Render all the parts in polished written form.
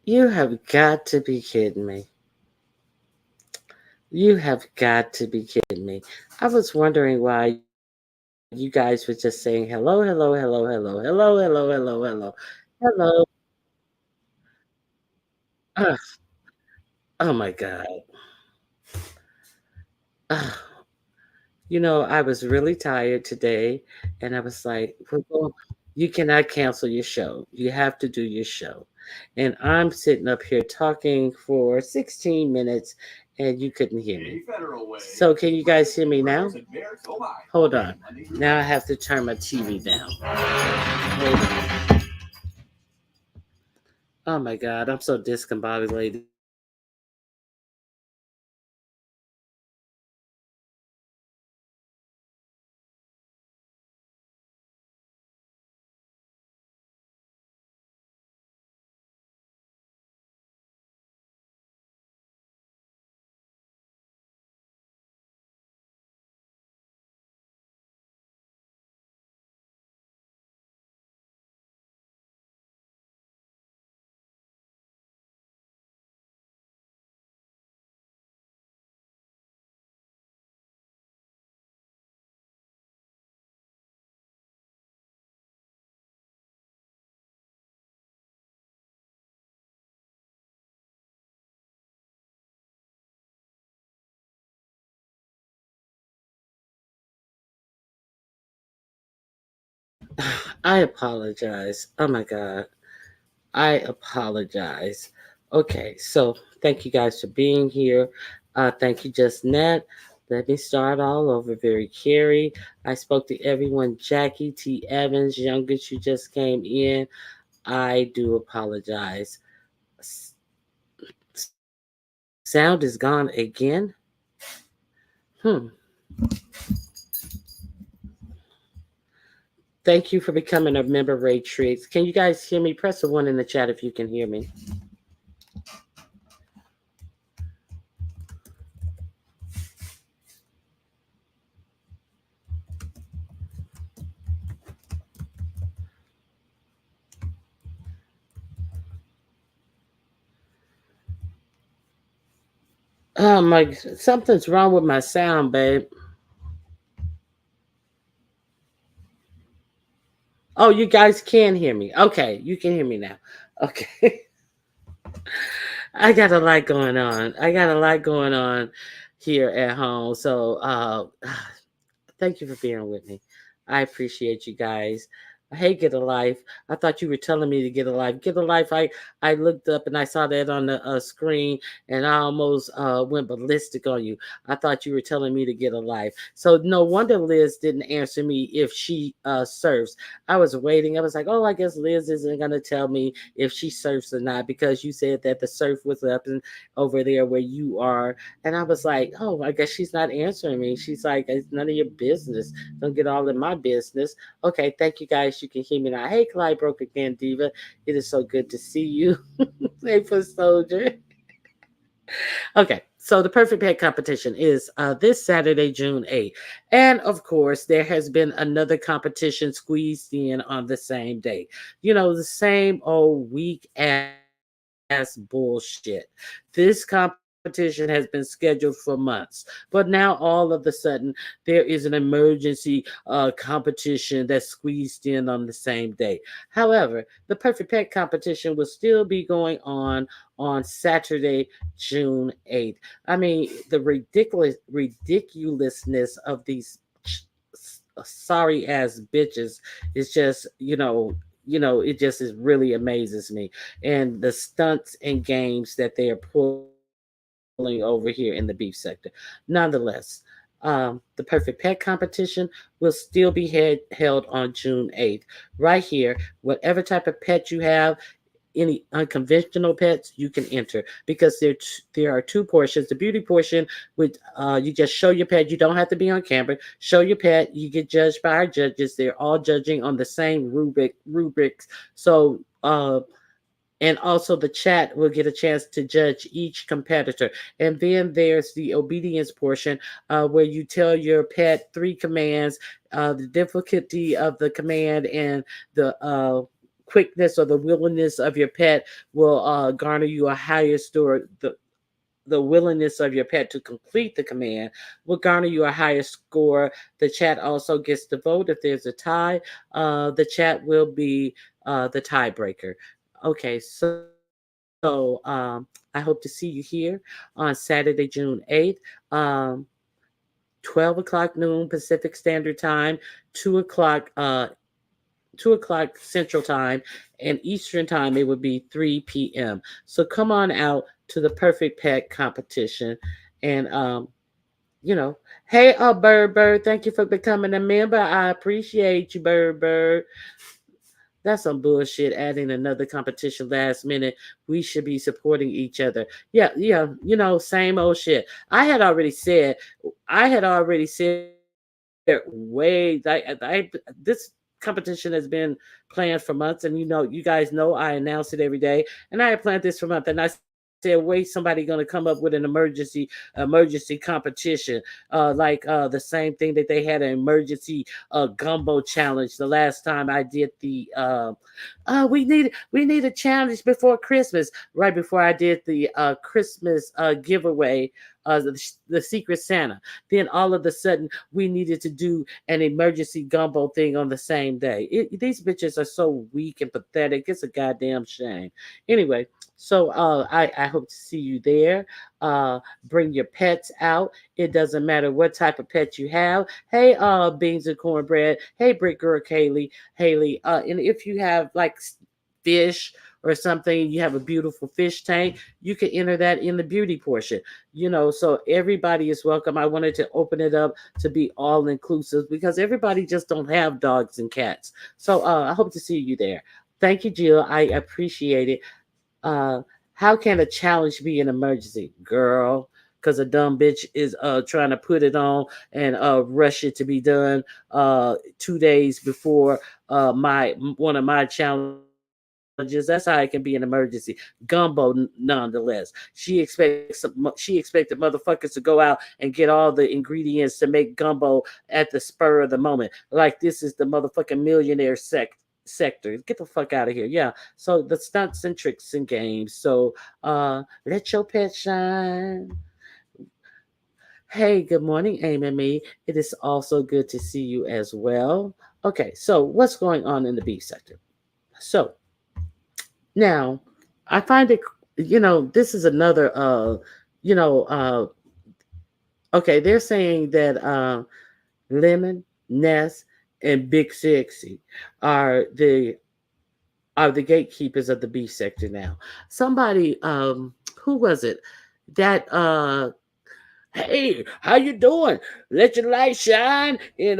You have got to be kidding me. You have got to be kidding me. I was wondering why you guys were just saying hello, hello, hello, hello, hello, hello, hello, hello, hello, hello. Ugh, oh my God. Ugh. I was really tired today, and I was like, you cannot cancel your show. You have to do your show. And I'm sitting up here talking for 16 minutes, and you couldn't hear me. So, can you guys hear me now? Hold on. Now I have to turn my TV down. Hold on. Oh my God, I'm so discombobulated. I apologize. Oh my God. I apologize. Okay, so thank you guys for being here. Thank you, Just Net. Let me start all over. Very Carrie. I spoke to everyone. Jackie T. Evans, youngest, you just came in. I do apologize. S- Sound is gone again. Hmm. Thank you for becoming a member, Ray Tricks. Can you guys hear me? Press a one in the chat if you can hear me. Oh my, something's wrong with my sound, babe. Oh, you guys can hear me. Okay, you can hear me now. Okay. I got a lot going on. I got a lot going on here at home. So, thank you for being with me. I appreciate you guys. Hey, Get a Life. I thought you were telling me to get a life. Get a life. I looked up and I saw that on the screen, and I almost went ballistic on you. I thought you were telling me to get a life. So no wonder Liz didn't answer me if she surfs. I was waiting. I was like, oh, I guess Liz isn't gonna tell me if she surfs or not, because you said that the surf was up and over there where you are, and I was like, oh, I guess she's not answering me. She's like, it's none of your business. Don't get all in my business. Okay, thank you guys. You can hear me now. Hey, Clyde Broke Again, Diva. It is so good to see you. Hey, for Soldier. Okay, so the Perfect Pet Competition is this Saturday, June 8th. And of course, there has been another competition squeezed in on the same day. The same old weak ass bullshit. This competition has been scheduled for months, but now all of a sudden there is an emergency competition that's squeezed in on the same day. However, the Perfect Pet competition will still be going on Saturday, June 8th. I mean, the ridiculousness of these sorry ass bitches is just, it just is really amazes me. And the stunts and games that they are pulling over here in the beef sector. Nonetheless, the Perfect Pet competition will still be held on June 8th. Right here, whatever type of pet you have, any unconventional pets, you can enter, because there are two portions. The beauty portion, with you just show your pet. You don't have to be on camera. Show your pet. You get judged by our judges. They're all judging on the same rubrics. So and also the chat will get a chance to judge each competitor. And then there's the obedience portion, where you tell your pet three commands, the difficulty of the command, and the quickness or the willingness of your pet will garner you a higher score. The willingness of your pet to complete the command will garner you a higher score. The chat also gets to vote. If there's a tie, the chat will be the tiebreaker. Okay, so I hope to see you here on Saturday, June 8th. 12 o'clock noon Pacific Standard Time, 2 o'clock 2 o'clock Central Time, and Eastern Time it would be 3 p.m. So come on out to the Perfect Pet competition, and you know, hey, Bird, thank you for becoming a member. I appreciate you, Bird. That's some bullshit. Adding another competition last minute. We should be supporting each other. Yeah, yeah. Same old shit. I had already said. Way. This competition has been planned for months, and you guys know I announce it every day. And I had planned this for months, and I said, "Wait, somebody gonna come up with an emergency competition, like the same thing that they had an emergency gumbo challenge the last time I did the we need a challenge before Christmas, right before I did the Christmas giveaway, the Secret Santa. Then all of a sudden we needed to do an emergency gumbo thing on the same day. These bitches are so weak and pathetic. It's a goddamn shame. Anyway, so I hope to see you there. Bring your pets out. It doesn't matter what type of pet you have. Hey, Beans and Cornbread. Hey, Brick Girl Haley. And if you have like fish or something, you have a beautiful fish tank, you can enter that in the beauty portion. So everybody is welcome. I wanted to open it up to be all inclusive because everybody just don't have dogs and cats. So I hope to see you there. Thank you, Jill. I appreciate it. Uh, how can a challenge be an emergency, girl? Because a dumb bitch is trying to put it on and rush it to be done 2 days before my one of my challenges. That's how it can be an emergency. Gumbo, nonetheless. She expected motherfuckers to go out and get all the ingredients to make gumbo at the spur of the moment. Like this is the motherfucking millionaire sector. Get the fuck out of here. Yeah. So the stunts and tricks and games. So let your pet shine. Hey, good morning, Aim and me. It is also good to see you as well. Okay, so what's going on in the beef sector? So now I find it, this is another you know, okay, they're saying that Lemon, Ness, and Big Sexy are the gatekeepers of the beef sector now. Somebody, who was it? That hey, how you doing? Let your light shine and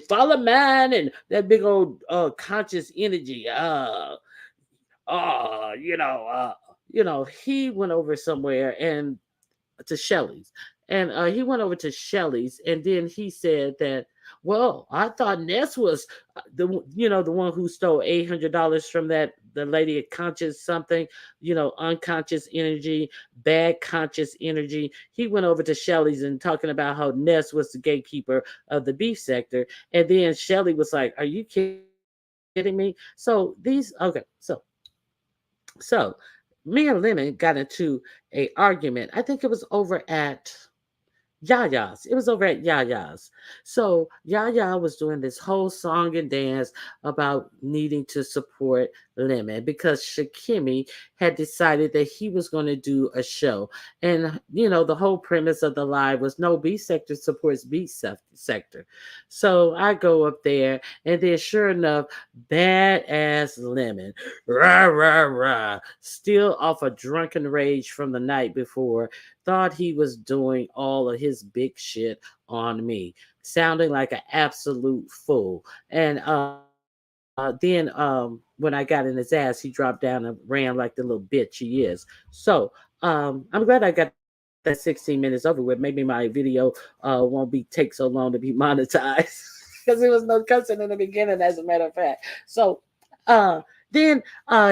follow mine and that big old conscious energy. Uh, you know, uh, he went over somewhere and to Shelley's. And he went over to Shelley's, and then he said that, well, I thought Ness was the one who stole $800 from the lady at conscious something, unconscious energy, bad conscious energy. He went over to Shelley's and talking about how Ness was the gatekeeper of the beef sector, and then Shelley was like, "Are you kidding me?" So me and Lemon got into a argument. I think it was over at Yaya's. It was over at Yaya's. So Yaya was doing this whole song and dance about needing to support Lemon because Shakimi had decided that he was going to do a show. And, the whole premise of the live was no, B sector supports B sector. So I go up there, and then sure enough, badass Lemon, rah, rah, rah, still off a drunken rage from the night before, thought he was doing all of his big shit on me, sounding like an absolute fool. And then when I got in his ass, he dropped down and ran like the little bitch he is. So I'm glad I got that 16 minutes over with. Maybe my video won't be take so long to be monetized because there was no cussing in the beginning, as a matter of fact. So uh, then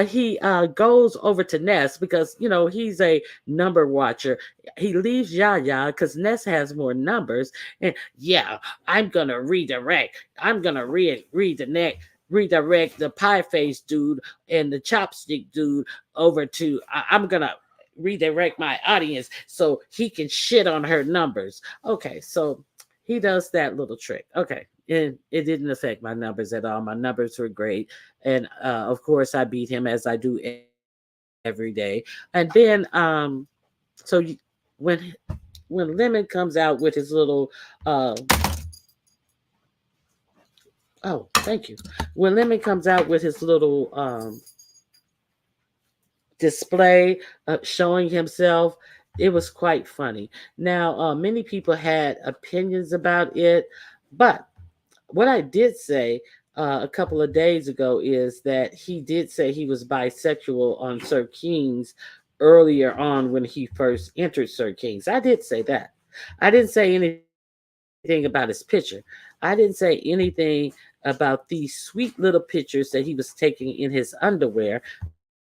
he goes over to Ness because he's a number watcher. He leaves Yaya because Ness has more numbers, and yeah, I'm gonna redirect. I'm gonna read the next. redirect the pie face dude and the chopstick dude over to, I'm gonna redirect my audience so he can shit on her numbers. Okay, so he does that little trick. Okay, and it didn't affect my numbers at all. My numbers were great, and of course I beat him as I do every day. And then so when when Lemon comes out with his little uh oh, thank you. When Lemon comes out with his little display showing himself, it was quite funny. Now, many people had opinions about it, but what I did say a couple of days ago is that he did say he was bisexual on Sir King's earlier on when he first entered Sir King's. I did say that. I didn't say anything about his picture. I didn't say anything about these sweet little pictures that he was taking in his underwear.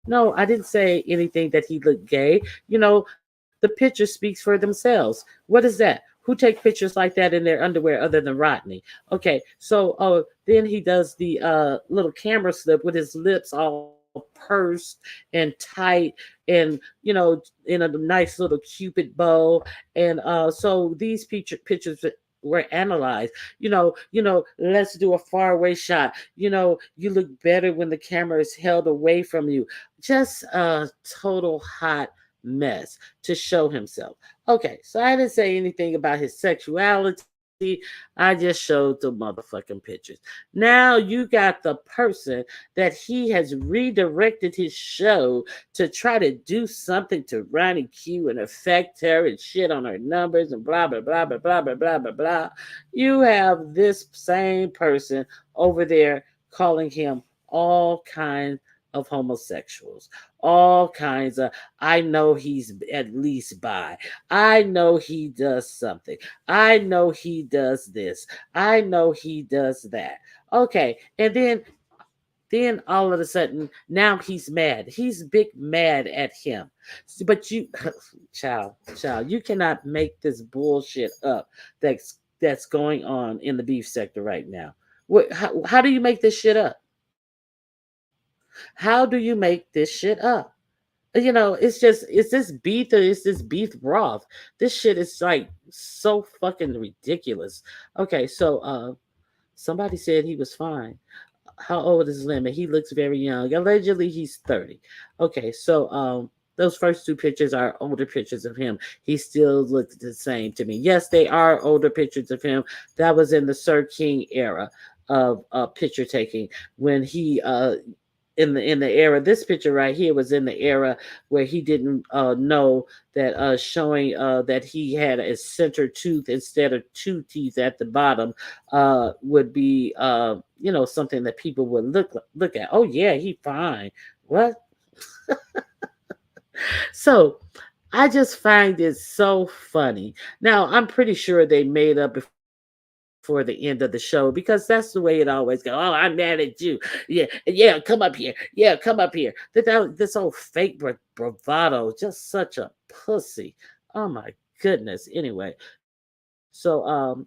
No, I didn't say anything that he looked gay. The picture speaks for themselves. What is that? Who take pictures like that in their underwear other than Rodney? Okay, so then he does the little camera slip with his lips all pursed and tight, and in a nice little cupid bow. And so these pictures were analyzed. Let's do a far away shot. You look better when the camera is held away from you. Just a total hot mess to show himself. Okay, so I didn't say anything about his sexuality. I just showed the motherfucking pictures. Now you got the person that he has redirected his show to try to do something to Ronnie Q and affect her and shit on her numbers and blah blah blah blah blah blah blah blah blah. You have this same person over there calling him all kinds of homosexuals, all kinds of, I know he's at least bi. I know he does something. I know he does this. I know he does that. Okay. And then all of a sudden, now he's mad. He's big mad at him. But you, child, you cannot make this bullshit up that's going on in the beef sector right now. How do you make this shit up? How do you make this shit up? It's this beef or it's this beef broth. This shit is like so fucking ridiculous. Okay, so somebody said he was fine. How old is Lemon? He looks very young. Allegedly he's 30. Okay, so those first two pictures are older pictures of him. He still looks the same to me. Yes, they are older pictures of him. That was in the Sir King era of picture taking when he in the era, this picture right here was in the era where he didn't know that showing that he had a center tooth instead of two teeth at the bottom would be something that people would look at. Oh yeah, he fine. What? So I just find it so funny. Now I'm pretty sure they made up before the end of the show because that's the way it always goes. Oh, I'm mad at you. Yeah, come up here. Yeah, come up here. This old fake bravado, just such a pussy. Oh my goodness. Anyway, so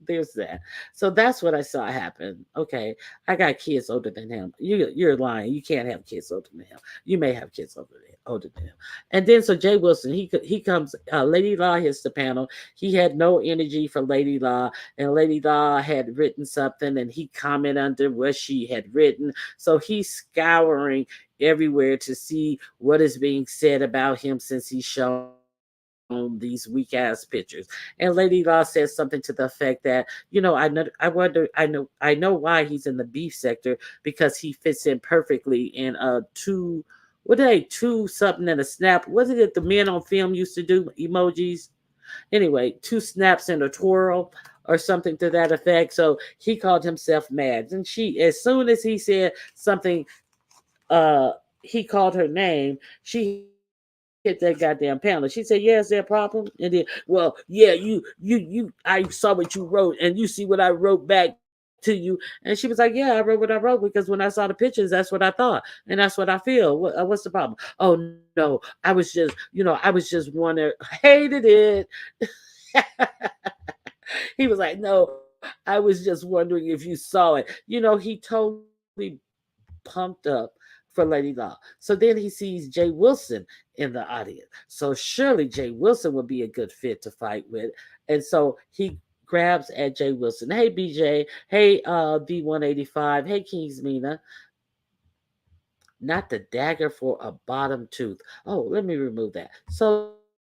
there's that. So that's what I saw happen. Okay, I got kids older than him. You're lying. You can't have kids older than him. You may have kids older than him. And then so Jay Wilson, he comes. Lady Law hits the panel. He had no energy for Lady Law, and Lady Law had written something, and he commented under what she had written. So he's scouring everywhere to see what is being said about him since he's shown these weak ass pictures. And Lady Law says something to the effect that, I know why he's in the beef sector because he fits in perfectly in two, what are they, two something and a snap. What is it the men on film used to do? Emojis. Anyway, two snaps and a twirl or something to that effect. So he called himself mad. And she, as soon as he said something, uh he called her name, she hit that goddamn panel. She said, yeah, is there a problem? And then, well, yeah, you I saw what you wrote and you see what I wrote back to you. And she was like, yeah, I wrote what I wrote because when I saw the pictures, that's what I thought and that's what I feel. What's the problem? Oh no, I was just wondering. Hated it. He was like, no, I was just wondering if you saw it. He totally pumped up for Lady Law. So then he sees Jay Wilson in the audience. So surely Jay Wilson would be a good fit to fight with. And so he grabs at Jay Wilson. Hey BJ, hey D185, hey Kings Mina. Not the dagger for a bottom tooth. Oh, let me remove that. So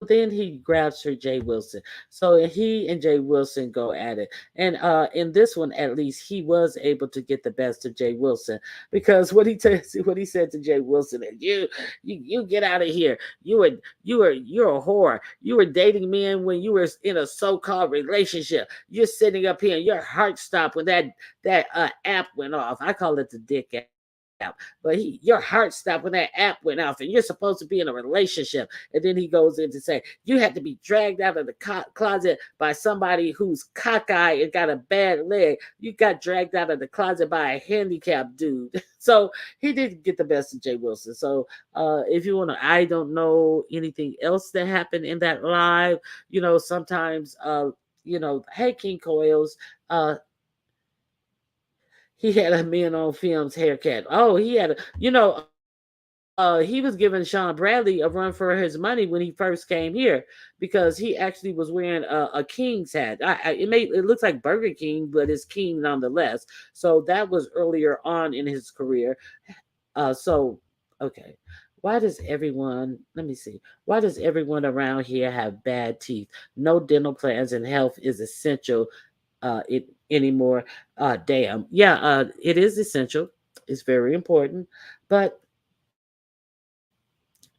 then he grabs for Jay Wilson. So he and Jay Wilson go at it. And in this one, at least, he was able to get the best of Jay Wilson because what he said to Jay Wilson is, you get out of here. You're a whore. You were dating men when you were in a so-called relationship. You're sitting up here and your heart stopped when that app went off. I call it the dick app. But your heart stopped when that app went off, and you're supposed to be in a relationship. And then he goes in to say, you had to be dragged out of the closet by somebody who's cockeyed and got a bad leg. You got dragged out of the closet by a handicapped dude. So he didn't get the best of Jay Wilson. So if you want to, I don't know anything else that happened in that live. Sometimes, hey, King Coils, he had a Men on Films haircut. Oh, he had he was giving Sean Bradley a run for his money when he first came here because he actually was wearing a King's hat. It looks like Burger King, but it's King nonetheless. So that was earlier on in his career. So okay. Why does everyone, let me see, why does everyone around here have bad teeth? No dental plans and health is essential it anymore. Damn. Yeah, it is essential. It's very important. But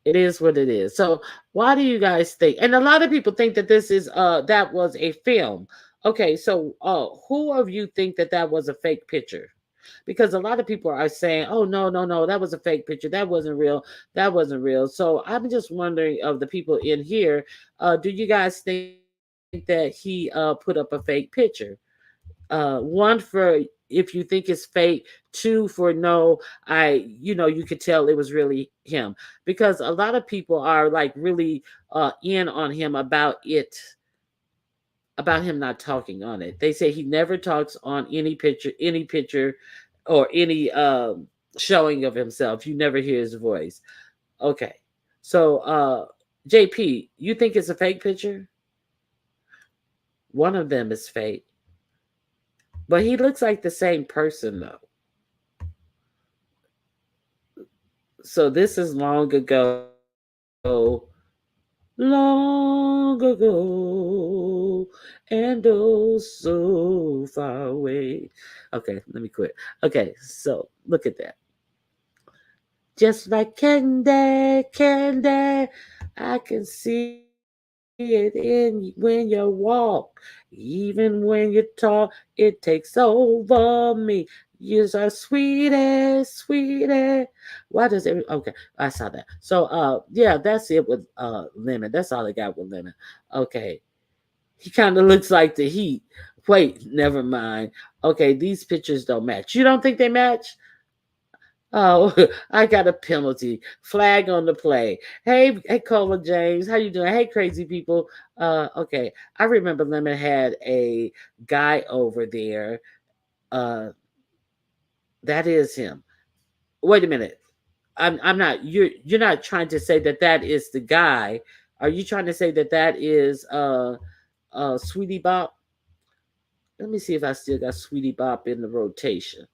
it is what it is. So why do you guys think? And a lot of people think that this is that was a film. Okay, so who of you think that that was a fake picture? Because a lot of people are saying, "Oh no, no, no, that was a fake picture. That wasn't real. That wasn't real." So I'm just wondering of the people in here, do you guys think that he put up a fake picture? One for if you think it's fake, two for no, you could tell it was really him because a lot of people are like really in on him about him not talking on it. They say he never talks on any picture or any showing of himself. You never hear his voice. Okay. So JP, you think it's a fake picture? One of them is fake. But he looks like the same person though. So this is long ago, and oh so far away. Okay, let me quit. Okay, so look at that. Just like candy, candy, I can see it in when you walk. Even when you talk, it takes over me. You're so sweetie, sweetie. Why does every okay? I saw that. So yeah, that's it with Lemon. That's all I got with Lemon. Okay. He kind of looks like the Heat. Wait, never mind. Okay, these pictures don't match. You don't think they match? Oh, I got a penalty. Flag on the play. Hey, Cola James, how you doing? Hey, crazy people. Okay. I remember Lemon had a guy over there. Uh, that is him. Wait a minute. I'm not. You're not trying to say that that is the guy. Are you trying to say that that is Sweetie Bop? Let me see if I still got Sweetie Bop in the rotation.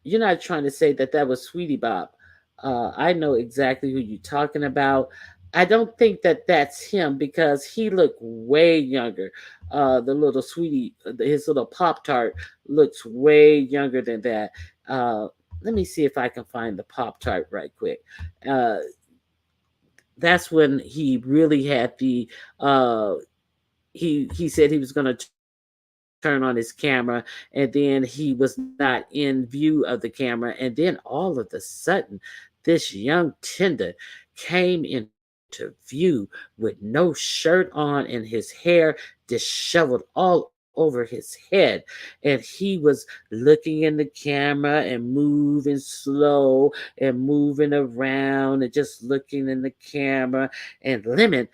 You're not trying to say that that was Sweetie Bop. I know exactly who you're talking about. I don't think that that's him because he looked way younger. The little sweetie, his little Pop Tart looks way younger than that. Uh, Let me see if I can find the Pop Tart right quick. Uh, that's when he really had the uh, he said he was going to turn on his camera, and then he was not in view of the camera, and then all of a sudden this young tender came into view with no shirt on and his hair disheveled all over his head, and he was looking in the camera and moving slow and moving around and just looking in the camera, and Lemon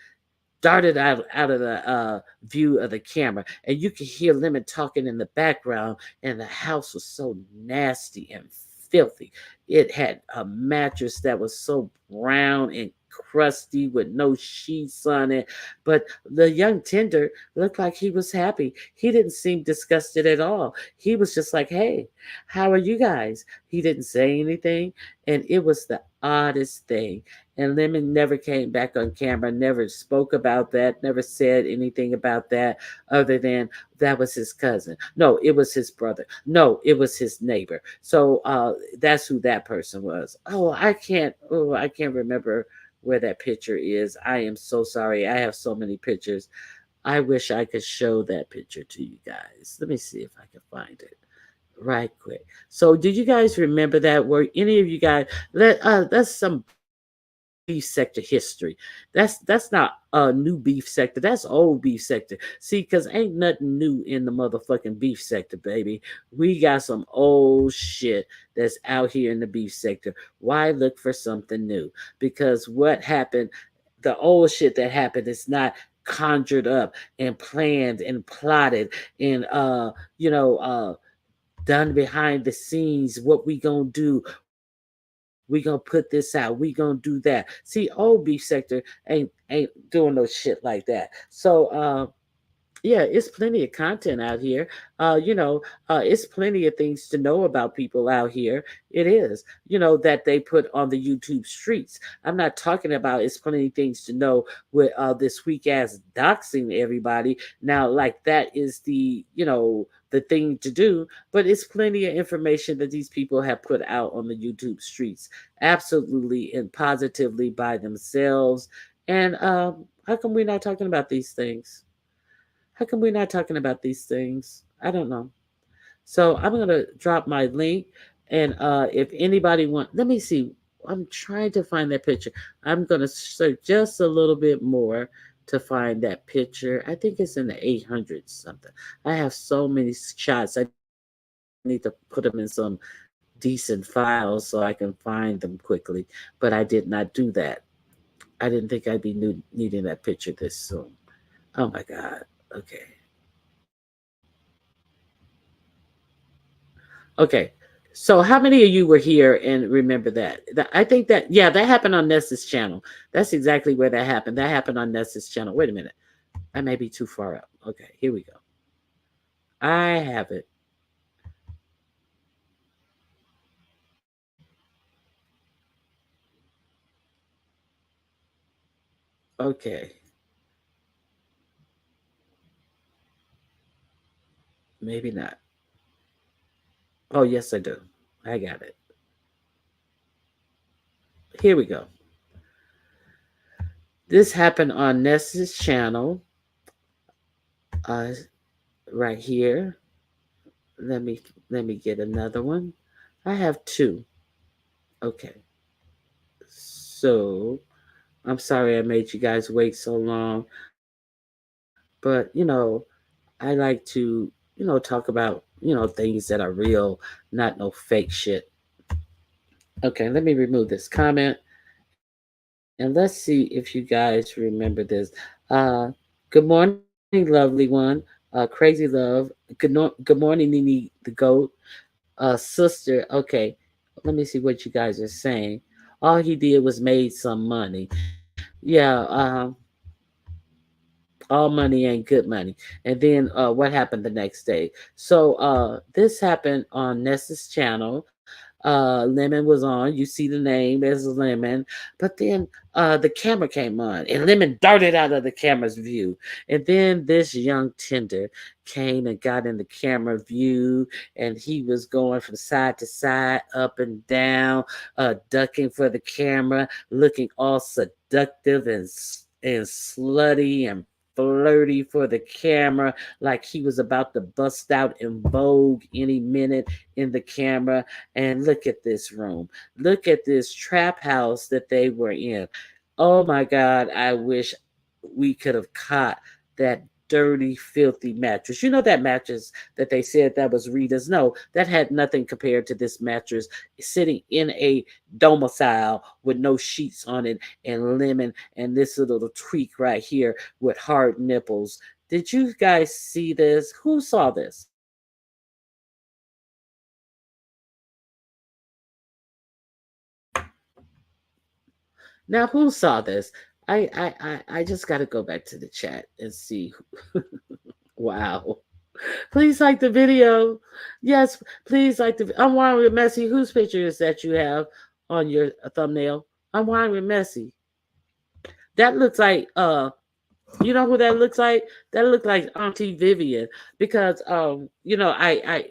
darted out of the view of the camera, and you could hear Lemon talking in the background, and the house was so nasty and filthy. It had a mattress that was so brown and crusty with no sheets on it. But the young tender looked like he was happy. He didn't seem disgusted at all. He was just like, hey, how are you guys? He didn't say anything. And it was the oddest thing. And Lemon never came back on camera, never spoke about that, never said anything about that other than that was his cousin. No, it was his brother. No, it was his neighbor. So that's who that person was. Oh, I can't remember where that picture is. I am so sorry. I have so many pictures. I wish I could show that picture to you guys. Let me see if I can find it right quick. So did you guys remember that? Were any of you guys that's some beef sector history. That's not a new beef sector. That's old beef sector. See, cause ain't nothing new in the motherfucking beef sector, baby. We got some old shit that's out here in the beef sector. Why look for something new? Because what happened, the old shit that happened is not conjured up and planned and plotted and done behind the scenes. What we gonna do, we gonna put this out, we gonna do that. See, old beef sector ain't doing no shit like that. Yeah, it's plenty of content out here. It's plenty of things to know about people out here. It is, that they put on the YouTube streets. I'm not talking about it's plenty of things to know with this weak ass doxing everybody. Now, like that is the thing to do, but it's plenty of information that these people have put out on the YouTube streets, absolutely and positively by themselves. And how come we're not talking about these things? How come we're not talking about these things? I don't know. So I'm gonna drop my link, and if anybody want, let me see. I'm trying to find that picture. I'm gonna search just a little bit more to find that picture. I think it's in the 800 something. I have so many shots. I need to put them in some decent files so I can find them quickly. But I did not do that. I didn't think I'd be needing that picture this soon. Oh my God. Okay. Okay. So how many of you were here and remember that? I think that yeah, that happened on Nessa's channel. That's exactly where that happened. That happened on Nessa's channel. Wait a minute. I may be too far up. Okay, here we go. I have it. Okay. Maybe not. Oh, yes I do. I got it. Here we go. This happened on Nessa's channel. Uh right here. Let me get another one. I have two. Okay. So I'm sorry I made you guys wait so long, but I like to, talk about, things that are real, not no fake shit. Okay, let me remove this comment and let's see if you guys remember this. Uh Good morning, lovely one. Crazy love. Good morning, Nini the goat. Sister, okay. Let me see what you guys are saying. All he did was made some money. Yeah, all money ain't good money. And then what happened the next day? So this happened on Nessa's channel. Lemon was on. You see the name as Lemon, but then the camera came on, and Lemon darted out of the camera's view. And then this young tender came and got in the camera view, and he was going from side to side, up and down, ducking for the camera, looking all seductive and slutty and flirty for the camera, like he was about to bust out in Vogue any minute in the camera. And look at this room. Look at this trap house that they were in. Oh my God, I wish we could have caught that dirty, filthy mattress. You know that mattress that they said that was Rita's? No, that had nothing compared to this mattress sitting in a domicile with no sheets on it and lemon and this little tweak right here with hard nipples. Did you guys see this? Who saw this? Now, who saw this? I just got to go back to the chat and see. Wow. Please like the video. Yes, please like the. I'm wine with Messi. Whose picture is that you have on your thumbnail? I'm wine with Messi. That looks like you know who that looks like? That looks like Auntie Vivian because I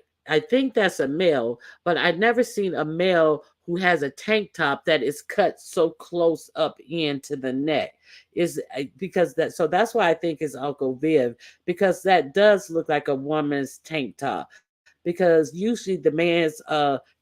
think that's a male, but I've never seen a male who has a tank top that is cut so close up into the neck. Is because that so that's why I think it's Uncle Viv because that does look like a woman's tank top because usually the man's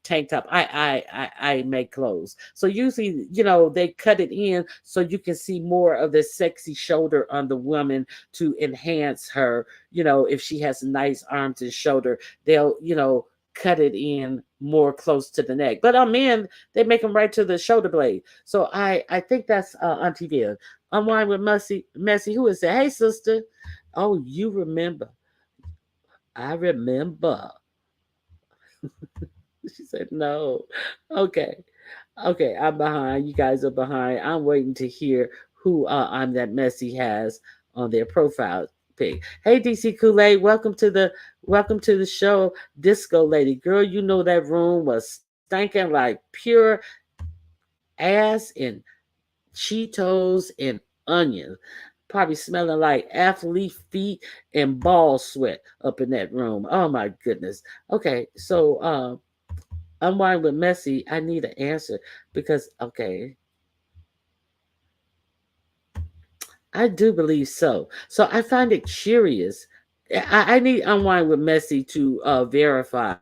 tank top I make clothes so usually they cut it in so you can see more of the sexy shoulder on the woman to enhance her if she has nice arms and shoulder they'll cut it in more close to the neck but on men they make them right to the shoulder blade so I think that's Auntie Viv. Unwind with Messy. Who is that? Hey sister. Oh, you remember. I remember. She said no. Okay. Okay, I'm behind. You guys are behind. I'm waiting to hear who I'm that Messi has on their profile pic. Hey DC Kool-Aid, welcome to the show. Disco Lady. Girl, you know that room was stinking like pure ass and Cheetos and onions. Probably smelling like athlete feet and ball sweat up in that room. Oh my goodness. Okay, so unwind with Messi, I need an answer because I do believe so. So I find it curious. I need unwind with Messi to verify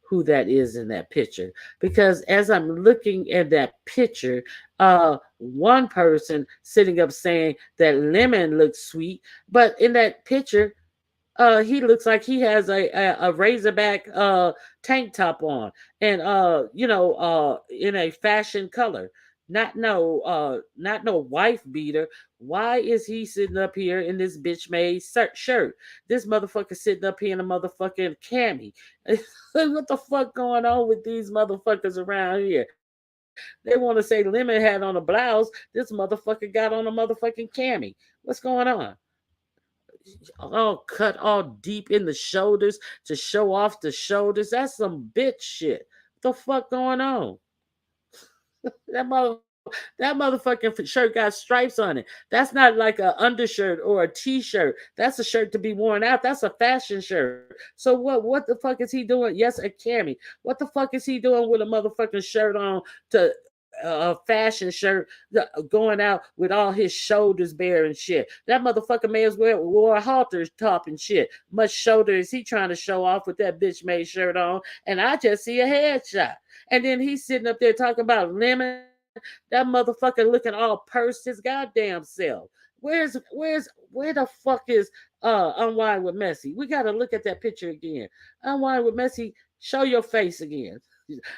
who that is in that picture because as I'm looking at that picture, one person sitting up saying that lemon looks sweet, but in that picture, he looks like he has a razorback tank top on and in a fashion color not no wife beater. Why is he sitting up here in this bitch made shirt? This motherfucker sitting up here in a motherfucking cami. What the fuck going on with these motherfuckers around here? They want to say Lemon had on a blouse. This motherfucker got on a motherfucking cami. What's going on? All cut all deep in the shoulders to show off the shoulders. That's some bitch shit. What the fuck going on? That motherfucking shirt got stripes on it. That's not like a undershirt or a t-shirt. That's a shirt to be worn out. That's a fashion shirt. So what the fuck is he doing? Yes, a cami. What the fuck is he doing with a motherfucking shirt on to a fashion shirt going out with all his shoulders bare and shit. That motherfucker may as well wore a halter top and shit. Much shoulder is he trying to show off with that bitch made shirt on? And I just see a headshot. And then he's sitting up there talking about lemon. That motherfucker looking all pursed his goddamn self. Where the fuck is unwind with Messi? We gotta look at that picture again. Unwind with Messi, show your face again.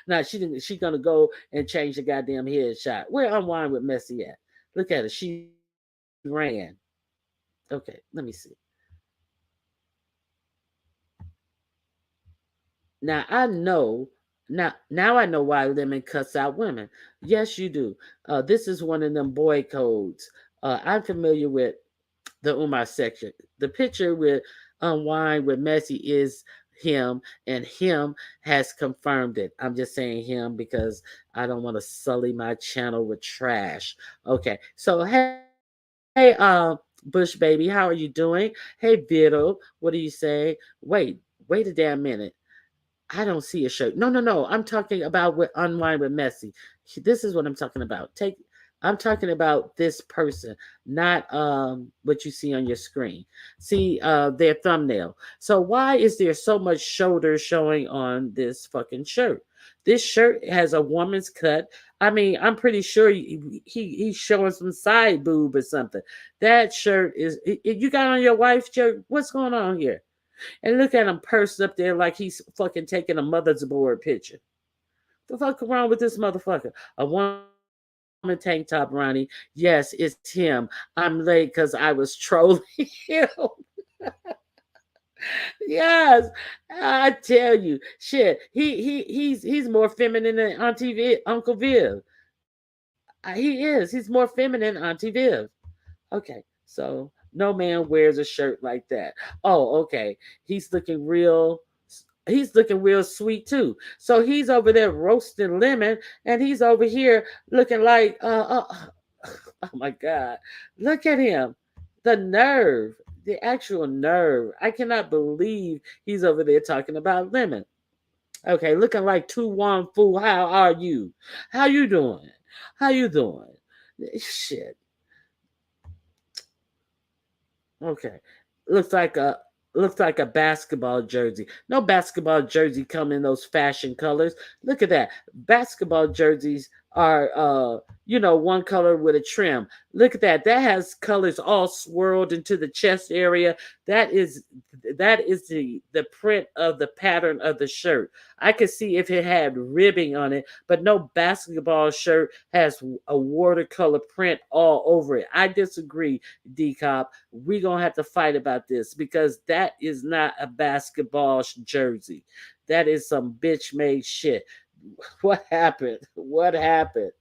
Now she gonna go and change the goddamn headshot. Where unwind with Messi at? Look at her. She ran. Okay, let me see. Now I know now I know why Lemon cuts out women. Yes, you do. This is one of them boy codes. I'm familiar with the Umar section. The picture with Unwind with Messi is him, and him has confirmed it. I'm just saying him because I don't want to sully my channel with trash. Okay, so hey, Bush baby, how are you doing? Hey, Vito, what are you saying? Wait a damn minute. I don't see a shirt. No, no, no. I'm talking about with Unwind with Messi. This is what I'm talking about. I'm talking about this person, not what you see on your screen. See their thumbnail. So why is there so much shoulder showing on this fucking shirt? This shirt has a woman's cut. I mean, I'm pretty sure he's showing some side boob or something. That shirt is you got on your wife's shirt. What's going on here? And look at him pursed up there like he's fucking taking a mother's board picture. The fuck wrong with this motherfucker? A woman tank top, Ronnie. Yes, it's him. I'm late because I was trolling him. Yes, I tell you, shit. He's more feminine than Auntie Uncle Viv. He is. He's more feminine, Auntie Viv. Okay, so no man wears a shirt like that. Oh, okay. He's looking real. He's looking real sweet too. So he's over there roasting lemon, and he's over here looking like, oh my God, look at him, the nerve, the actual nerve. I cannot believe he's over there talking about lemon. Okay, looking like Tu Wan Fu. How are you? How you doing? How you doing? Shit. Okay. Looks like a looks like a basketball jersey. No basketball jersey come in those fashion colors. Look at that. Basketball jerseys are one color with a trim. Look at that. That has colors all swirled into the chest area. That is the print of the pattern of the shirt. I could see if it had ribbing on it, but no basketball shirt has a watercolor print all over it. I disagree, D Cop. We're gonna have to fight about this because that is not a basketball jersey. That is some bitch made shit. What happened? What happened?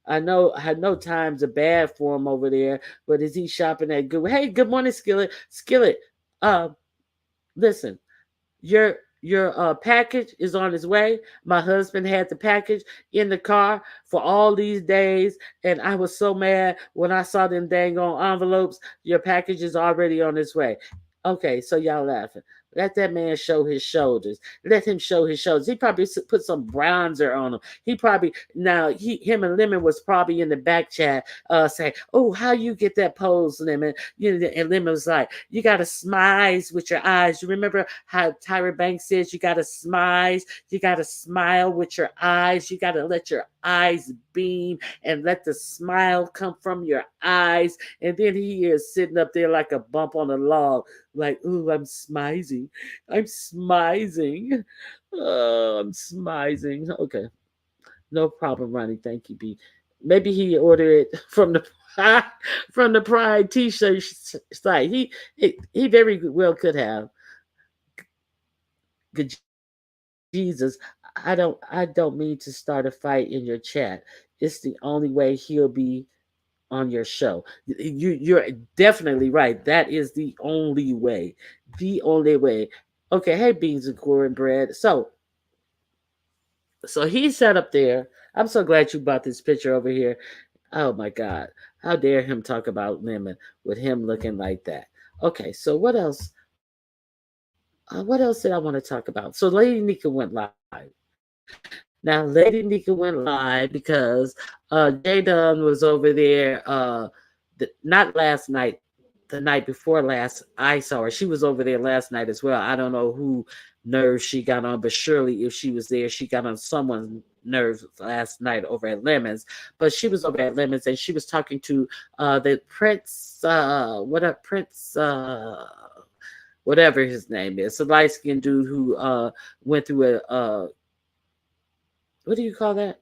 I know times are bad for him over there, but is he shopping at good? Hey, good morning, Skillet. Skillet, uh, listen, your package is on its way. My husband had the package in the car for all these days, and I was so mad when I saw them dang on envelopes. Your package is already on its way. Okay, so y'all laughing. Let that man show his shoulders. Let him show his shoulders. He probably put some bronzer on him. He probably now him and Lemon was probably in the back chat saying, "Oh, how you get that pose, Lemon?" And Lemon was like, "You gotta smize with your eyes." You remember how Tyra Banks says you gotta smize, you gotta smile with your eyes, you gotta let your eyes beam and let the smile come from your eyes. And then he is sitting up there like a bump on a log, like, "Ooh, I'm smizing. I'm smizing. Oh, I'm smizing." Okay, no problem, Ronnie. Thank you, B. Maybe he ordered it from the from the Pride T-shirt site. He very well could have. Good Jesus, I don't mean to start a fight in your chat. It's the only way he'll be on your show. You're definitely right. That is the only way. The only way. Okay, hey beans and corn bread. So he sat up there. I'm so glad you brought this picture over here. Oh my God. How dare him talk about lemon with him looking like that. Okay, so what else did I want to talk about? So Lady Nika went live. Now, Lady Nika went live because Jay Dunn was over there, not last night, the night before last. I saw her. She was over there last night as well. I don't know who nerves she got on, but surely if she was there, she got on someone's nerves last night over at Lemons. But she was over at Lemons and she was talking to the Prince, Prince, whatever his name is, a light skinned dude who went through what do you call that?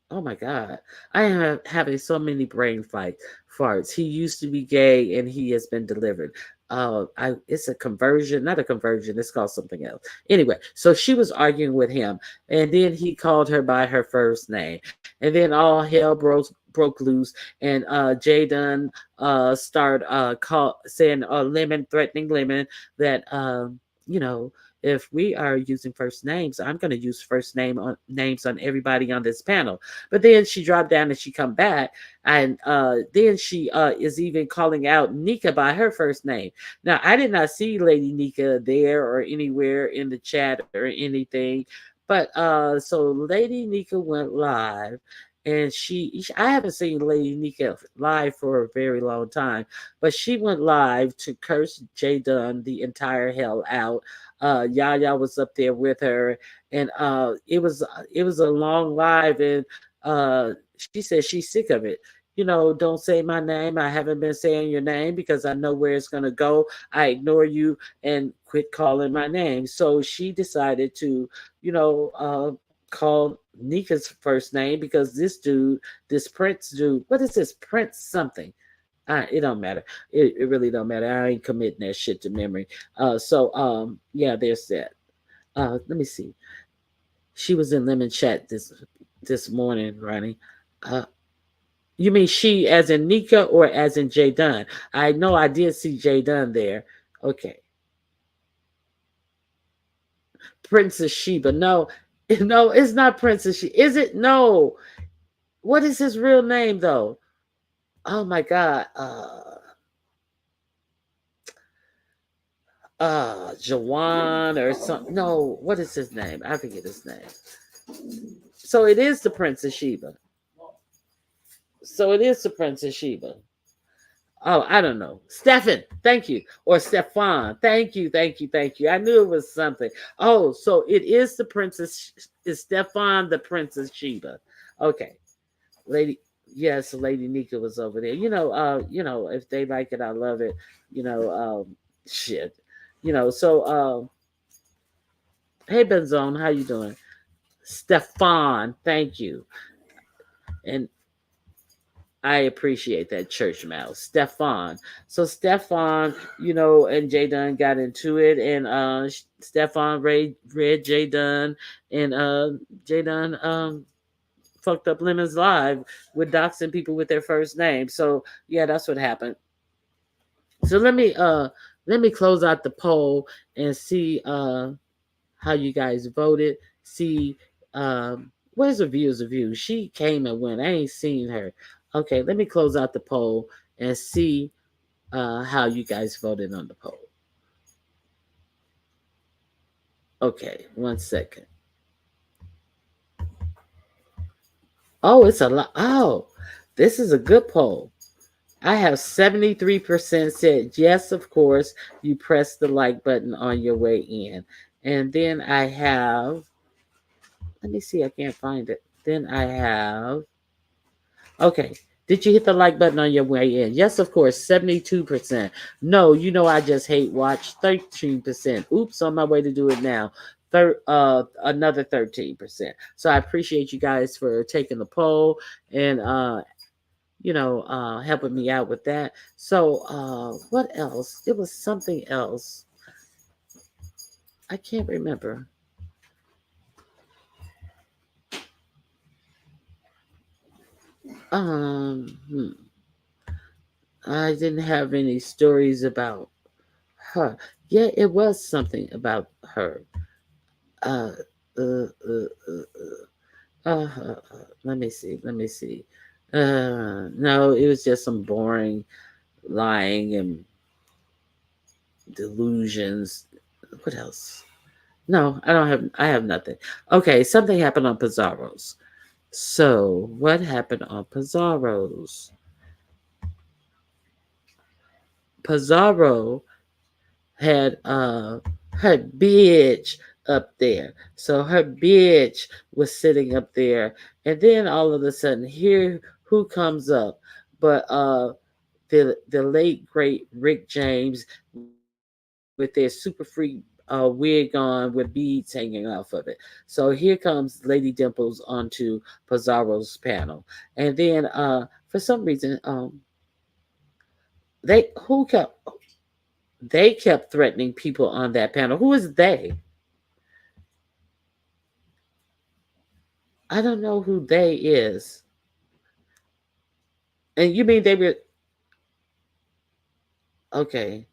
Oh my God. I am having so many brain fight farts. He used to be gay and he has been delivered. It's a conversion, not a conversion, it's called something else. Anyway, so she was arguing with him, and then he called her by her first name. And then all hell broke loose, and Jay Dunn saying Lemon, threatening Lemon that you know, if we are using first names, I'm going to use first names on everybody on this panel. But then she dropped down and she come back, and then she is even calling out Nika by her first name. Now I did not see Lady Nika there or anywhere in the chat or anything, but so Lady Nika went live. And I haven't seen Lady Nika live for a very long time, but she went live to curse Jay Dunn the entire hell out. Yaya was up there with her, and it was a long live, and she said she's sick of it. Don't say my name. I haven't been saying your name because I know where it's gonna go. I ignore you and quit calling my name. So she decided to, call Nika's first name because this Prince dude, what is this Prince something? It don't matter. It really don't matter. I ain't committing that shit to memory. Yeah, there's that. Let me see. She was in Lemon Chat this morning, Ronnie. Uh, you mean she as in Nika or as in J Dunn? I know I did see J Dunn there. Okay. Princess Sheba. No, no, it's not Princess Sheba. Is it? No. What is his real name though? Oh my God. Jawan or something. No, what is his name? I forget his name. So it is the Princess Sheba. So it is the Princess Sheba. Oh, I don't know. Stefan, thank you. Or Stefan. Thank you, thank you, thank you. I knew it was something. Oh, so it is the Princess is Stefan the Princess Sheba. Okay. Lady yes, Lady Nika was over there. If they like it, I love it. You know, shit. Hey Benzone, how you doing? Stefan, thank you. And I appreciate that church mouse. Stefan. So Stefan, and Jay Dunn got into it and Stefan read Jay Dunn and Jay Dunn fucked up Lemon's live with doxing people with their first name. So yeah, that's what happened. So let me close out the poll and see how you guys voted. See, where's the views of you? She came and went. I ain't seen her. Okay, let me close out the poll and see how you guys voted on the poll. Okay, 1 second. Oh, it's a lot. Oh, this is a good poll. I have 73% said yes, of course. You press the like button on your way in. And then I have, let me see, I can't find it. Then I have, okay. Did you hit the like button on your way in? Yes, of course, 72%. No, I just hate watch, 13%. Oops, on my way to do it now. Another 13%. So I appreciate you guys for taking the poll and helping me out with that. So what else? It was something else. I can't remember. Hmm. I didn't have any stories about her. Yeah, it was something about her. Uh, uh, uh, let me see. Let me see. No, it was just some boring lying and delusions. What else? No, I don't have. I have nothing. Okay, something happened on Pizarro's. So, what happened on Pizarro's? Pizarro had her bitch up there. So her bitch was sitting up there, and then all of a sudden, here who comes up? But the late great Rick James with their super free wig on with beads hanging off of it. So here comes Lady Dimples onto Pizarro's panel, and then for some reason they who kept they kept threatening people on that panel. Who is they? I don't know who they is. And you mean they were okay?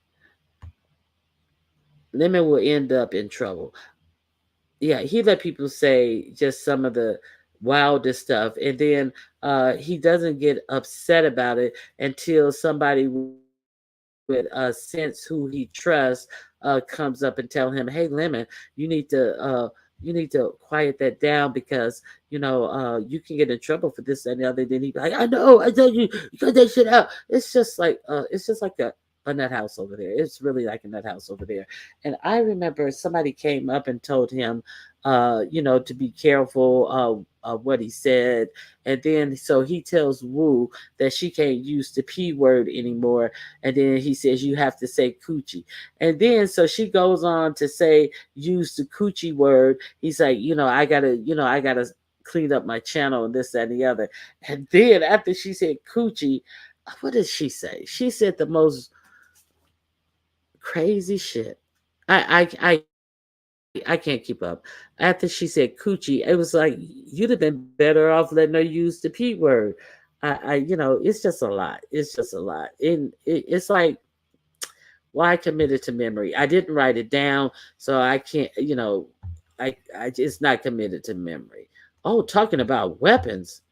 Lemon will end up in trouble. Yeah, he let people say just some of the wildest stuff, and then he doesn't get upset about it until somebody with sense who he trusts comes up and tell him, "Hey, Lemon, you need to you need to quiet that down because you can get in trouble for this and the other." Then he be like, "I know, I told you, you cut that shit out." It's just like a nut house over there. It's really like a nut house over there. And I remember somebody came up and told him, to be careful of what he said. And then so he tells Wu that she can't use the P word anymore. And then he says you have to say coochie. And then so she goes on to say use the coochie word. He's like, I gotta clean up my channel and this, that, and the other. And then after she said coochie, what did she say? She said the most crazy shit. I I can't keep up. After she said coochie, it was like you'd have been better off letting her use the P word. It's just a lot. It's just a lot. And it's like, why commit it to memory? I didn't write it down, so I can't. It's not committed to memory. Oh, talking about weapons.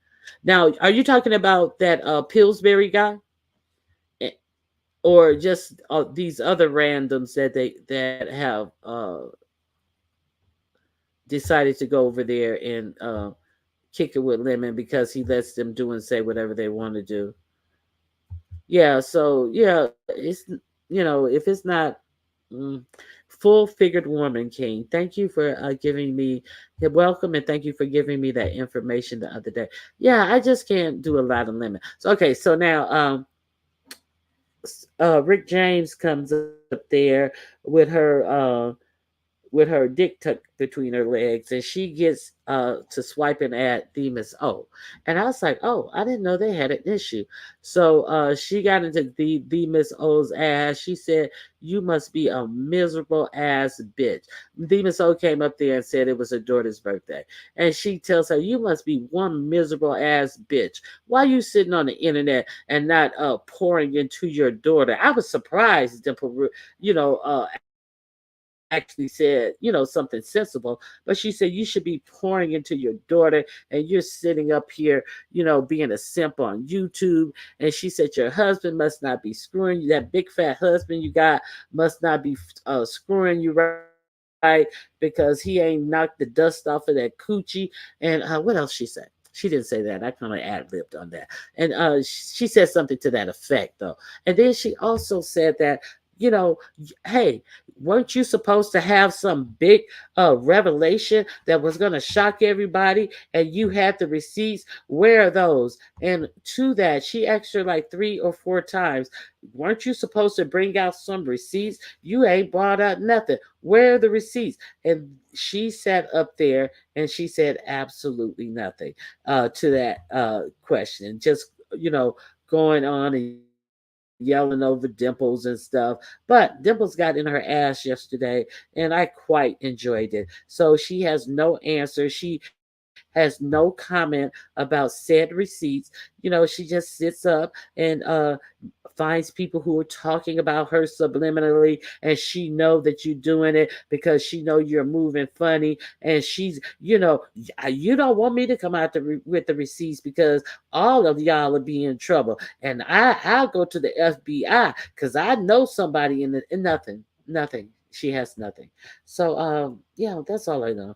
Now, are you talking about that Pillsbury guy, Eh, or just these other randoms that have decided to go over there and kick it with Lemon because he lets them do and say whatever they want to do? Yeah, so yeah, if it's not mm, full figured woman king. Thank you for giving me welcome, and thank you for giving me that information the other day. Yeah, I just can't do a lot of Lemon. So okay, so now Rick James comes up there with her dick tucked between her legs, and she gets to swiping at Demas O. And I was like, oh, I didn't know they had an issue. So she got into the Demas O's ass. She said, you must be a miserable ass bitch. Demas O came up there and said it was her daughter's birthday. And she tells her, you must be one miserable ass bitch. Why are you sitting on the internet and not pouring into your daughter? I was surprised, Dimple, actually said, something sensible. But she said, you should be pouring into your daughter, and you're sitting up here, being a simp on YouTube. And she said, your husband must not be screwing you. That big fat husband you got must not be screwing you right because he ain't knocked the dust off of that coochie. And what else she said? She didn't say that. I kind of ad libbed on that. And she said something to that effect, though. And then she also said that, you know, hey, weren't you supposed to have some big revelation that was going to shock everybody, and you had the receipts? Where are those? And to that, she asked her like 3 or 4 times, weren't you supposed to bring out some receipts? You ain't brought out nothing. Where are the receipts? And she sat up there and she said absolutely nothing to that question. Just, going on and yelling over Dimples and stuff. But Dimples got in her ass yesterday, and I quite enjoyed it. So she has no answer. She has no comment about said receipts. She just sits up and finds people who are talking about her subliminally, and she know that you're doing it because she know you're moving funny, and you don't want me to come out with the receipts because all of y'all will be in trouble, and I'll go to the FBI because I know somebody in nothing. She has nothing. So yeah, that's all I know.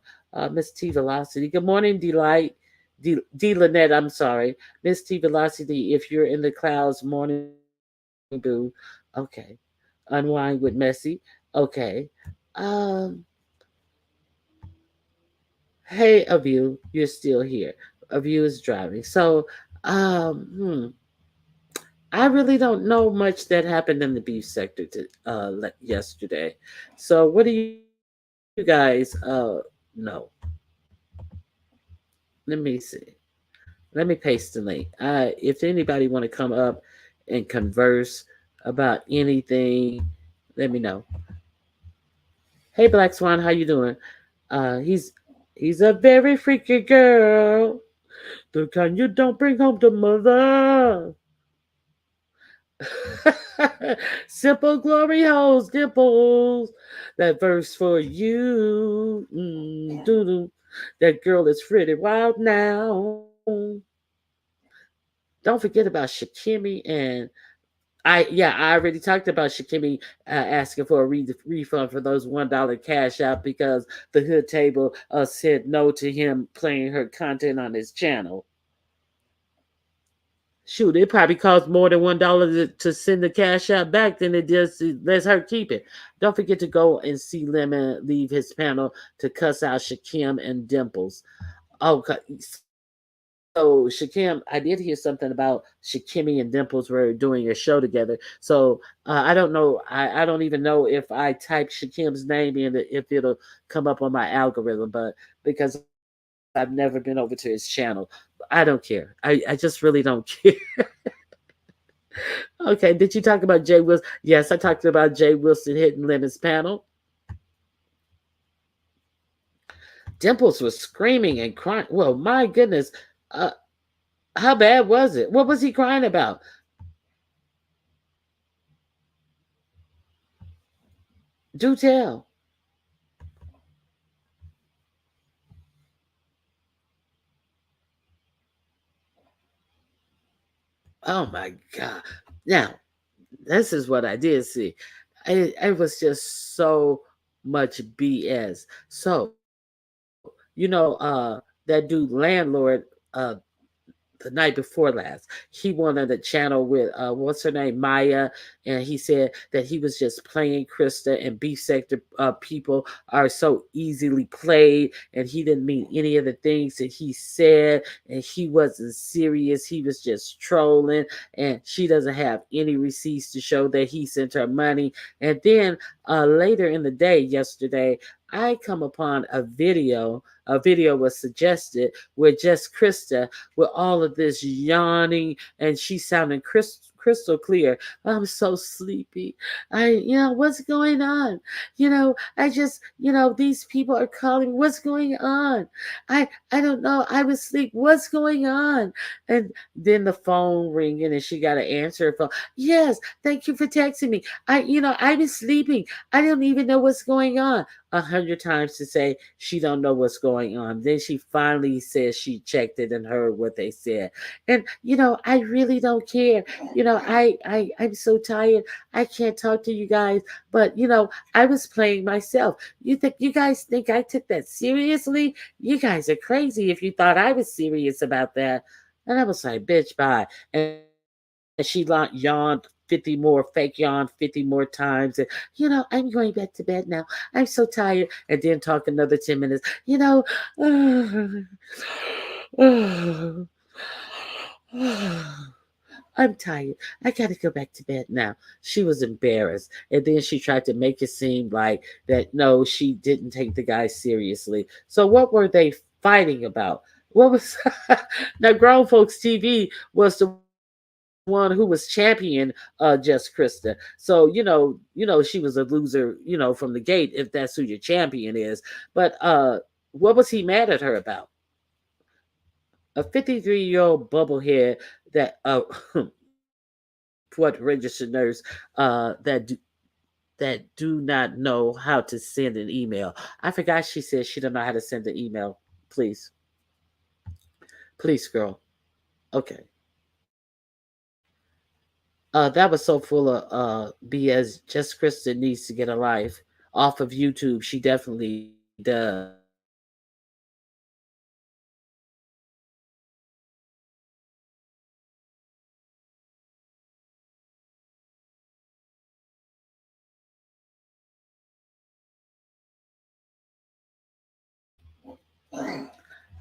Miss T Velocity. Good morning, Delight. D Lynette, I'm sorry. Miss T Velocity, if you're in the clouds, morning boo. Okay. Unwind with Messy. Okay. Um, hey, Avu, you're still here. Avu is driving. So, I really don't know much that happened in the beef sector yesterday. So, what do you guys know? Let me see. Let me paste the link. If anybody want to come up and converse about anything, let me know. Hey, Black Swan, how you doing? He's a very freaky girl. The kind you don't bring home to mother. Simple glory holes, dimples. That verse for you. Doo-doo. That girl is pretty wild now. Don't forget about Shakimi and I already talked about Shakimi asking for a refund for those $1 cash out because the Hood Table said no to him playing her content on his channel. Shoot, it probably costs more than $1 to send the cash out back than it does to let her keep it. Don't forget to go and see Lemon leave his panel to cuss out Shakim and Dimples. Oh, so Shakim, I did hear something about Shakimi and Dimples were doing a show together. So I don't know. I don't even know if I type Shakim's name in, if it'll come up on my algorithm. But because I've never been over to his channel, I don't care. I just really don't care. Okay, did you talk about Jay Wilson? Yes, I talked about Jay Wilson hitting Lemon's panel. Dimples was screaming and crying. Well, my goodness. Uh, how bad was it? What was he crying about? Do tell. Oh my God. Now, this is what I did see. It was just so much BS. So, that dude landlord, the night before last. He went on the channel with what's her name, Maya, and he said that he was just playing Christa, and beef sector people are so easily played, and he didn't mean any of the things that he said, and he wasn't serious. He was just trolling, and she doesn't have any receipts to show that he sent her money. And then later in the day, yesterday, I come upon a video. A video was suggested with just Christa with all of this yawning, and she sounding crystal clear. I'm so sleepy. What's going on? I just, these people are calling. What's going on? I don't know. I was asleep. What's going on? And then the phone ringing, and she got to answer her phone. Yes, thank you for texting me. I was sleeping. I don't even know what's going on. 100 times to say she don't know what's going on. Then she finally says she checked it and heard what they said. And I really don't care. I'm so tired. I can't talk to you guys. But I was playing myself. You guys think I took that seriously? You guys are crazy if you thought I was serious about that. And I was like, bitch, bye. And she yawned 50 more, fake yawned 50 more times. And, I'm going back to bed now. I'm so tired. And then talk another 10 minutes. I'm tired. I got to go back to bed now. She was embarrassed. And then she tried to make it seem like that no, she didn't take the guy seriously. So what were they fighting about? What was now grown folks TV was the one who was champion just Krista. So she was a loser, from the gate if that's who your champion is. But what was he mad at her about? A 53-year-old bubblehead that what registered nurse that do not know how to send an email. I forgot she said she don't know how to send an email. Please, please, girl. Okay. That was so full of BS. Just Kristen needs to get a life off of YouTube. She definitely does.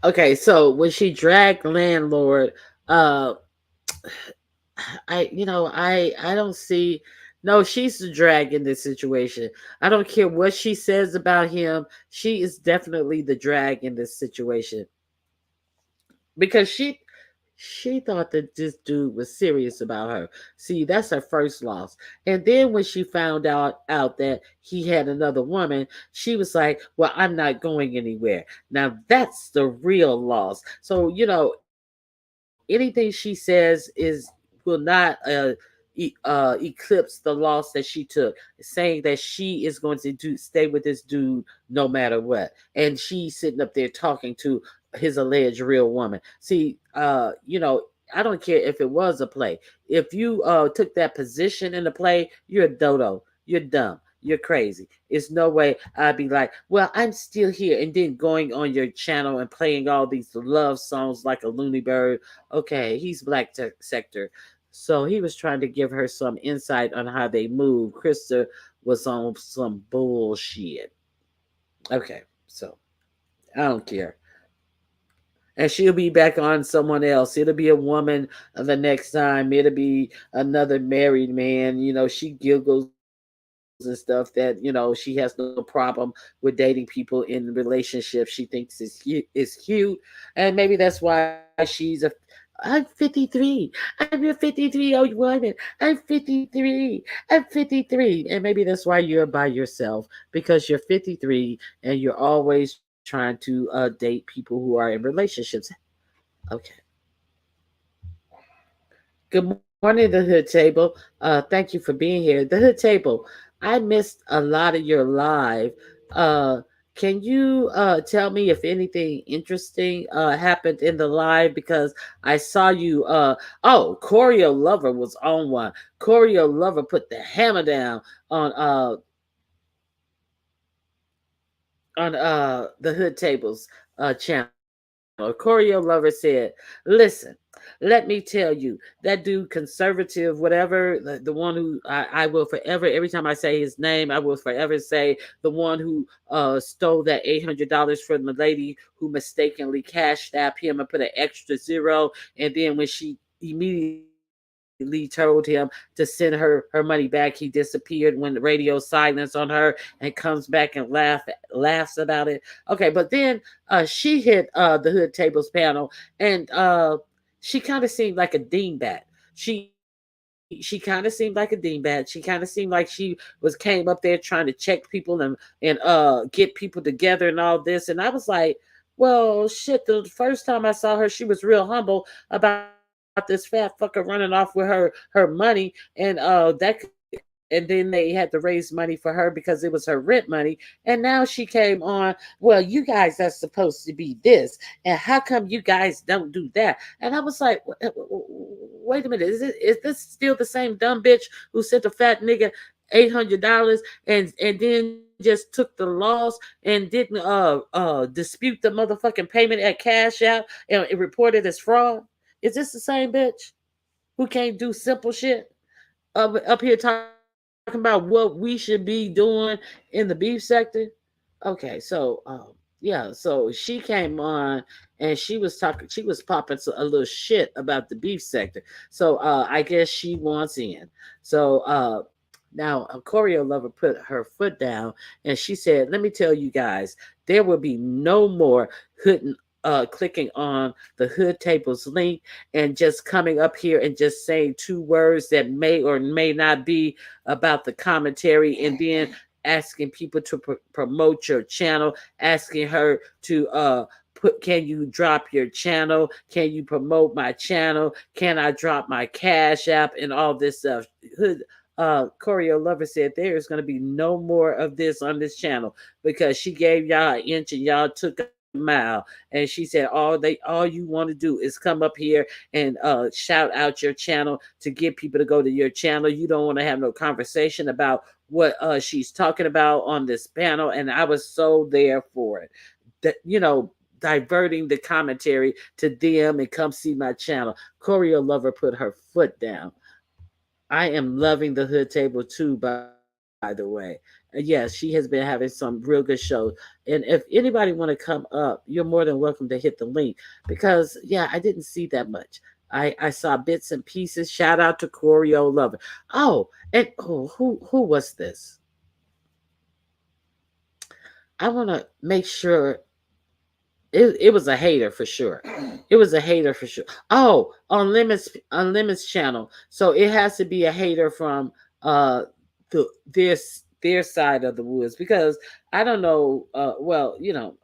Okay, so when she dragged landlord, uh, I don't see. No, she's the drag in this situation. I don't care what she says about him. She is definitely the drag in this situation because she thought that this dude was serious about her. See, that's her first loss. And then when she found out that he had another woman, she was like, "Well, I'm not going anywhere." Now that's the real loss. So anything she says will not eclipse the loss that she took, saying that she is going to stay with this dude no matter what, and she's sitting up there talking to his alleged real woman. See, I don't care if it was a play. If you took that position in the play, you're a dodo. You're dumb. You're crazy. It's no way I'd be like, well, I'm still here, and then going on your channel and playing all these love songs like a loony bird. Okay, he's black sector. So he was trying to give her some insight on how they move. Krista was on some bullshit. Okay, so I don't care. And she'll be back on someone else. It'll be a woman the next time. It'll be another married man. She giggles and stuff that, she has no problem with dating people in relationships. She thinks it's cute. And maybe that's why I'm 53. I'm your 53-year-old woman. I'm 53. I'm 53. And maybe that's why you're by yourself because you're 53 and you're always trying to trying to date people who are in relationships. Okay. Good morning, the Hood Table. Thank you for being here. The Hood Table. I missed a lot of your live. Uh, can you tell me if anything interesting happened in the live? Because I saw you. Oh, Choreo Lover was on one. Choreo Lover put the hammer down on the Hood Tables channel. Choreo Lover said, "Listen, let me tell you that dude conservative, whatever the one who I will forever every time I say his name, I will forever say the one who stole that $800 from the lady who mistakenly cashed app him and put an extra zero, and then when she immediately told him to send her money back, he disappeared when the radio silence on her and comes back and laughs about it. Okay, but then she hit the Hood Tables panel, and she kind of seemed like a dingbat. She kind of seemed like a dingbat. She kind of seemed like she was came up there trying to check people and get people together and all this. And I was like, well, shit. The first time I saw her, she was real humble about this fat fucker running off with her money, and and then they had to raise money for her because it was her rent money. And now she came on, well, you guys are supposed to be this, and how come you guys don't do that? And I was like, wait a minute, is this still the same dumb bitch who sent a fat nigga $800 and then just took the loss and didn't dispute the motherfucking payment at Cash App and it reported as fraud? Is this the same bitch who can't do simple shit? Up here talking about what we should be doing in the beef sector. Okay, so yeah, so she came on and she was talking, she was popping a little shit about the beef sector. So I guess she wants in. So now a choreo lover put her foot down and she said, "Let me tell you guys, there will be no more hood clicking on the Hood Tables link and just coming up here and just saying two words that may or may not be about the commentary and then asking people to promote your channel, asking her to put, can you drop your channel, can you promote my channel, can I drop my Cash App and all this stuff." Hood Choreo Lover said there is going to be no more of this on this channel because she gave y'all an inch and y'all took a mile. And she said all you want to do is come up here and shout out your channel to get people to go to your channel. You don't want to have no conversation about what she's talking about on this panel. And I was so there for it. That, you know, diverting the commentary to them and come see my channel. Choreo Lover put her foot down. I am loving the Hood Table too, by the way. Yes, she has been having some real good shows. And if anybody want to come up, you're more than welcome to hit the link because yeah, I didn't see that much. I saw bits and pieces. Shout out to Choreo Lover. Oh, and who was this? I want to make sure it was a hater for sure. It was a hater for sure. Oh, on Limits channel. So it has to be a hater from their side of the woods because I don't know. Well, you know,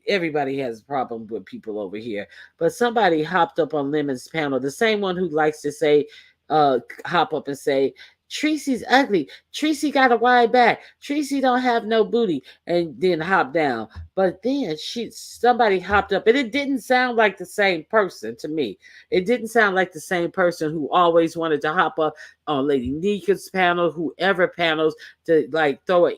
everybody has a problem with people over here. But somebody hopped up on Lemon's panel, the same one who likes to say, hop up and say, Tracy's ugly. Tracy got a wide back. Tracy don't have no booty, and then hop down. But then somebody hopped up, and it didn't sound like the same person to me. It didn't sound like the same person who always wanted to hop up on Lady Nika's panel, whoever panels to like throw an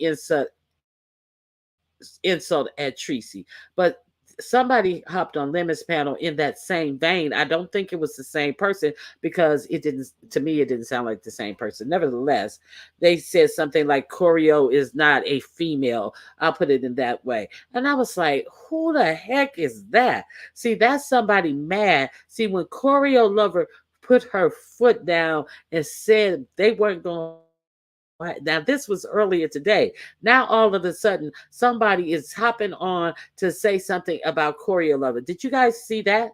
insult at Tracy. But somebody hopped on Lemon's panel in that same vein. I don't think it was the same person because it didn't, to me, it didn't sound like the same person. Nevertheless, they said something like Choreo is not a female. I'll put it in that way. And I was like, who the heck is that? See, that's somebody mad. See, when Choreo Lover put her foot down and said they weren't going to, now this was earlier today. Now all of a sudden somebody is hopping on to say something about Choreo Lover. Did you guys see that?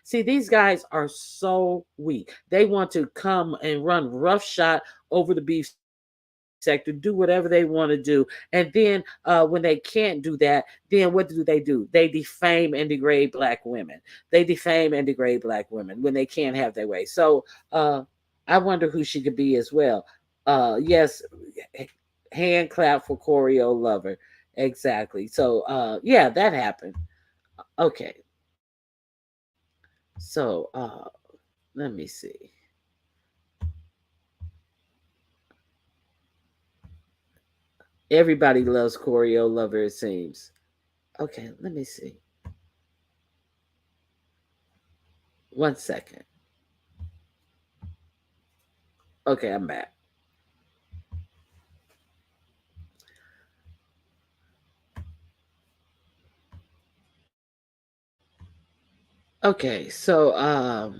See, these guys are so weak. They want to come and run roughshod over the beef sector. sector, do whatever they want to do. And then when they can't do that, then what do? They defame and degrade black women. They defame and degrade black women when they can't have their way. So I wonder who she could be as well. Yes, hand clap for choreo lover. Exactly. So yeah, that happened. Okay. So let me see. Everybody loves choreo lover, it seems. Okay, let me see. 1 second. Okay, I'm back. Okay, so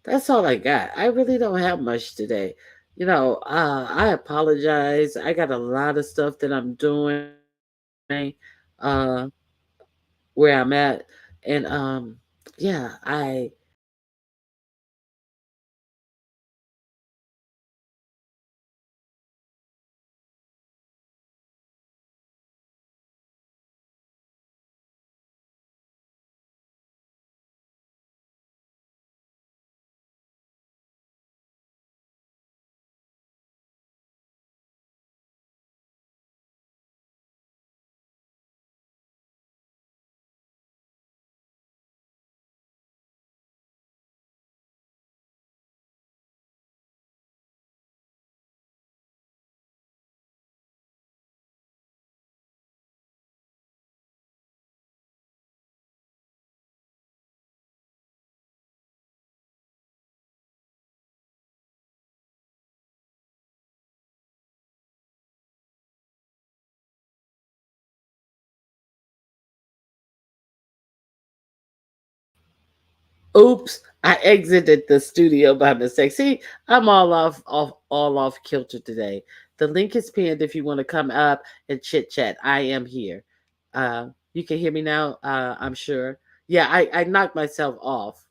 that's all I got. I really don't have much today. I apologize. I got a lot of stuff that I'm doing uh where I'm at. And yeah, I oops, I exited the studio by mistake. See, I'm all off kilter today. The link is pinned if you want to come up and chit chat. I am here. You can hear me now, I'm sure. Yeah, I knocked myself off.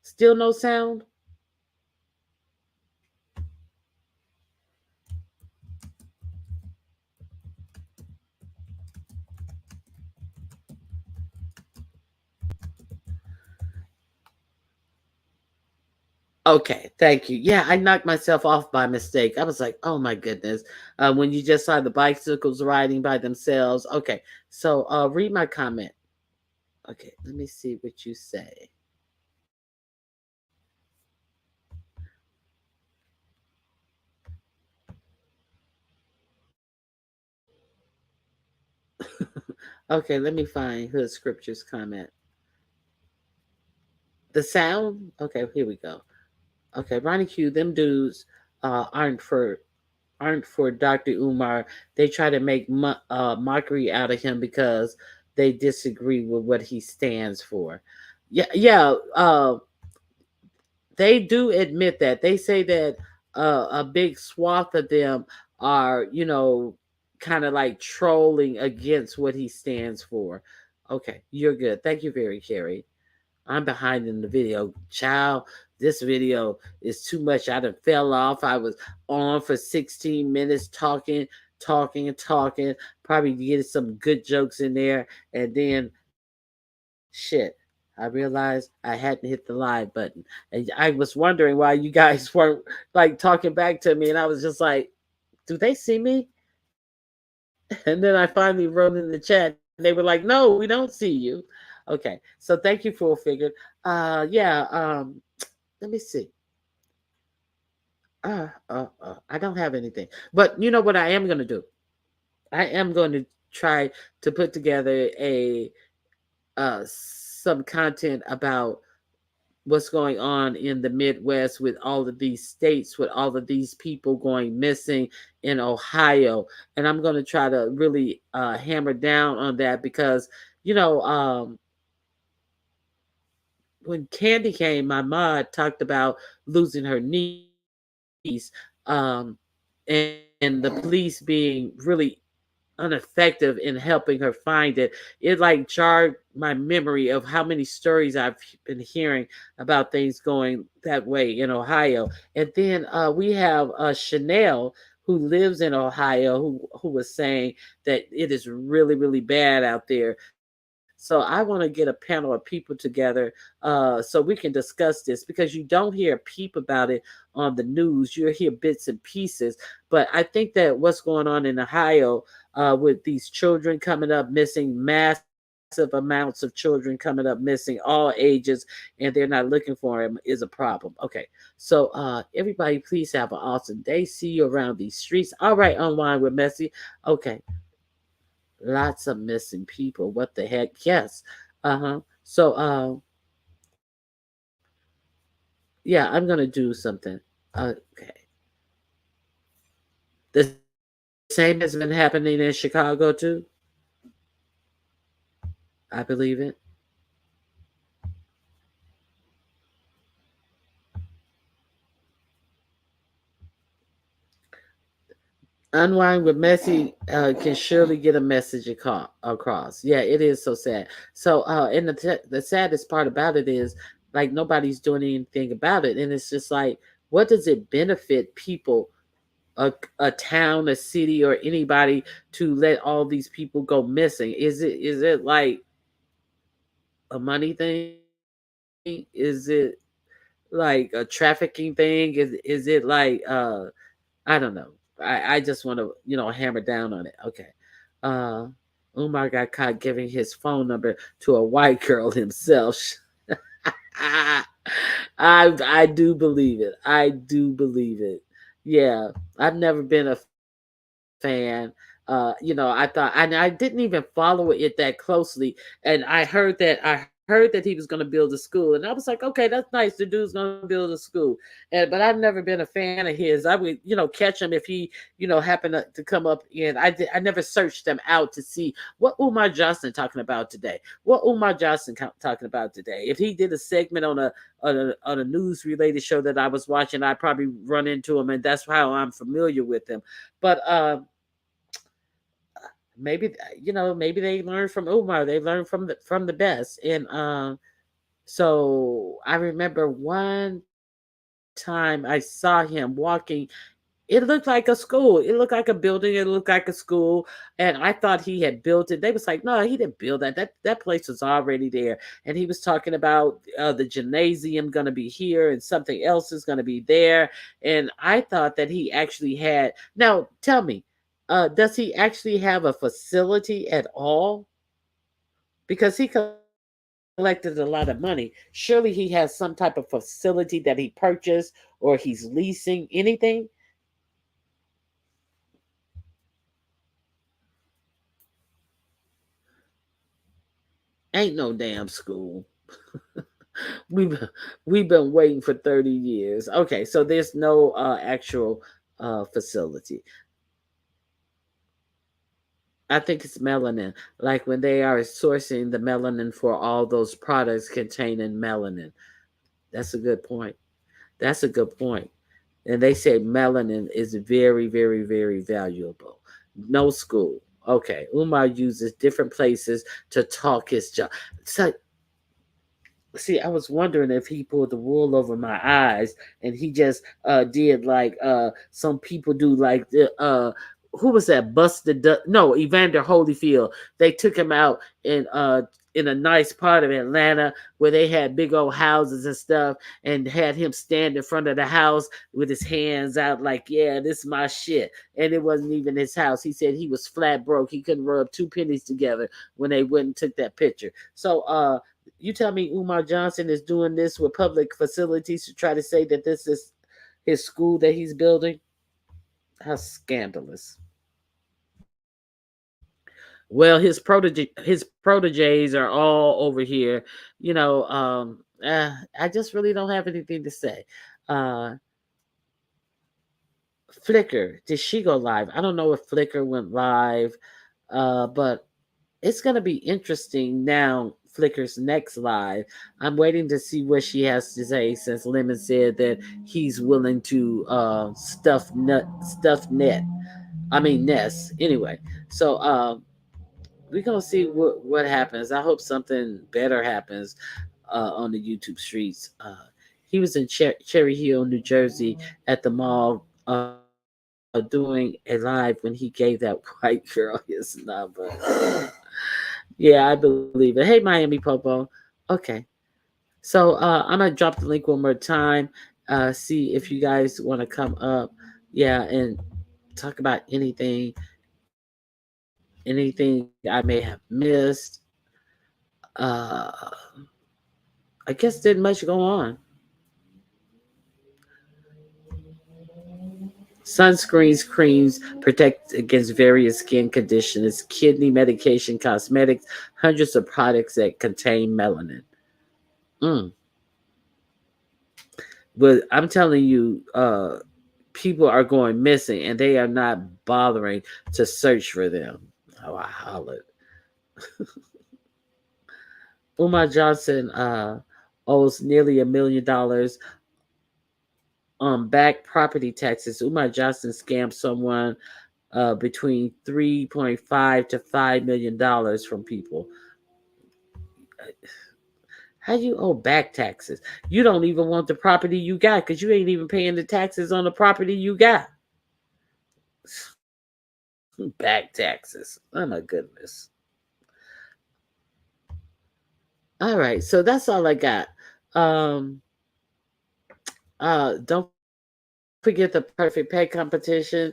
Still no sound? Okay, thank you. Yeah, I knocked myself off by mistake. I was like, oh my goodness. When you just saw the bicycles riding by themselves. Okay, so read my comment. Okay, let me see what you say. Okay, let me find Hood Scriptures comment. The sound? Okay, here we go. Okay, Ronnie Q, them dudes aren't for Dr. Umar. They try to make mockery out of him because they disagree with what he stands for. Yeah, yeah. They do admit that. They say that a big swath of them are, kind of like trolling against what he stands for. Okay, you're good. Thank you very, Carrie. I'm behind in the video. Child, this video is too much. I done fell off. I was on for 16 minutes talking, talking, and talking. Probably getting some good jokes in there. And then, shit, I realized I hadn't hit the live button. And I was wondering why you guys weren't like talking back to me. And I was just like, do they see me? And then I finally wrote in the chat. And they were like, no, we don't see you. Okay. So thank you, Full Figured. Yeah. Let me see. I don't have anything. But you know what I am going to do? I am going to try to put together a some content about what's going on in the Midwest with all of these states, with all of these people going missing in Ohio. And I'm going to try to really hammer down on that because, you know, when Candy came, my mom talked about losing her niece, um, and the police being really ineffective in helping her find it. It like jarred my memory of how many stories I've been hearing about things going that way in Ohio. And then we have Chanel, who lives in Ohio, who was saying that it is really, really bad out there. So I want to get a panel of people together so we can discuss this, because you don't hear a peep about it on the news. You hear bits and pieces. But I think that what's going on in Ohio with these children coming up missing, massive amounts of children coming up missing, all ages, and they're not looking for them, is a problem. Okay. So everybody, please have an awesome day. See you around these streets. All right, Unwind with Messi. Okay. Lots of missing people. What the heck? Yes. Uh-huh. So yeah, I'm gonna do something. Okay. The same has been happening in Chicago too. I believe it. Unwind with Messi can surely get a message across. Yeah, it is so sad. So, and the saddest part about it is, like, nobody's doing anything about it, and it's just like, what does it benefit people, a town, a city, or anybody, to let all these people go missing? Is it like a money thing? Is it like a trafficking thing? Is it like I don't know. I just want to, hammer down on it. Okay. Uh Umar got caught giving his phone number to a white girl himself. I do believe it. I do believe it. Yeah. I've never been a fan. I thought, and I didn't even follow it that closely. And I heard that he was going to build a school, and I was like, okay, that's nice. The dude's going to build a school, but I've never been a fan of his. I would, catch him if he, happened to come up. And I never searched them out to see what Umar Johnson talking about today. What Umar Johnson talking about today. If he did a segment on a news related show that I was watching, I'd probably run into him, and that's how I'm familiar with him. But maybe maybe they learned from Umar. They learned from the best. And so I remember one time I saw him walking. It looked like a school. It looked like a building. It looked like a school. And I thought he had built it. They was like, no, he didn't build that. That place was already there. And he was talking about the gymnasium going to be here and something else is going to be there. And I thought that he actually had. Now, tell me, does he actually have a facility at all? Because he collected a lot of money. Surely he has some type of facility that he purchased, or he's leasing anything. Ain't no damn school. we've we've been waiting for 30 years. Okay, so there's no actual facility. I think it's melanin. Like when they are sourcing the melanin for all those products containing melanin. That's a good point. That's a good point. And they say melanin is very, very, very valuable. No school. Okay. Umar uses different places to talk his job. So see, I was wondering if he pulled the wool over my eyes and he just did like some people do, like the who was that, Busted no, Evander Holyfield. They took him out in a nice part of Atlanta where they had big old houses and stuff, and had him stand in front of the house with his hands out like, yeah, this is my shit. And it wasn't even his house. He said he was flat broke. He couldn't rub two pennies together when they went and took that picture. So you tell me Umar Johnson is doing this with public facilities to try to say that this is his school that he's building? How scandalous. Well, his proteges are all over here. I just really don't have anything to say. Uh Flickr, did she go live? I don't know if Flickr went live, but it's going to be interesting now. Flickr's next live. I'm waiting to see what she has to say, since Lemon said that he's willing to stuff net. I mean nests. Anyway, so we're gonna see what happens. I hope something better happens on the YouTube streets. He was in Cherry Hill, New Jersey, at the mall doing a live when he gave that white girl his number. Yeah, I believe it. Hey, Miami Popo. Okay. So I'm gonna drop the link one more time. See if you guys want to come up. Yeah, and talk about anything I may have missed. Uh, I guess didn't much go on. Sunscreens, creams protect against various skin conditions, kidney medication, cosmetics, hundreds of products that contain melanin. Mm. But I'm telling you, people are going missing and they are not bothering to search for them. Oh, I hollered. Umar Johnson owes nearly $1 million on back property taxes. Umar Johnson scammed someone between 3.5 to $5 million from people. How you owe back taxes? You don't even want the property you got because you ain't even paying the taxes on the property you got. Back taxes. Oh my goodness. All right, so that's all I got. Um, don't forget the Perfect Pet competition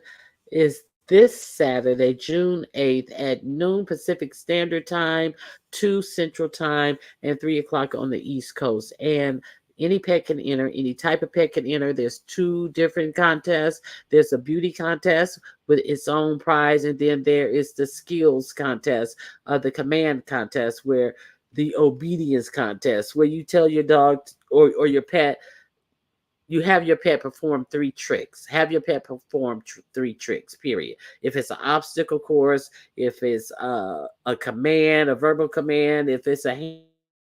is this Saturday, June 8th at noon Pacific Standard Time, 2 Central Time, and 3 o'clock on the East Coast. And any pet can enter, any type of pet can enter. There's two different contests. There's a beauty contest with its own prize, and then there is the skills contest, the command contest, where the obedience contest, where you tell your dog or your pet, you have your pet perform three tricks. Have your pet perform three tricks, period. If it's an obstacle course, if it's a command, a verbal command, if it's a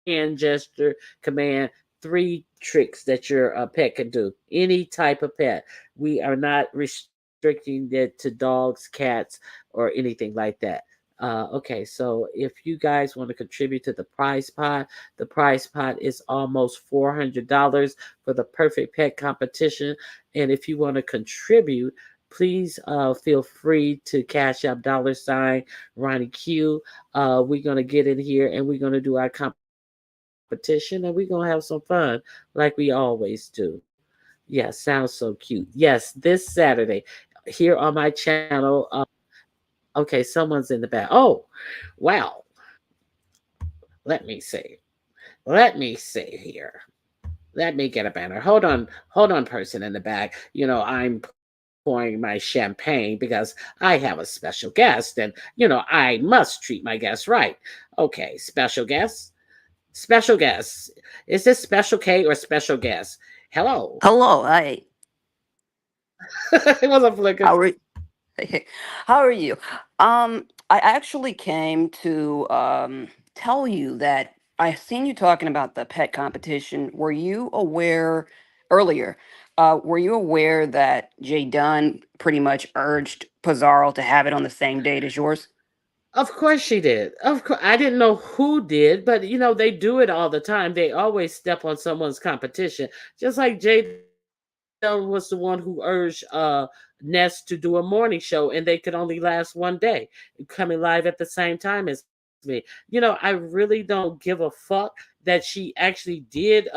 hand gesture command, three tricks that your pet can do. Any type of pet. We are not restricting it to dogs, cats, or anything like that. Okay, so if you guys want to contribute to the prize pot is almost $400 for the perfect pet competition. And if you want to contribute, please feel free to cash up $ Ronnie Q. We're gonna get in here and we're gonna do our competition and we're gonna have some fun like we always do. Yeah, sounds so cute. Yes, this Saturday here on my channel. Okay, someone's in the back. Oh, wow. Let me see. Let me see here. Let me get a banner. Hold on, person in the back. I'm pouring my champagne because I have a special guest, and I must treat my guest right. Okay, special guest, special guest. Is this special K or special guest? Hello. Hello, hi. It wasn't flicker. How are how are you? I actually came to tell you that I seen you talking about the pet competition. Were you aware earlier? Were you aware that Jay Dunn pretty much urged Pizarro to have it on the same date as yours? Of course she did. Of course, I didn't know who did, but they do it all the time. They always step on someone's competition. Just like Jada was the one who urged Ness to do a morning show, and they could only last one day, coming live at the same time as me. I really don't give a fuck that she actually did.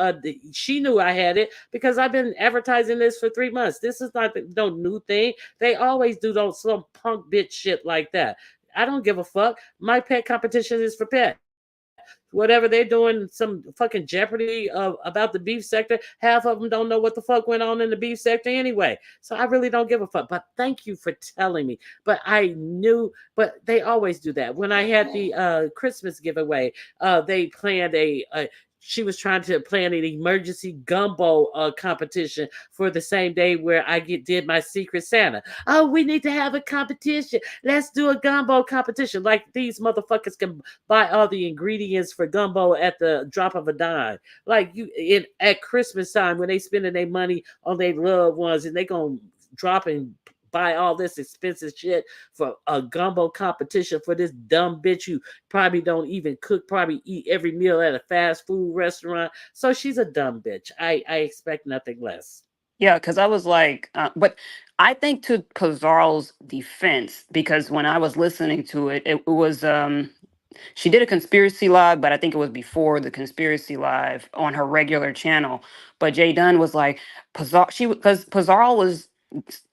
She knew I had it because I've been advertising this for 3 months. This is not no new thing. They always do those some punk bitch shit like that. I don't give a fuck. My pet competition is for pets. Whatever they're doing, some fucking Jeopardy about the beef sector, half of them don't know what the fuck went on in the beef sector anyway. So I really don't give a fuck. But thank you for telling me. But I knew, but they always do that. When I had the Christmas giveaway, they planned she was trying to plan an emergency gumbo competition for the same day where I did my Secret Santa. Oh, we need to have a competition. Let's do a gumbo competition. Like these motherfuckers can buy all the ingredients for gumbo at the drop of a dime. Like at Christmas time when they spending their money on their loved ones and they gonna drop and buy all this expensive shit for a gumbo competition for this dumb bitch who probably don't even cook, probably eat every meal at a fast food restaurant. So she's a dumb bitch. I expect nothing less. Yeah, because I was like, but I think to Pizarro's defense, because when I was listening to it, it was she did a conspiracy live, but I think it was before the conspiracy live on her regular channel. But Jay Dunn was like, Pizarro, because Pizarro was,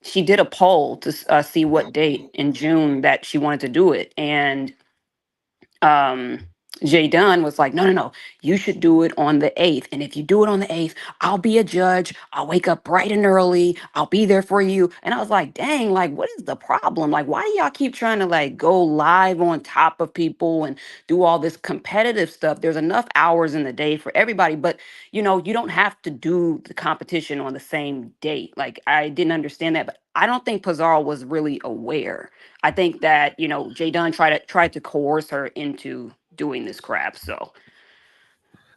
she did a poll to see what date in June that she wanted to do it, and um Jay Dunn was like, no, you should do it on the 8th. And if you do it on the 8th, I'll be a judge. I'll wake up bright and early. I'll be there for you. And I was like, dang, like, what is the problem? Like, why do y'all keep trying to like go live on top of people and do all this competitive stuff? There's enough hours in the day for everybody. But, you don't have to do the competition on the same date. Like, I didn't understand that. But I don't think Pizarro was really aware. I think that Jay Dunn tried to coerce her into doing this crap. So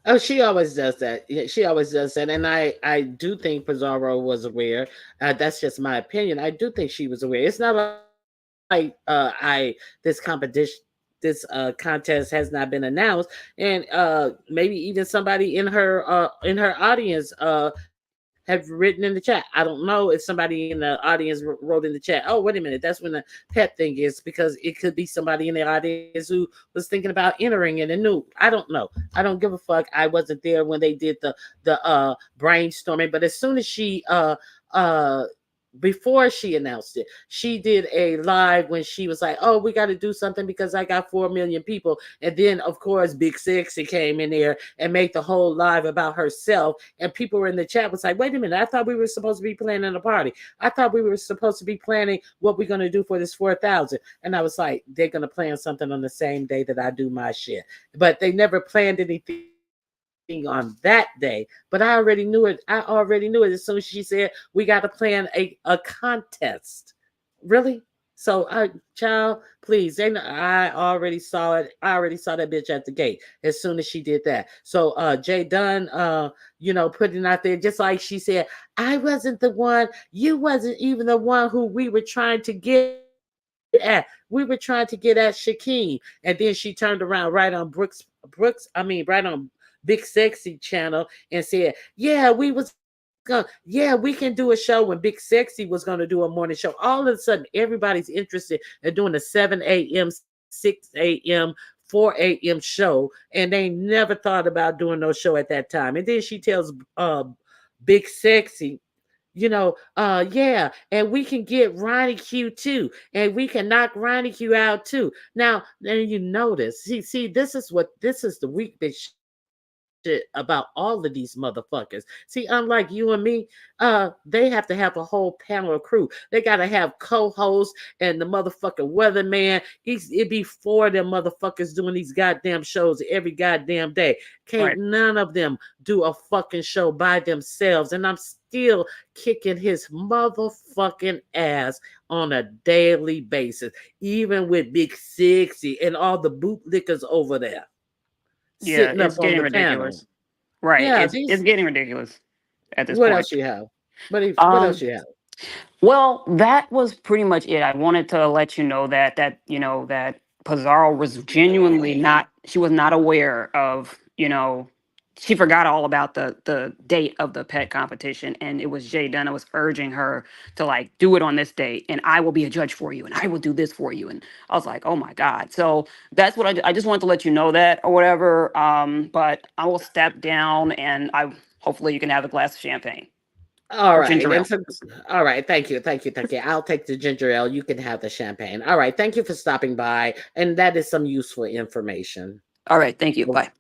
Oh, she always does that. Yeah, she always does that, and I do think Pizarro was aware. That's just my opinion. I do think she was aware. It's not like I this competition, this contest has not been announced, and maybe even somebody in her audience have written in the chat. I don't know if somebody in the audience wrote in the chat, oh, wait a minute, that's when the pet thing is, because it could be somebody in the audience who was thinking about entering it and knew. I don't know. I don't give a fuck. I wasn't there when they did the brainstorming, but as soon as she uh before she announced it, she did a live when she was like, oh, we got to do something because I got 4 million people. And then, of course, Big Sexy came in there and made the whole live about herself. And people were in the chat was like, wait a minute, I thought we were supposed to be planning a party. I thought we were supposed to be planning what we're going to do for this 4,000. And I was like, they're going to plan something on the same day that I do my shit. But they never planned anything on that day. But I already knew it. I already knew it as soon as she said, we got to plan a contest. Really? So child, please. I already saw it. I already saw that bitch at the gate as soon as she did that. So Jay Dunn, putting out there just like she said, I wasn't the one, you wasn't even the one who we were trying to get at. We were trying to get at Shaquem. And then she turned around right on right on Big Sexy channel and said, yeah, we can do a show when Big Sexy was going to do a morning show. All of a sudden, everybody's interested in doing a 7 a.m., 6 a.m., 4 a.m. show, and they never thought about doing no show at that time. And then she tells Big Sexy, yeah, and we can get Ronnie Q too, and we can knock Ronnie Q out too. Now, then you notice, see, this is the weak bitch shit about all of these motherfuckers. See, unlike you and me, they have to have a whole panel of crew. They gotta have co-hosts and the motherfucking weatherman. It be four of them motherfuckers doing these goddamn shows every goddamn day. Can't right. none of them do a fucking show by themselves, and I'm still kicking his motherfucking ass on a daily basis, even with Big Sixty and all the bootlickers over there Yeah, sitting up it's on getting the panel. ridiculous. Right. Yeah, It's these. getting ridiculous at this What point. else you have? What else Um you have? Well, that was pretty much it. I wanted to let you know that Pizarro was genuinely not, she was not aware of, she forgot all about the date of the pet competition, and it was Jay Dunn that was urging her to like do it on this date, and I will be a judge for you, and I will do this for you. And I was like, oh my God. So that's what I just wanted to let you know that or whatever. But I will step down, and I hopefully you can have a glass of champagne All or right, ginger and ale. so, all right. Thank you. I'll take the ginger ale. You can have the champagne. All right. Thank you for stopping by, and that is some useful information. All right, thank you. Well, Bye.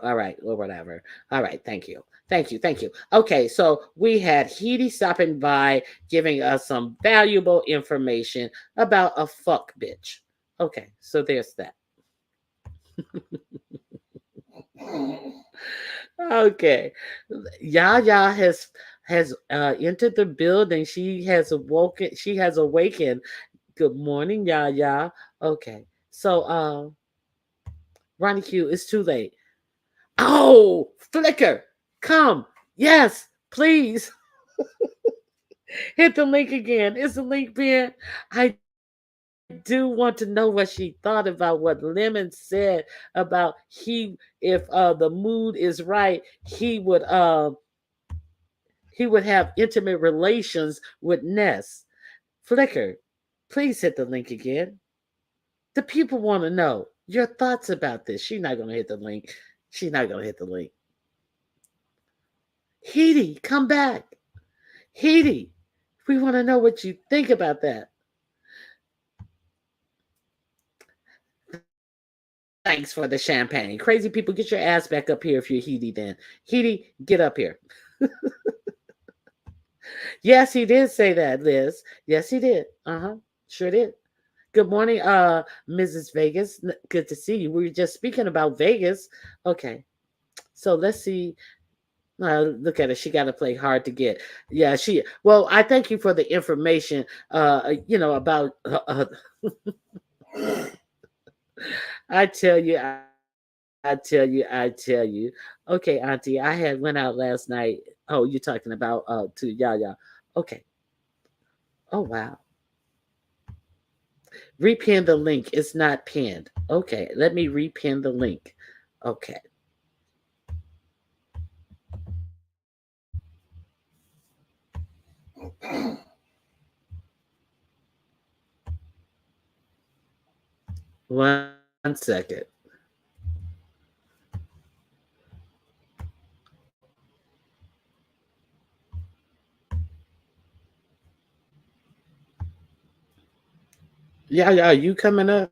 all right, or whatever. All right. Thank you. Okay, so we had Heidi stopping by, giving us some valuable information about a fuck bitch. Okay, so there's that. Okay. Yaya has entered the building. She has awakened. Good morning, Yaya. Okay. So Ronnie Q, it's too late. Oh, Flicker, come. Yes, please. Hit the link again. Is the link pinned? I do want to know what she thought about what Lemon said about if the mood is right, he would have intimate relations with Ness. Flicker, please hit the link again. The people want to know your thoughts about this. She's not gonna hit the link. She's not gonna hit the link. Heidi, come back. Heidi, we want to know what you think about that. Thanks for the champagne. Crazy people, get your ass back up here if you're Heidi then. Heidi, get up here. Yes, he did say that, Liz. Yes, he did. Uh-huh. Sure did. Good morning, Mrs. Vegas. Good to see you. We were just speaking about Vegas. Okay. So let's see. Look at her. She got to play hard to get. Yeah, she. Well, I thank you for the information. About. I tell you, I tell you. Okay, Auntie, I had went out last night. Oh, you're talking about to Yaya. Okay. Oh wow. Repin the link. It's not pinned. Okay, let me repin the link. Okay. One second. Yeah, you coming up?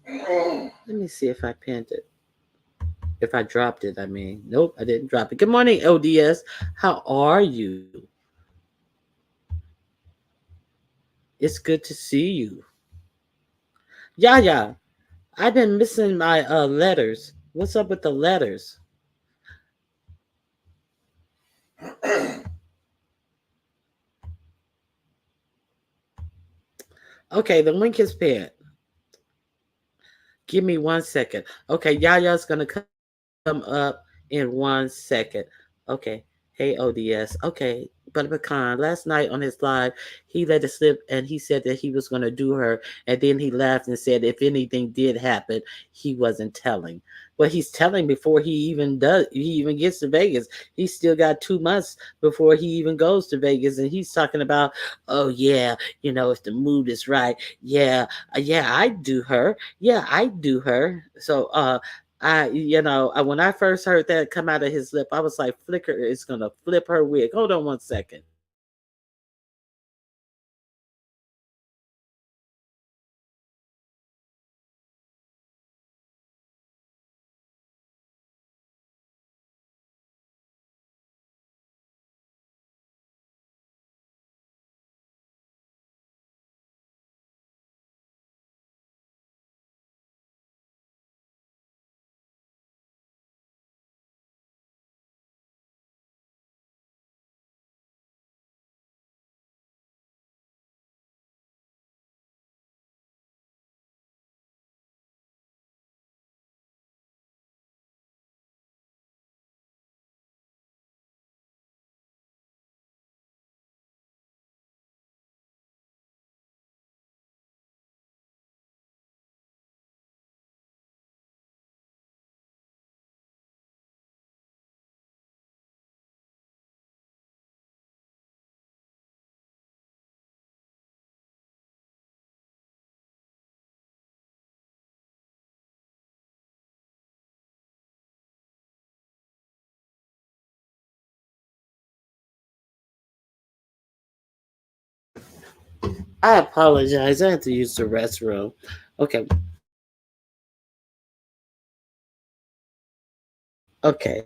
Let me see if I pinned it. If I dropped it, I mean. Nope, I didn't drop it. Good morning, ODS. How are you? It's good to see you. Yeah. I've been missing my letters. What's up with the letters? Okay, the link is pinned. Give me 1 second. Okay, Yaya's gonna come up in 1 second. Okay. Hey ODS. Okay. But Pecan, last night on his live, he let it slip and he said that he was gonna do her, and then he laughed and said if anything did happen, he wasn't telling. Well, he's telling before he even gets to Vegas. He's still got 2 months before he even goes to Vegas, and he's talking about, oh yeah, if the mood is right, yeah, yeah, I do her. Yeah, I do her. So when I first heard that come out of his lip, I was like, Flicker is gonna flip her wig. Hold on 1 second. I apologize. I had to use the restroom. Okay. Okay.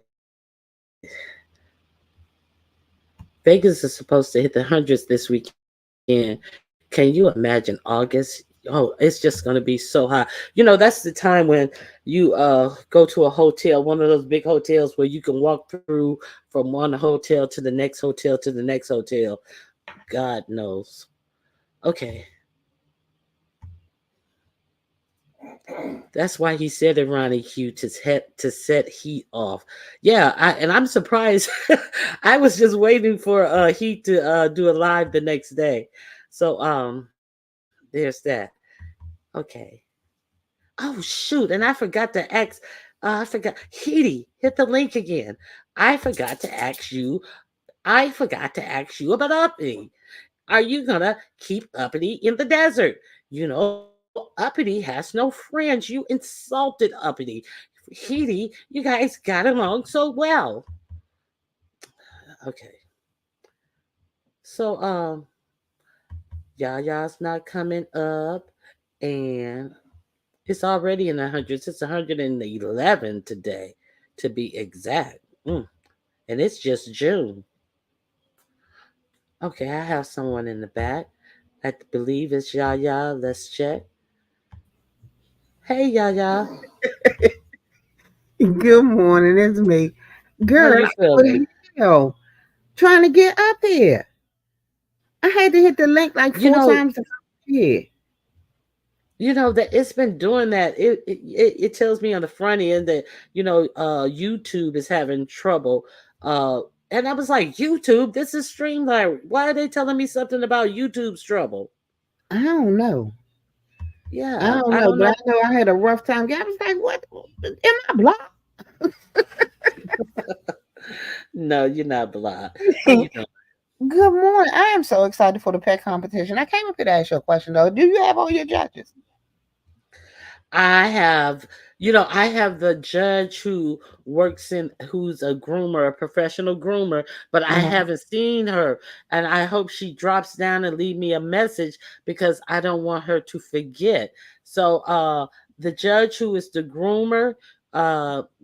Vegas is supposed to hit the hundreds this weekend. Can you imagine August? Oh, it's just going to be so hot. That's the time when you go to a hotel, one of those big hotels where you can walk through from one hotel to the next hotel to the next hotel. God knows. Okay. That's why he said it, Ronnie Q, to set heat off. Yeah, and I'm surprised. I was just waiting for Heat to do a live the next day. So there's that. Okay. Oh shoot, and I forgot to ask. I forgot. Heaty, hit the link again. I forgot to ask you. I forgot to ask you about uppity. Are you gonna keep uppity in the desert? You know, uppity has no friends. You insulted uppity. Heaty, you guys got along so well. Okay. So Yaya's not coming up, and it's already in the hundreds. It's 111 today, to be exact. And it's just June. Okay, I have someone in the back. I believe it's Yaya. Let's check. Hey, Yaya. Good morning, it's me. How Girl, you what feeling? the hell? Trying to get up here. I had to hit the link like You four know, times to come here. that it's been doing that. It tells me on the front end that YouTube is having trouble. And I was like, YouTube, this is Streamline. Why are they telling me something about YouTube's trouble? I don't know. I Yeah, don't I know, don't but know. I know I had a rough time. I was like, what? Am I blocked? No, you're not blocked. How you Good doing? morning. I am so excited for the pet competition. I came up here to ask you a question, though. Do you have all your judges? I have, I have the judge who's a groomer, a professional groomer, but I Uh-huh. haven't seen her. And I hope she drops down and leave me a message because I don't want her to forget. So, the judge who is the groomer,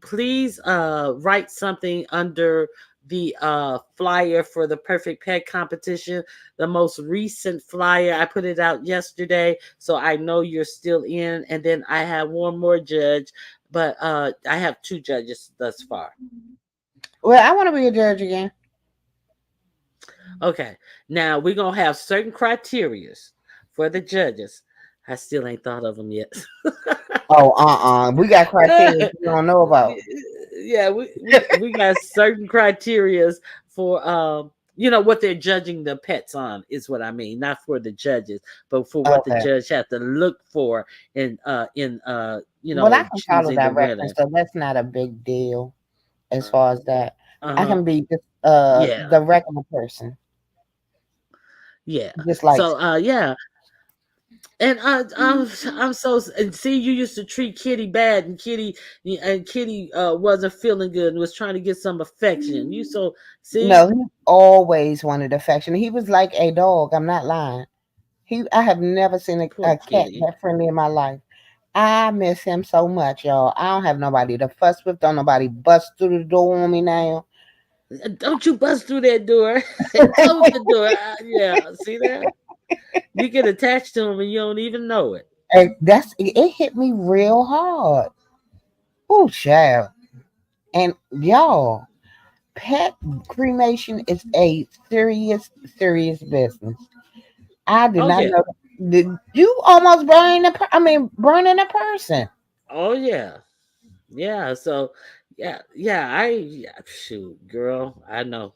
please, write something under the flyer for the perfect pet competition, the most recent flyer. I put it out yesterday, so I know you're still in. And then I have one more judge, but I have two judges thus far. Well, I want to be a judge again. Okay, now we're gonna have certain criterias for the judges. I still ain't thought of them yet. Oh, we got criteria you don't know about. Yeah, we got certain criterias for what they're judging the pets on is what I mean, not for the judges, but for what the Okay. judge have to look for in Well, I can follow choosing the directions, winner. so that's not a big deal as far as that. I Uh-huh. can be just Yeah. the regular person, Yeah. just like So yeah. And I'm so, and see, you used to treat Kitty bad, and Kitty wasn't feeling good and was trying to get some affection. You so see, no, he always wanted affection. He was like a dog. I'm not lying. I have never seen poor a cat Kitty. that friendly in my life. I miss him so much, y'all. I don't have nobody to fuss with. Don't nobody bust through the door on me now. Don't you bust through that door and close the door. Yeah, see that? You get attached to him and you don't even know it. And it hit me real hard. Oh, child. And y'all, pet cremation is a serious, serious business. I did Oh not yeah. know. Did you almost burning a person? Oh yeah. Yeah. So yeah. Shoot, girl. I know.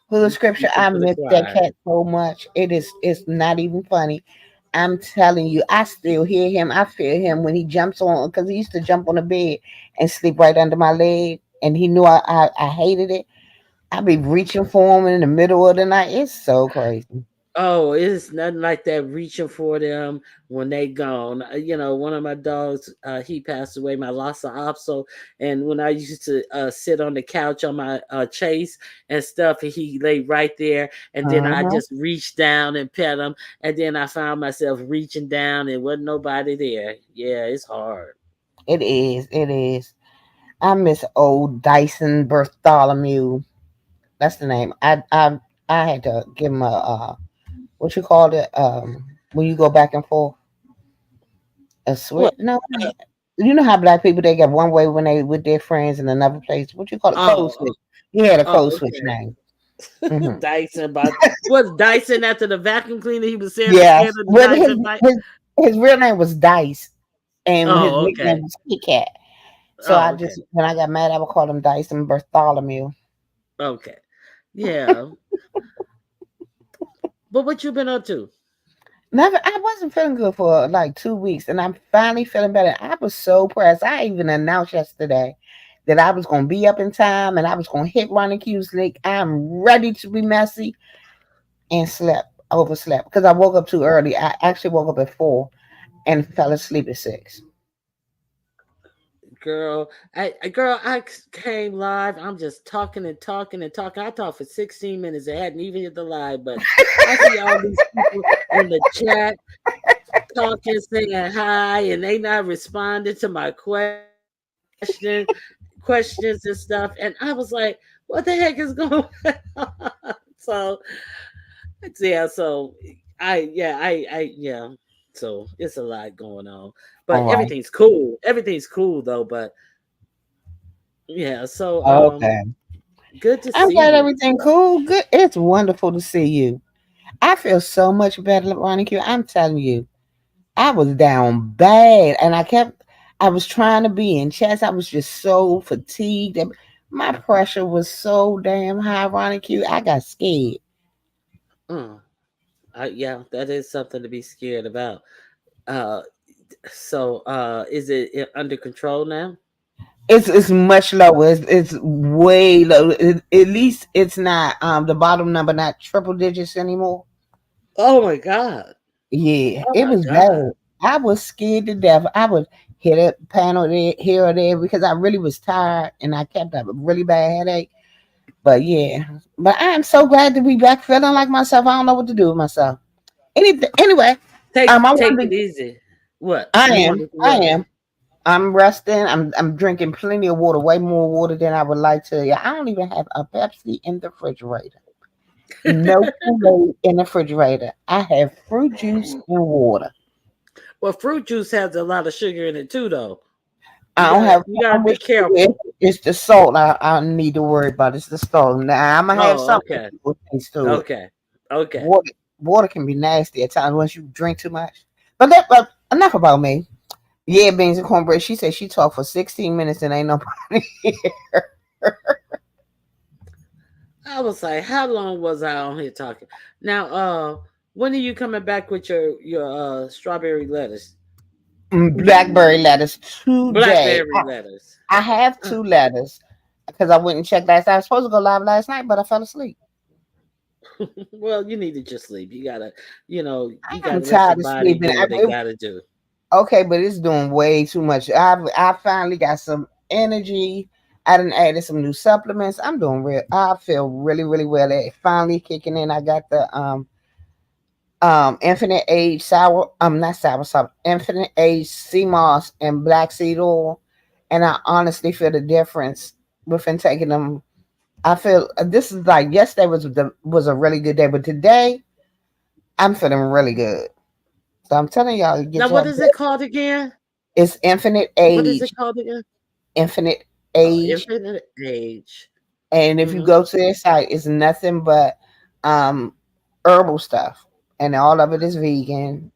For the You scripture, preaching I to the miss that choir. cat so much. It's not even funny. I'm telling you, I still hear him. I feel him when he jumps on because he used to jump on the bed and sleep right under my leg, and he knew I hated it. I'd be reaching for him in the middle of the night. It's so crazy. Oh, it's nothing like that reaching for them when they gone. One of my dogs, he passed away, my Lhasa Apso, and when I used to sit on the couch on my Chase and stuff, and he lay right there, and then I Uh-huh. just reached down and pet him, and then I found myself reaching down and wasn't nobody there. Yeah, it's hard. It is. It is. I miss old Dyson Bartholomew. That's the name. I had to give him a what you call it when you go back and forth a switch. What? No, you know how black people they get one way when they with their friends in another place. What you call it? Code Oh, switch. He had a oh, code switch okay. name. Hmm. Dyson, but was Dyson after the vacuum cleaner? He was scared Yes. of the Well, Dyson. his real name was Dice. and his Oh, nickname okay. was Kit Kat. So I Oh, okay. just, when I got mad, I would call him Dyson Bartholomew. Okay. Yeah. But what you been up to? Never, I wasn't feeling good for like 2 weeks, and I'm finally feeling better. I was so pressed. I even announced yesterday that I was going to be up in time and I was going to hit Ronnie Q's link. I'm ready to be messy, and overslept because I woke up too early. I actually woke up at 4 and fell asleep at 6. Girl, I came live. I'm just talking and talking and talking. I talked for 16 minutes. I hadn't even hit the live button. I see all these people in the chat talking, saying hi, and they not responding to my questions and stuff. And I was like, what the heck is going on? So yeah, so yeah. So it's a lot going on. But All right. everything's cool. Everything's cool though, but yeah, so Okay. good to I'm see glad you. everything cool. Good. It's wonderful to see you. I feel so much better, Ronnie Q. I'm telling you, I was down bad, and I was trying to be in chest. I was just so fatigued, and my pressure was so damn high, Ronnie Q. I got scared. Mm, yeah, that is something to be scared about. Uh so is it under control now? It's much lower. It's way low. At least it's not the bottom number, not triple digits anymore. Oh my god. Yeah, Oh it my was god. bad. I was scared to death. I would hit a panel there, here or there because I really was tired and I kept up a really bad headache. But yeah, but I am so glad to be back feeling like myself. I don't know what to do with myself. Anyway, Take I take wanted. it easy. What? I You am. wanted to I what? am. I'm resting. I'm drinking plenty of water, way more water than I would like to. Yeah, I don't even have a Pepsi in the refrigerator. No Kool-Aid in the refrigerator. I have fruit juice and water. Well, fruit juice has a lot of sugar in it too though. I don't have You gotta problem be with sugar. careful. It's the salt I need to worry about. It's the salt. Now I'm gonna have Oh, something okay. with taste to it. Okay. Okay. Water, water can be nasty at times once you drink too much. But enough about me. Yeah, beans and cornbread. She said she talked for 16 minutes and ain't nobody here. I was like, how long was I on here talking? Now, when are you coming back with your strawberry lettuce? Blackberry lettuce today. Blackberry lettuce. I have Uh, 2 letters because I went and checked last night. I was supposed to go live last night, but I fell asleep. well, you need to just sleep. You I'm gotta let your tired of body sleeping. do what they gotta do. Okay, but it's doing way too much. I finally got some energy. I done added some new supplements. I'm doing real. I feel really really well. It finally kicking in. I got the infinite age sour not sour sop infinite age sea moss and black seed oil, and I honestly feel the difference within taking them. I feel this is like yesterday was a really good day, but today I'm feeling really good. So I'm telling y'all, Now, get what your is it called again? it's infinite What is age, it called again? infinite Oh, age. infinite age. And if you Hmm. go to their site, it's nothing but um herbal stuff. And all of it is vegan.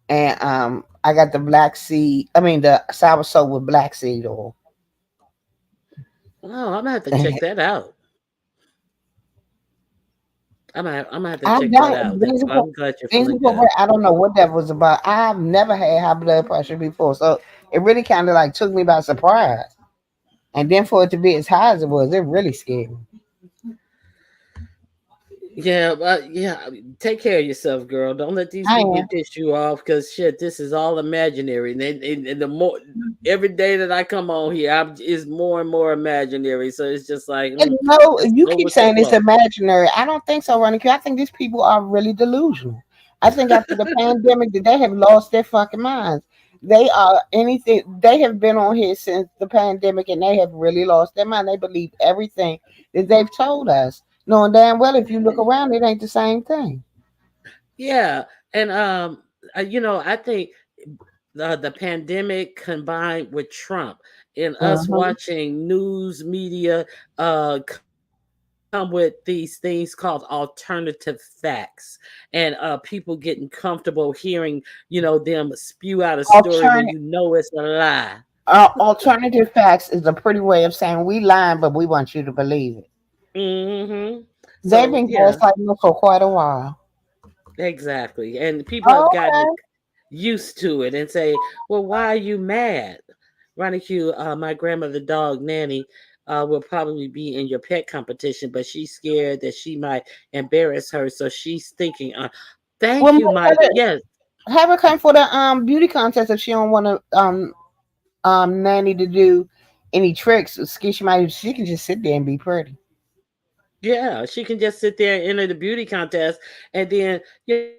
And I got the black seed, I mean the sour soap with black seed oil. Oh, I'm gonna have to check that out. I'm gonna have to I check that don't out. I'm glad you're beans feeling and good. cornbread, I don't know what that was about. I've never had high blood pressure before. So it really kind of like took me by surprise. And then for it to be as high as it was, it really scared me. Yeah, but yeah, take care of yourself, girl. Don't let these I people am. piss you off because shit, this is all imaginary. And the more every day that I come on here, is more and more imaginary. So it's just like, And no, just you go keep with the saying it's flow. imaginary. I don't think so, Ronnie. I think these people are really delusional. I think after the pandemic, that they have lost their fucking minds. They are anything. They have been on here since the pandemic, and they have really lost their mind. They believe everything that they've told us, knowing damn well if you look around, it ain't the same thing. Yeah, and I think the pandemic combined with Trump and us Uh-huh. watching news media come come with these things called alternative facts, and people getting comfortable hearing, them spew out a story when Alternative you know it's a lie. alternative facts is a pretty way of saying we lying, but we want you to believe it. Hmm. They've So been yeah, gaslighting us for quite a while. exactly. And people have gotten Okay. used to it and say, "Well, why are you mad?" Ronnie Q, my grandmother dog Nanny, will probably be in your pet competition, but she's scared that she might embarrass her, so she's thinking, Well, "Thank you, Mike." Yes, have her come for the beauty contest if she don't want to nanny to do any tricks. She can just sit there and be pretty. yeah, she can just sit there and enter the beauty contest, and then that's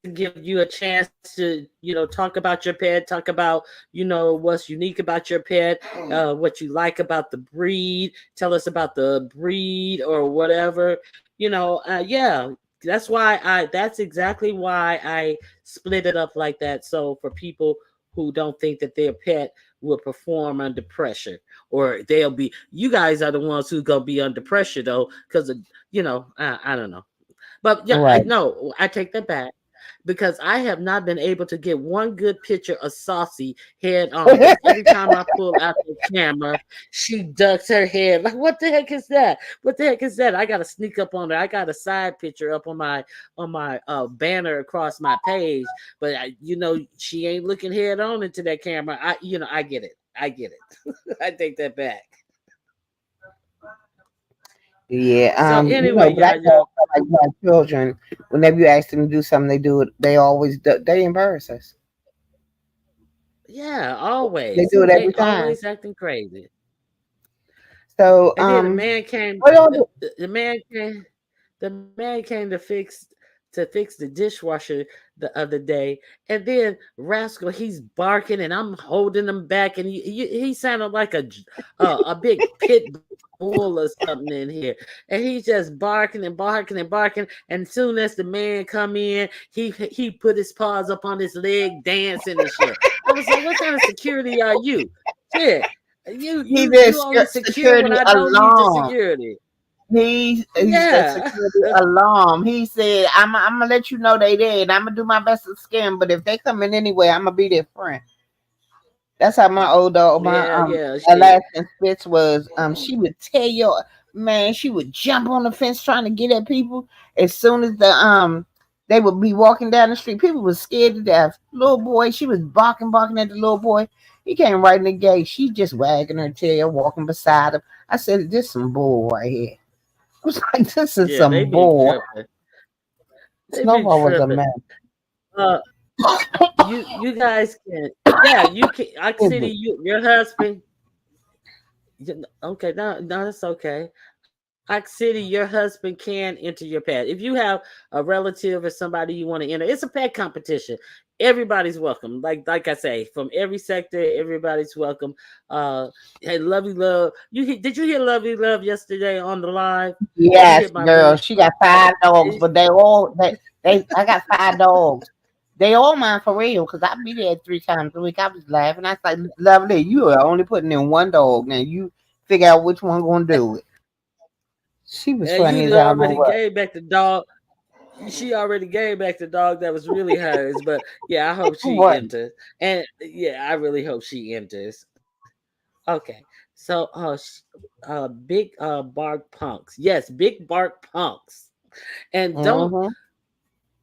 to give you a chance to talk about your pet, talk about what's unique about your pet, what you like about the breed, tell us about the breed or whatever. Yeah, that's exactly why I split it up like that. So for people who don't think that their pet will perform under pressure, or they'll be, you guys are the ones who gonna be under pressure though, because of I don't know. But yeah, I Right. no, I take that back because I have not been able to get one good picture of Saucy head on. Because every time I pull out the camera, she ducks her head. Like, what the heck is that? What the heck is that? I got to sneak up on her. I got a side picture up on my banner across my page, but she ain't looking head on into that camera. I get it. I get it. I take that back. Yeah. So anyway, Black yeah, yeah, dogs are like black children. Whenever you ask them to do something, they do it. They embarrass us. yeah, They always. do it They every time. always acting crazy. So And then the man came. what y'all The, do? the, the man came. The man came to fix the dishwasher the other day, and then Rascal, he's barking, and I'm holding him back, and he sounded like a big pit bull or something in here, and he's just barking and barking and barking. And soon as the man come in, he put his paws up on his leg, dancing and shit. I was like, what kind of security are you? Shit. You He you did you only secure when security I don't need the alarm. security. He's the Yeah. security alarm. He said, I'm gonna let you know they did. I'm gonna do my best to scam, but if they come in anyway, I'm gonna be their friend. That's how my old dog, my Yeah, shit. Alaskan Spitz was. She would tell you, man, she would jump on the fence trying to get at people. As soon as they would be walking down the street, people were scared to death. Little boy, she was barking at the little boy. He came right in the gate. She just wagging her tail, walking beside him. I said, "This some bull right here." I was like, "This is Yeah, they some be bull." tripping. They be Snowball was a tripping. man. Uh, you guys can. Yeah, you can. Ox City, your husband. Okay, no, that's okay. Ox City, your husband can enter your pet. If you have a relative or somebody you want to enter, it's a pet competition. Everybody's welcome. Like I say, from every sector, everybody's welcome. Hey, Lovey Love, did you hear Lovey Love yesterday on the live? She Yes, hit my girl. link. She got 5 dogs, but they I got 5 dogs. They all mine for real, because I be there 3 times a week. I was laughing. I was like, "Lovely, you are only putting in one dog. Now you figure out which one gonna do it." She was And funny as you I don't know already what. gave back the dog. She already gave back the dog that was really hers. But yeah, I hope she What? enters. And yeah, I really hope she enters. Okay. So big bark punks. Yes, big bark punks. And Mm-hmm.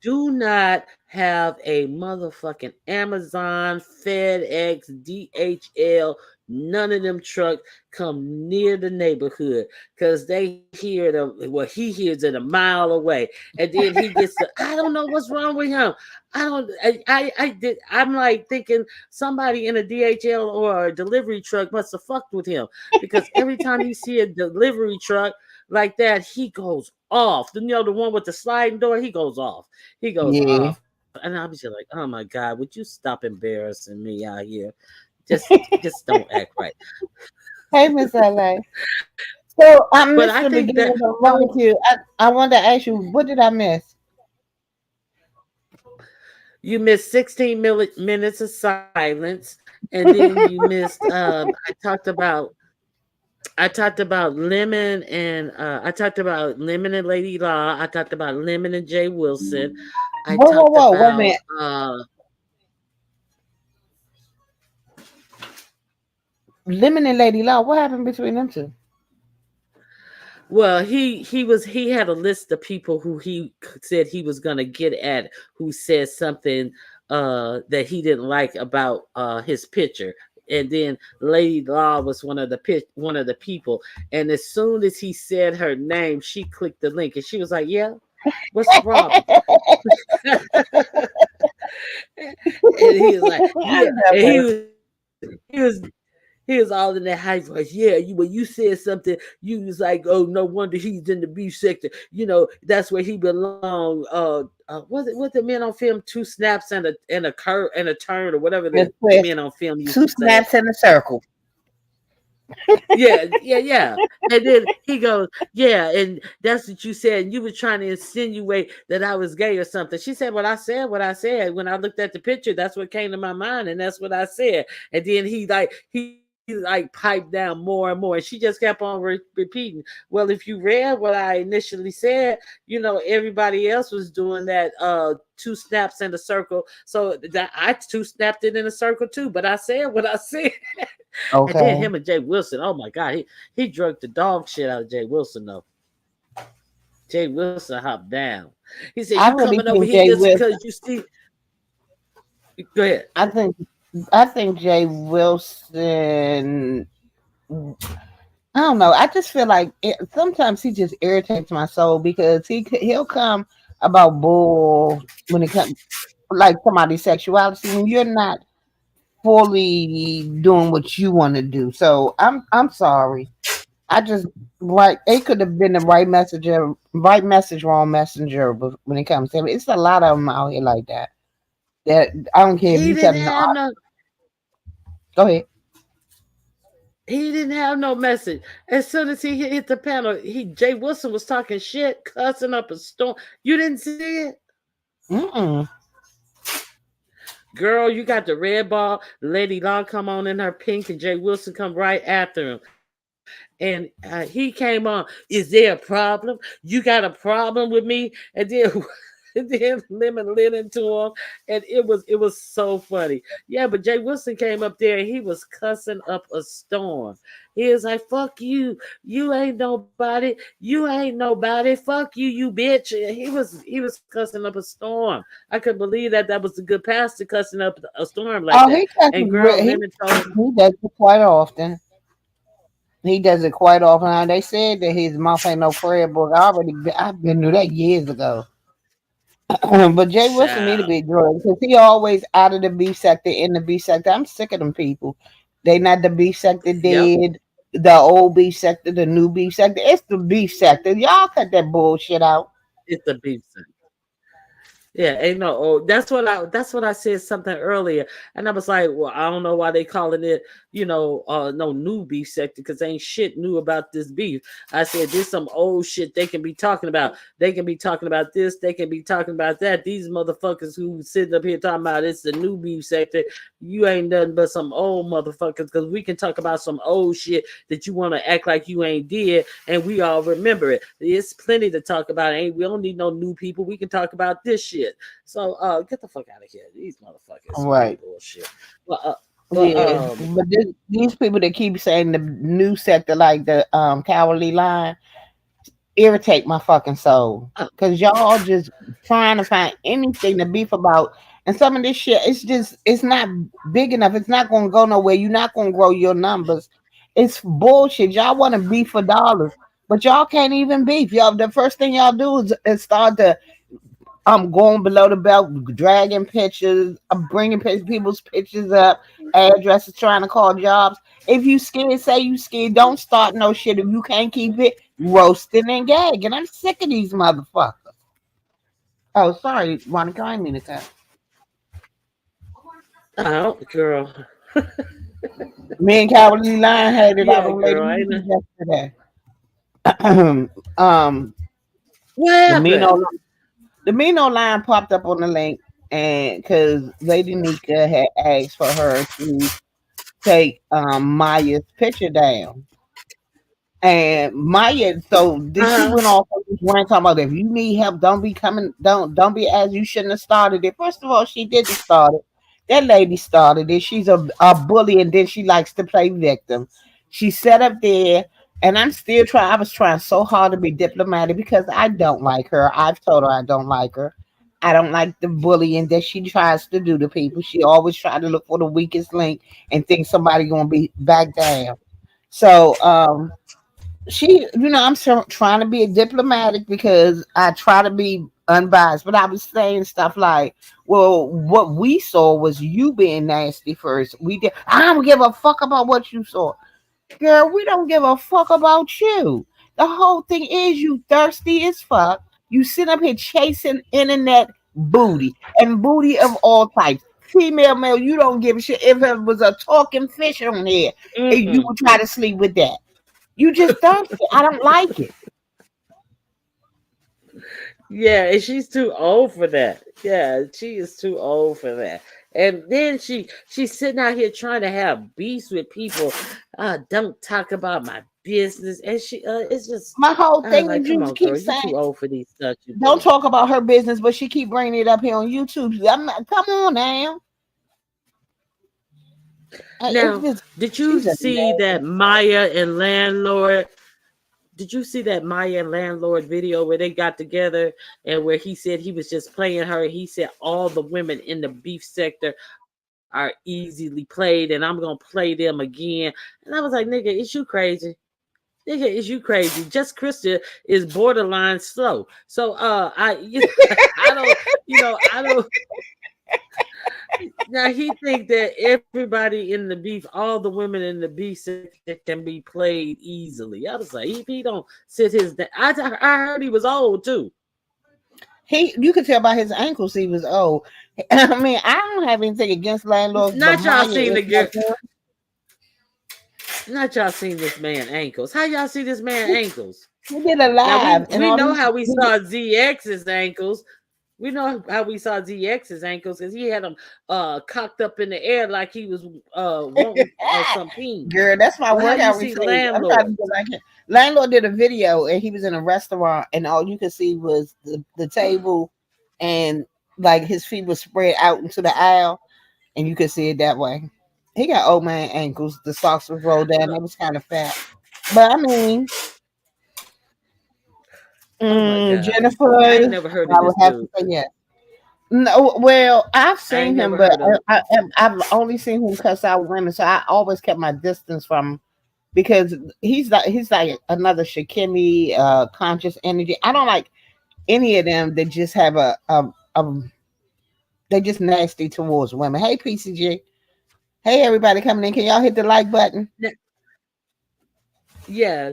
do not have a motherfucking Amazon, FedEx, DHL, none of them trucks come near the neighborhood because they hear them. Well, he hears it a mile away, and then he gets the. I don't know what's wrong with him. I don't. I did. I'm like thinking somebody in a DHL or a delivery truck must have fucked with him because every time he see a delivery truck like that, he goes off. The one with the sliding door, he goes off. He goes Yeah. off. And I'm just like, oh my God, would you stop embarrassing me out here? Just don't act right. Hey, Miss LA. So I But I missed the think that beginning of barbecue. I wanted to ask you, what did I miss? you missed 16 minutes of silence, and then you missed. I talked about. I talked about Lemon and I talked about Lemon and Lady Law. I talked about Lemon and Jay Wilson. I Whoa, whoa, talked whoa, wait a about minute. Lemon and Lady Law. What happened between them two? well, he had a list of people who he said he was gonna get at who said something that he didn't like about his picture. And then Lady Law was one of the people. And as soon as he said her name, she clicked the link and she was like, "Yeah, what's the problem?" And he was like, I "Yeah," love and her. he was all in that high voice. Yeah, when you said something, you was like, "Oh, no wonder he's in the beef sector. You know, that's where he belong." Was the men on film two snaps and a curve and a turn or whatever Just the press men on film used two to say. snaps in a circle. Yeah, yeah, yeah. And then he goes, "Yeah, and that's what you said. And you were trying to insinuate that I was gay or something." She said, "Well, I said what I said. When I looked at the picture, that's what came to my mind, and that's what I said." And then he piped down more and more. And she just kept on repeating, "Well, if you read what I initially said, everybody else was doing that two snaps in a circle. So that I two snapped it in a circle too, but I said what I said." And then Okay. him and Jay Wilson, oh my God, he drugged the dog shit out of Jay Wilson though. Jay Wilson hopped down. He said, "You I coming really over think here Jay just because Wilson. you see." Go ahead. I think I think Jay Wilson. I don't know. I just feel like sometimes he just irritates my soul because he'll come about bull when it comes like somebody's sexuality when you're not fully doing what you want to do. So I'm sorry. I just right. It could have been the right message, wrong messenger. When it comes to him, it's a lot of them out here like that. That I don't care if He you didn't tell them. have no Go ahead. he didn't have no message. As soon as he hit the panel, Jay Wilson was talking shit, cussing up a storm. You didn't see it? Mm-mm. Girl, you got the red ball. Lady Law come on in her pink, and Jay Wilson come right after him. And he came on. Is there a problem? You got a problem with me? And then, and then Lemon lit into him, and it was so funny. Yeah, but Jay Wilson came up there and he was cussing up a storm. He was like, "Fuck you, you ain't nobody, you ain't nobody, fuck you, you bitch." And he was cussing up a storm. I couldn't believe that was a good pastor cussing up a storm like Oh, that. he does And girl, Lemon told him, he does it quite often. He does it quite often. Now, they said that his mouth ain't no prayer book. I've been through that years ago. But Jay Wilson need to "Child, be drugged because he always out of the B sector in the B sector. I'm sick of them people. They not the B sector yep, dead, the old B sector, the new B sector. It's the B sector. Y'all cut that bullshit out. it's a beef." Yeah, ain't no. Oh, that's what I said something earlier, and I was like, well, I don't know why they calling it, no new beef sector because ain't shit new about this beef. I said there's some old shit they can be talking about. They can be talking about this. They can be talking about that. These motherfuckers who sitting up here talking about it's the new beef sector. You ain't nothing but some old motherfuckers because we can talk about some old shit that you want to act like you ain't did, and we all remember it. It's plenty to talk about. Ain't we don't need no new people. We can talk about this shit. So get the fuck out of here. These motherfuckers with their Right. bullshit. But uh, but Yeah. But these people that keep saying the new sector, like the cowardly line, irritate my fucking soul. uh, Cause y'all just trying to find anything to beef about. And some of this shit, it's not big enough. It's not gonna go nowhere. You're not gonna grow your numbers. It's bullshit. Y'all want to beef for dollars, but y'all can't even beef. Y'all the first thing y'all do is start to going below the belt, dragging pictures, bringing people's pictures up, addresses, trying to call jobs. If you scared, say you scared. Don't start no shit. If you can't keep it, roasting and gagging. I'm sick of these motherfuckers. Oh, sorry, Monica, I didn't mean to cut. oh, girl. Me and Cowardly Lion had it out Yeah, on Lady girl. Ain't Weezy it? yesterday. um, What the happened? Mino, the Mino line popped up on the link, and because Lady Nika had asked for her to take Maya's picture down. And Maya, so then she Uh-huh. went off on this rant talking about if you need help, don't be coming, don't be as you shouldn't have started it. First of all, she didn't start it. That lady started it. She's a bully, and then she likes to play victim. She sat up there, and I'm still trying. I was trying so hard to be diplomatic because I don't like her. I've told her I don't like her. I don't like the bullying that she tries to do to people. She always try to look for the weakest link and think somebody gonna be back down. So she, I'm trying to be diplomatic because I try to be unbiased, but I was saying stuff like, well, what we saw was you being nasty first. We did. I don't give a fuck about what you saw. Girl, we don't give a fuck about you. The whole thing is you thirsty as fuck. You sit up here chasing internet booty and booty of all types. Female, male, you don't give a shit. If it was a talking fish on there, you Mm-mm. would try to sleep with that. You just thirsty. I don't like it. Yeah, and she's too old for that. Yeah, she is too old for that. And then she's sitting out here trying to have beefs with people. Don't talk about my business. And she it's just My whole I'm thing like, is you come on, keep girl, you saying too old for these such don't things. talk about her business, but she keep bringing it up here on YouTube. Come on now. It's Now, just did you she's a see that nasty. Maya and Landlord? Did you see that Maya and Landlord video where they got together and where he said he was just playing her? He said all the women in the beef sector are easily played and I'm gonna play them again. And I was like, nigga, is you crazy? Nigga, is you crazy? Just Christa is borderline slow. So I don't, I don't. Now he think that everybody in the beef, all the women in the beef sector can be played easily. I was like, if he don't sit I heard he was old too. You could tell by his ankles he was old. I mean, I don't have anything against landlords, but Not y'all Maya seen is the like girl. Not y'all seen this man ankles. How y'all see this man ankles? he did a Now live and we all know he, how we saw ZX's ankles. We know how we saw ZX's ankles because he had them cocked up in the air like he was wanting some peen. girl, that's my Well, how you workout see routine. I'm trying to landlords? get like it. Landlord did a video and he was in a restaurant and all you could see was the table and like his feet were spread out into the aisle and you could see it that way. He got old man ankles. The socks was rolled down. It was kind of fat. But I mean, Oh my god! Jennifer, I ain't never heard of I would this have to dude. say yes. No, well, I've I ain't seen him, never but heard of him. I've only seen him cuss out women, so I always kept my distance from him because he's like another Shakimi, conscious energy. I don't like any of them that just have a they just nasty towards women. Hey, PCG. Hey, everybody coming in. Can y'all hit the like button? Yeah,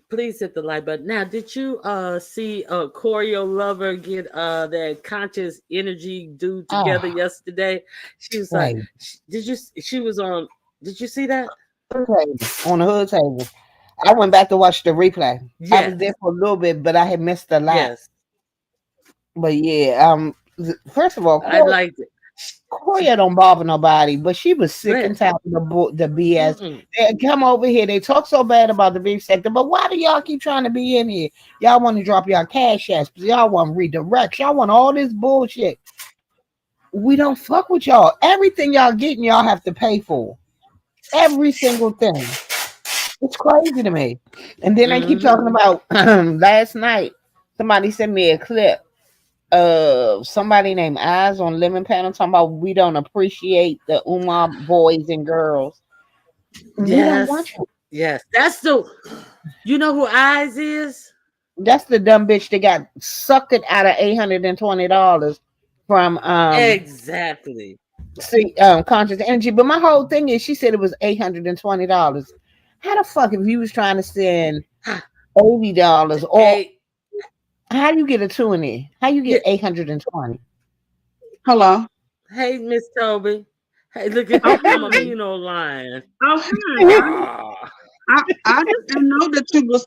please hit the like button. Now, did you see Choreo Lover get that conscious energy dude together Oh, yesterday? She was like, right. did you? She was on. Did you see that? On the hood table. I went back to watch the replay. I was there Yes, for a little bit, but I had missed a lot. yes. But yeah, first of all, I liked it. Koya don't bother nobody, but she was sick and But tired of the BS. mm-mm. They come over here, they talk so bad about the beef sector, but why do y'all keep trying to be in here? Y'all want to drop y'all cash apps, y'all want to redirect, y'all want all this bullshit. We don't fuck with y'all. Everything y'all getting, y'all have to pay for. Every single thing. It's crazy to me. And then they keep Mm-hmm. talking about last night. Somebody sent me a clip somebody named Eyes on Lemon Panel talking about we don't appreciate the Umar boys and girls. We don't want Yes, you. yes. That's the. You know who Eyes is? That's the dumb bitch that got sucked it out of $820 from Exactly. conscious energy. But my whole thing is she said it was $820. How the fuck if you was trying to send $80 or Hey, how you get a two in there? How you yeah. get 820? Hello. Hey, Miss Toby. Hey, look at Oh, here come a hi. mean old lion. Oh, hi. Ah. I just didn't know that you was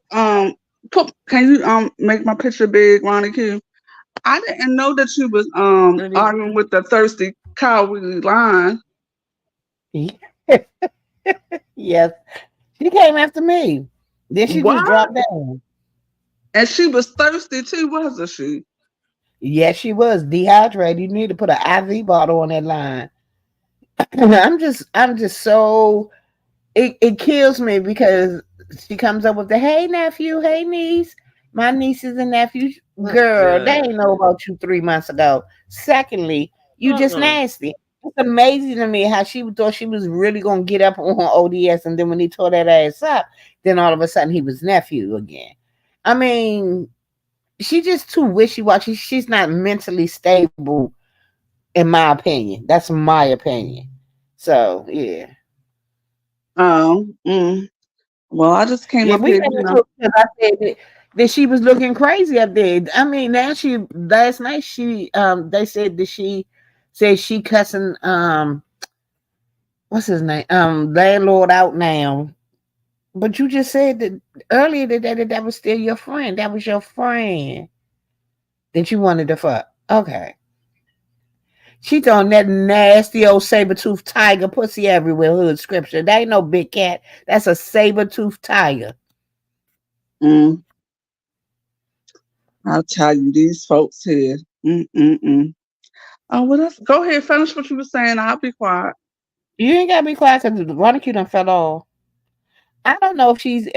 can you make my picture big, Ronnie Q? I didn't know that you was Let me. arguing with the thirsty cowardly lion. Yes, she came after me. Then she just What? dropped down. And she was thirsty too, wasn't she? Yes, she was dehydrated. You need to put an IV bottle on that line. I'm just so it kills me because she comes up with the hey nephew, hey niece, my nieces and nephews. Oh Girl, they God. ain't know about you 3 months ago. Secondly, you just Uh-uh. nasty. It's amazing to me how she thought she was really gonna get up on ODS, and then when he tore that ass up, then all of a sudden he was nephew again. I mean, she just too wishy washy. She's not mentally stable, in my opinion. That's my opinion. So yeah. Oh, well, I just came Yeah, up we here, got into it because I said that she was looking crazy up there. I mean, now she last night she they said that she said she cussing what's his name landlord out now. But you just said that earlier today that was still your friend. That was your friend that you wanted to fuck. Okay. She throwing that nasty old saber-toothed tiger pussy everywhere, hood scripture. That ain't no big cat. That's a saber-toothed tiger. mm, I'll tell you, these folks here. Mm. Oh, well, go ahead, finish what you were saying. I'll be quiet. You ain't gotta be quiet because the Ronica done fell off. I don't know if she's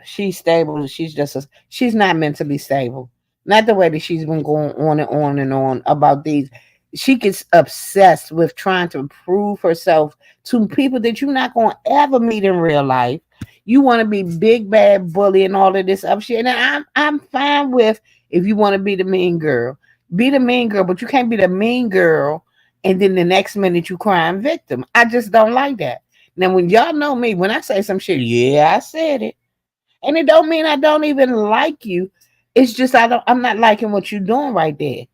she's stable. She's not mentally stable. Not the way that she's been going on and on and on about these. She gets obsessed with trying to prove herself to people that you're not gonna ever meet in real life. You want to be big bad bully and all of this other shit. And I'm fine with if you want to be the mean girl. Be the mean girl, but you can't be the mean girl and then the next minute you crying victim. I just don't like that. Now, when y'all know me, when I say some shit, yeah, I said it, and it don't mean I don't even like you. It's just I'm not liking what you're doing right there.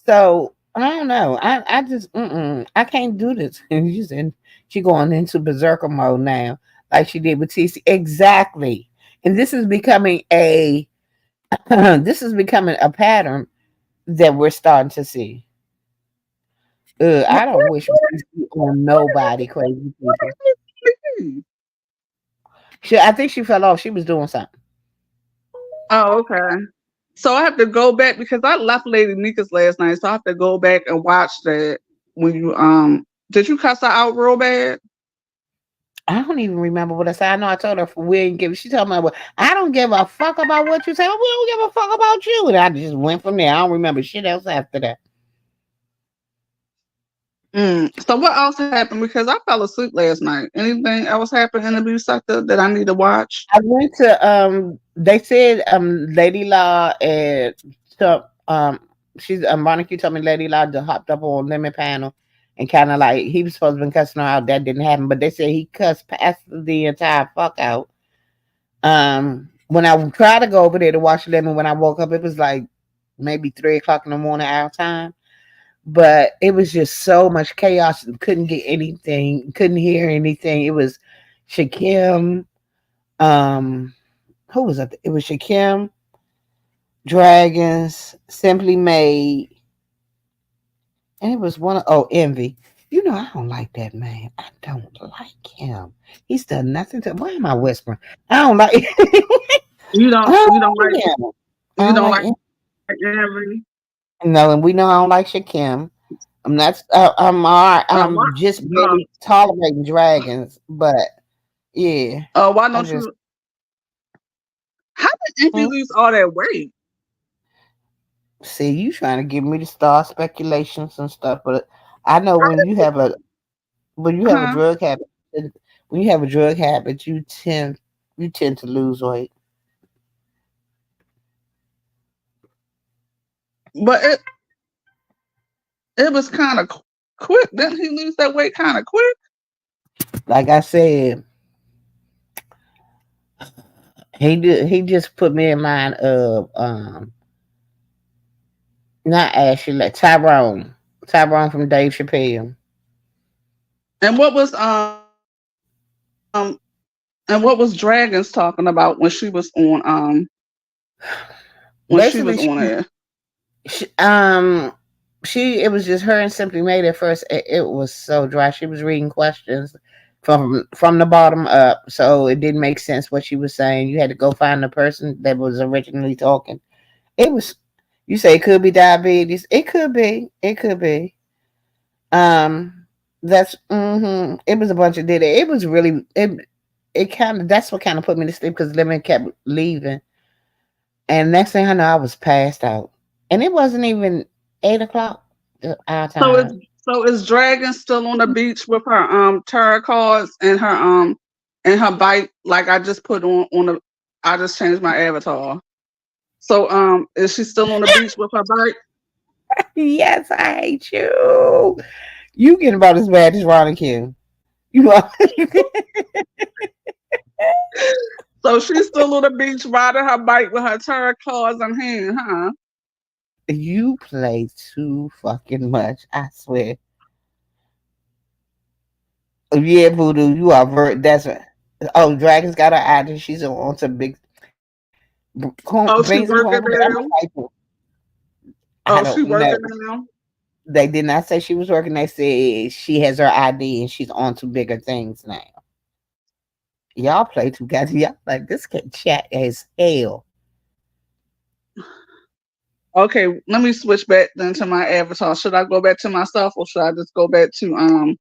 So I don't know. I just I can't do this. And she going into berserker mode now, like she did with TC. Exactly, and this is becoming a this is becoming a pattern that we're starting to see. What, I don't wish on nobody crazy what people. did you? I think she fell off. She was doing something. Oh, okay. So I have to go back because I left Lady Nika's last night, so I have to go back and watch that. When you did you cuss her out real bad? I don't even remember what I said. I know I told her we didn't give. She told me, well, I don't give a fuck about what you say. We don't give a fuck about you. And I just went from there. I don't remember shit else after that. So what else happened? Because I fell asleep last night. Anything else happened in the beauty sector that I need to watch? I went to they said Lady Law and so she's Monica told me Lady Law just hopped up on lemon panel and kind of like he was supposed to be cussing her out. That didn't happen, but they said he cussed past the entire fuck out. When I tried to go over there to watch lemon, when I woke up, it was like maybe 3 o'clock in the morning our time. But it was just so much chaos. Couldn't get anything. Couldn't hear anything. It was Shakim. Um, who was it? It was Shakim, Dragons, Simply Made, and it was one of Envy. You know, I don't like that man. I don't like him. He's done nothing to. Why am I whispering? I don't like. You I don't you don't don't like like him. I you don't don't like like him. every No, and we know I don't like Shakim. I'm not. I'm all right. why I'm just uh, barely tolerating dragons, but yeah, why I don't just. you how did Envy Hmm? lose all that weight? See, you trying to get me to start speculations and stuff, but I know when you have a Huh? drug habit, when you have a drug habit, you tend to lose weight. But it was kind of quick. Didn't he lose that weight kind of quick? Like I said, he just put me in mind of not Ashley, like Tyrone from Dave Chappelle. And what was Dragons talking about when she Basically, was on air? she it was just her and Simply Made at first. It was so dry. She was reading questions from the bottom up. So it didn't make sense what she was saying. You had to go find the person that was originally talking. It was you say it could be diabetes. It could be. It could be. That's it was a bunch of did it. It was really it kind of that's what kind of put me to sleep because Lemon kept leaving. And next thing I know, I was passed out. And it wasn't even 8 o'clock our So it's time. so is Dragon still on the beach with her tarot cards and her bike? Like I just put on the I just changed my avatar. So is she still on the beach with her bike? Yes, I hate you. You getting about as bad as Ronnie Q. You are. So she's still on the beach riding her bike with her tarot cards in hand, huh? You play too fucking much. I swear. Yeah, Voodoo, you are that's right. Oh, Dragon's got her ID. She's on some big Oh, beans she and working cornbread. I'm now. a typo. I Oh, she don't know. working now. They did not say she was working. They said she has her ID and she's on to bigger things now. Y'all play too guys. Y'all like this kid chat as hell. Okay, let me switch back then to my avatar. Should I go back to myself or should I just go back to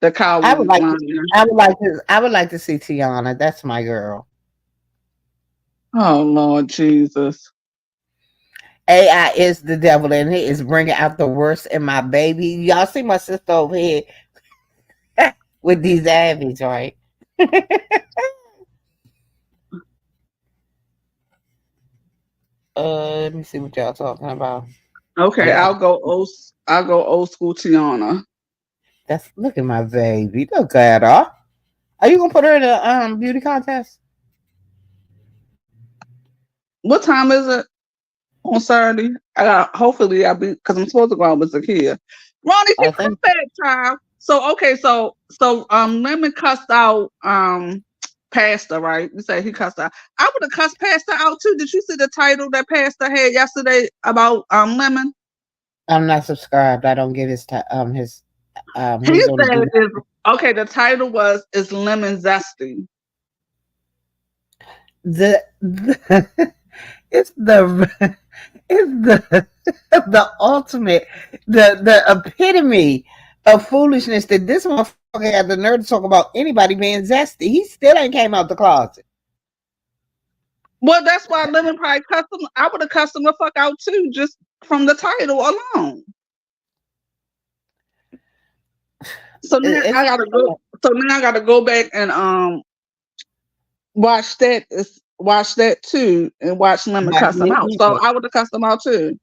the I would coward like to. line? I would like to. I would like to see Tiana. That's my girl. Oh Lord Jesus. AI is the devil, and it is bringing out the worst in my baby. Y'all see my sister over here with these abbies, right? Let me see what y'all talking about. Oh, Okay, y'all, I'll go old school Tiana. that's look at my baby. Look at her. Are you gonna put her in a beauty contest? What time is it on Saturday? I got hopefully I'll be because I'm supposed to go out with Zakia. Ronnie, she I come think back, child. So okay, so Lemon cussed out Pastor, right? You say he cussed out. I would have cussed Pastor out too. Did you see the title that Pastor had yesterday about Lemon? I'm not subscribed. I don't get He he's on the said do is okay, the title was Is Lemon Zesty? the it's the it's the ultimate the epitome of foolishness that this motherfucker had the nerve to talk about anybody being zesty. He still ain't came out the closet. Well, that's why Lemon probably cussed him. I would have cussed him the fuck out too, just from the title alone. So now I It's gotta go. So now I gotta go back and watch that too, and watch Lemon but cuss him out. So I would have cussed him out too.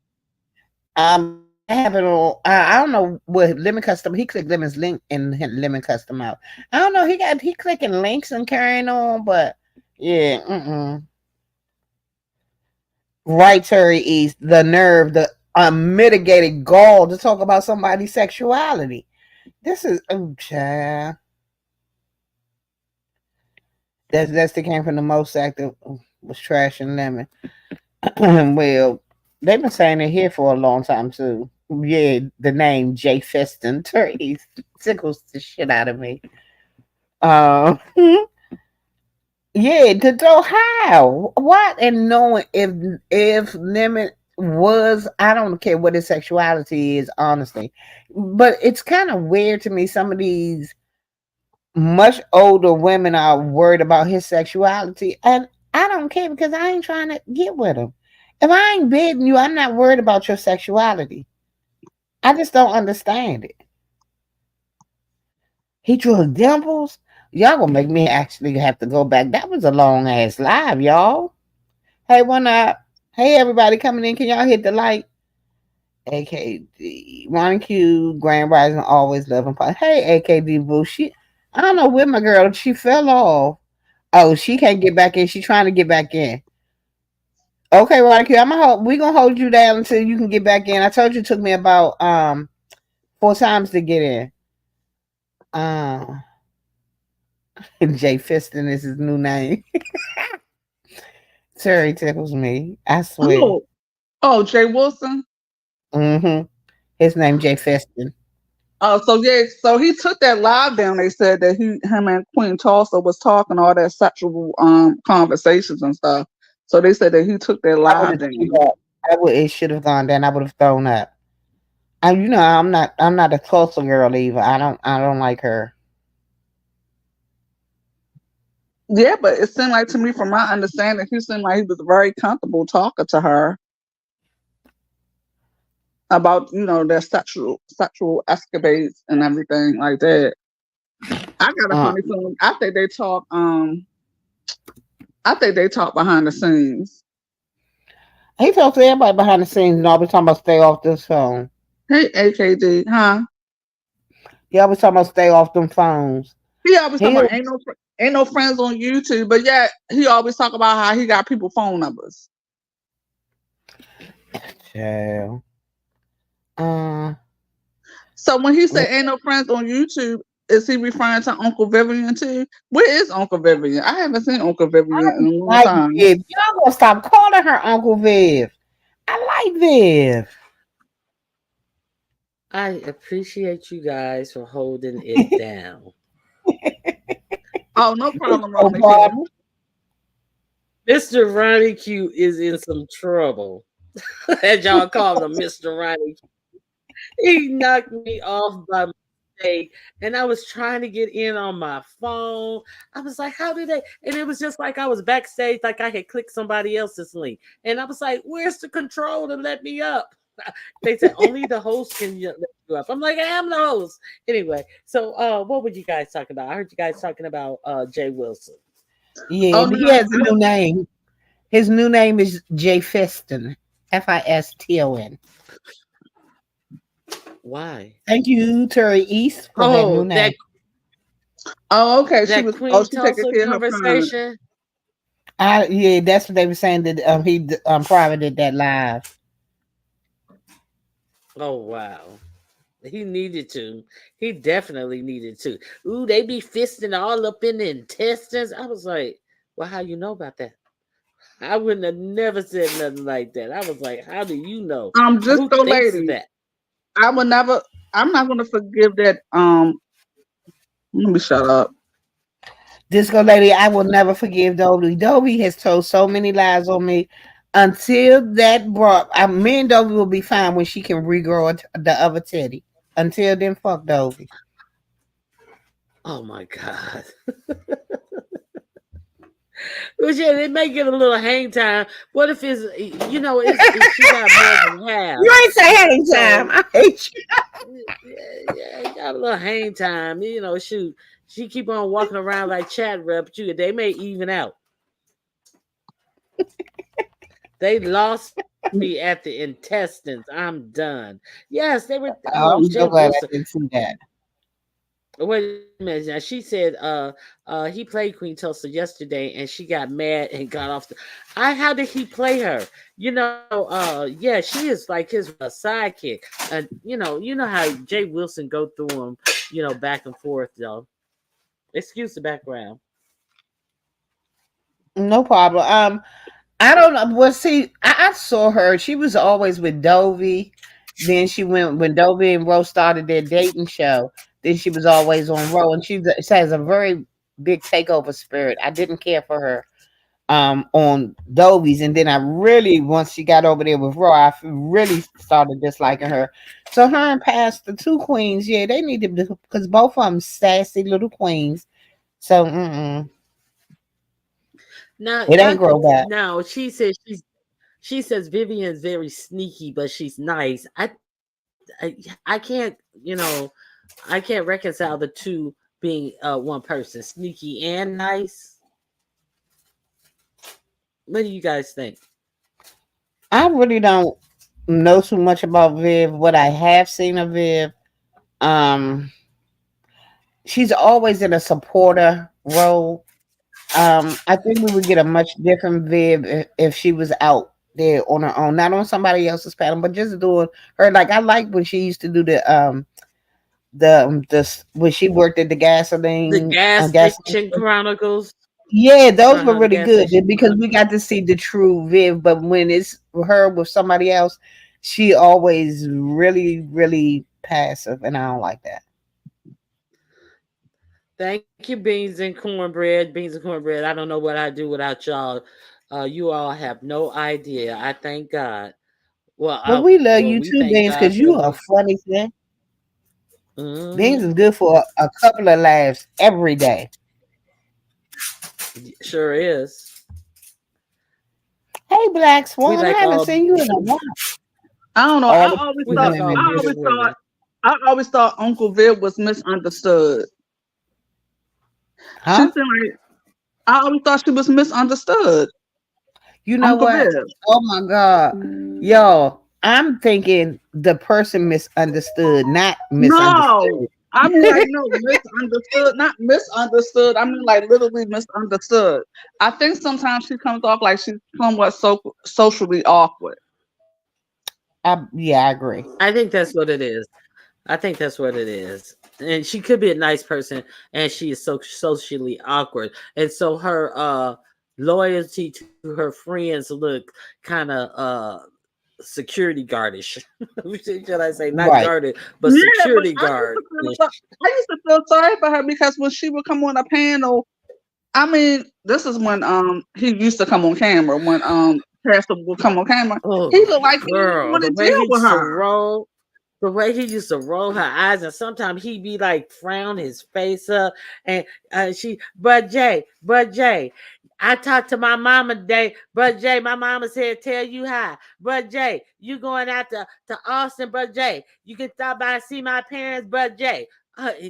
I have it on. I don't know what Lemon Custom. He clicked Lemon's link and hit Lemon Custom out. I don't know. He clicking links and carrying on, but yeah. Right, Terry East. The nerve, the unmitigated gall to talk about somebody's sexuality. This is child. That's the came from the most active was Trash and Lemon. Well, they've been saying it here for a long time too. Yeah, the name Jay Feston Terry tickles the shit out of me. Um, yeah, to know how, what, and knowing if Lemon was, I don't care what his sexuality is, honestly, but it's kind of weird to me. Some of these much older women are worried about his sexuality, and I don't care because I ain't trying to get with him. If I ain't bidding you, I'm not worried about your sexuality. I just don't understand it. He drew dimples. Y'all gonna make me actually have to go back. That was a long ass live, y'all. Hey, one up. Hey, everybody coming in. Can y'all hit the like? AKD. Ronnie Q, Grand Rising, always loving pot. Hey, AKD Boo. I don't know where my girl, she fell off. Oh, she can't get back in. She trying to get back in. Okay, Ronnie Q, we gonna hold you down until you can get back in. I told you it took me about 4 times to get in. Jay Fiston is his new name. Terry tickles me. I swear. Oh, Jay Wilson. His name Jay Fiston. Oh, so yeah, so he took that live down. They said that him and Queen Tulsa was talking all that sexual conversations and stuff. So they said that he took that I would live have threw down. up. I would. It should have gone down. I would have thrown up. And I'm not. I'm not a Tulsa girl either. I don't. I don't like her. Yeah, but it seemed like to me, from my understanding, he seemed like he was very comfortable talking to her about their sexual escapades and everything like that. I got a Uh, funny feeling. I think they talk behind the scenes. he talks to everybody behind the scenes and always talking about stay off this phone. Hey, AKD, huh? He always talking about stay off them phones. He always talking He about ain't no friends on YouTube, but yet he always talk about how he got people phone numbers. child. Uh, So when he said ain't no friends on YouTube, is he referring to Uncle Vivian too? Where is Uncle Vivian? I haven't seen Uncle Vivian in a long like time. Viv. Y'all gonna stop calling her Uncle Viv. I like Viv. I appreciate you guys for holding it down. Oh, no problem, No Ronnie Q. problem. Mr. Ronnie Q is in some trouble. As y'all call him, Mr. Ronnie Q. He knocked me off by mistake. And I was trying to get in on my phone. I was like, how did they? And it was just like I was backstage, like I had clicked somebody else's link. And I was like, where's the control to let me up? They said only the host can let you up. I'm like, I am the host. Anyway, so what were you guys talking about? I heard you guys talking about Jay Wilson. Yeah, Oh and he no, has a new name. His new name is Jay Fiston. Fiston. Why? Thank you, Terry East, for that new Oh, name. oh okay. that Queen She taking Tulsa care of her son. conversation. Yeah, that's what they were saying that he privated that live. Oh wow. He needed to. He definitely needed to. Ooh, they be fisting all up in the intestines. I was like, well, how you know about that? I wouldn't have never said nothing like that. I was like, how do you know? Just Who so thinks of lady, that? I would never. I'm not gonna forgive that. Let me shut up. Disco lady, I will never forgive Dovey. Dovey has told so many lies on me. Until that brought, me and Dovey will be fine when she can regrow the other titty. Until then, fuck Dovey. Oh my God. Well, yeah, they may get a little hang time. What if she got more than half? You ain't say hang So time. I hate you. yeah, got a little hang time. Shoot, she keep on walking around like chat rep. They may even out. They lost me at the intestines. I'm done. Yes, they were. I'm Jay so glad I Wilson. didn't see that. Wait a minute. Now she said he played Queen Tulsa yesterday and she got mad and got off the how did he play her? Yeah, she is like his sidekick. And you know how Jay Wilson go through them, back and forth though. Excuse the background. No problem. I don't know. Well, see, I saw her. She was always with Dovey. Then she went when Dovey and Rose started their dating show. Then she was always on Ro, and she has a very big takeover spirit. I didn't care for her on Dovey's, and then I really once she got over there with Ro, I really started disliking her. So her and Pastor Two Queens, yeah, they need to because both of them sassy little queens. So Now it y'all ain't grow could back. now she says Vivian's very sneaky, but she's nice. I can't, I can't reconcile the two being one person, sneaky and nice. What do you guys think? I really don't know too much about Viv. What I have seen of Viv, um, she's always in a supporter role. I think we would get a much different Viv if she was out there on her own, not on somebody else's panel, but just doing her. Like I like when she used to do the when she worked at the The gasoline gas gasoline. station chronicles. Yeah, those were The really gas good station because we chronicles. got to see the true Viv. But when it's her with somebody else, she always really, really. passive, and I don't like that. Thank you, beans and cornbread. Beans and cornbread. I don't know what I'd do without y'all. You all have no idea. I thank God. But we love Well, you we too, thank Beans, God because for you are me. funny, man. Beans Hmm. is good for a couple of laughs every day. Sure is. Hey, Black We Swan, I like haven't all seen you in a while. I don't know. All the we pretty like all women do. beautiful women. I always thought Uncle Viv was misunderstood. She Huh? seemed like I always thought she was misunderstood. You know Uncle what? Viv. Oh my God. Yo, I'm thinking the person misunderstood, not No. misunderstood. I mean, like, no, misunderstood, not misunderstood. I mean, like, literally misunderstood. I think sometimes she comes off like she's somewhat socially awkward. Yeah, I agree. I think that's what it is. I think that's what it is. And she could be a nice person, and she is so socially awkward, and so her loyalty to her friends look kind of security guardish. Should I say not Right. guarded, but Yeah, but security guard? I used to feel sorry for her because when she would come on a panel, I mean, this is when he used to come on camera. When Pastor would come on camera, Oh, he looked like he didn't girl, want the to way deal he with used to her. roll. The way he used to roll her eyes, and sometimes he'd be like frown his face up, and but Jay, I talked to my mama today, but Jay, my mama said tell you hi, but Jay, you going out to Austin, but Jay, you can stop by and see my parents, but Jay,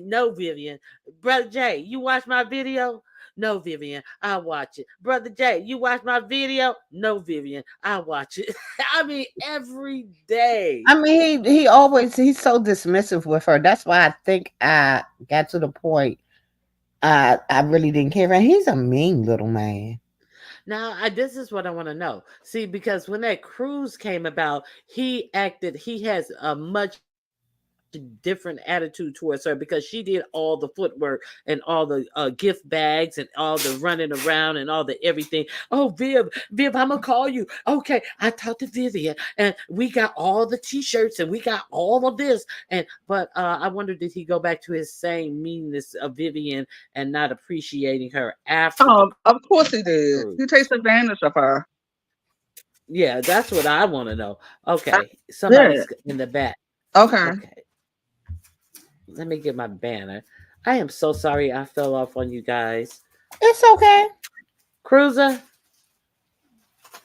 no Vivian, brother Jay, you watch my video. No, Vivian, I watch it. Brother Jay, you watch my video? No, Vivian, I watch it. I mean, every day. I mean, he's so dismissive with her. That's why I think I got to the point I really didn't care. And he's a mean little man. Now, this is what I want to know. See, because when that cruise came about, he has a much different attitude towards her because she did all the footwork and all the gift bags and all the running around and all the everything. Oh, Viv, I'm gonna call you. Okay, I talked to Vivian and we got all the t-shirts and we got all of this. And but I wonder did he go back to his same meanness of Vivian and not appreciating her after the Of course he did. He cruise? takes advantage of her. Yeah, that's what I want to know. Okay, Yeah. somebody's in the back. Okay. Okay, let me get my banner. I am so sorry I fell off on you guys. It's okay. Cruiser,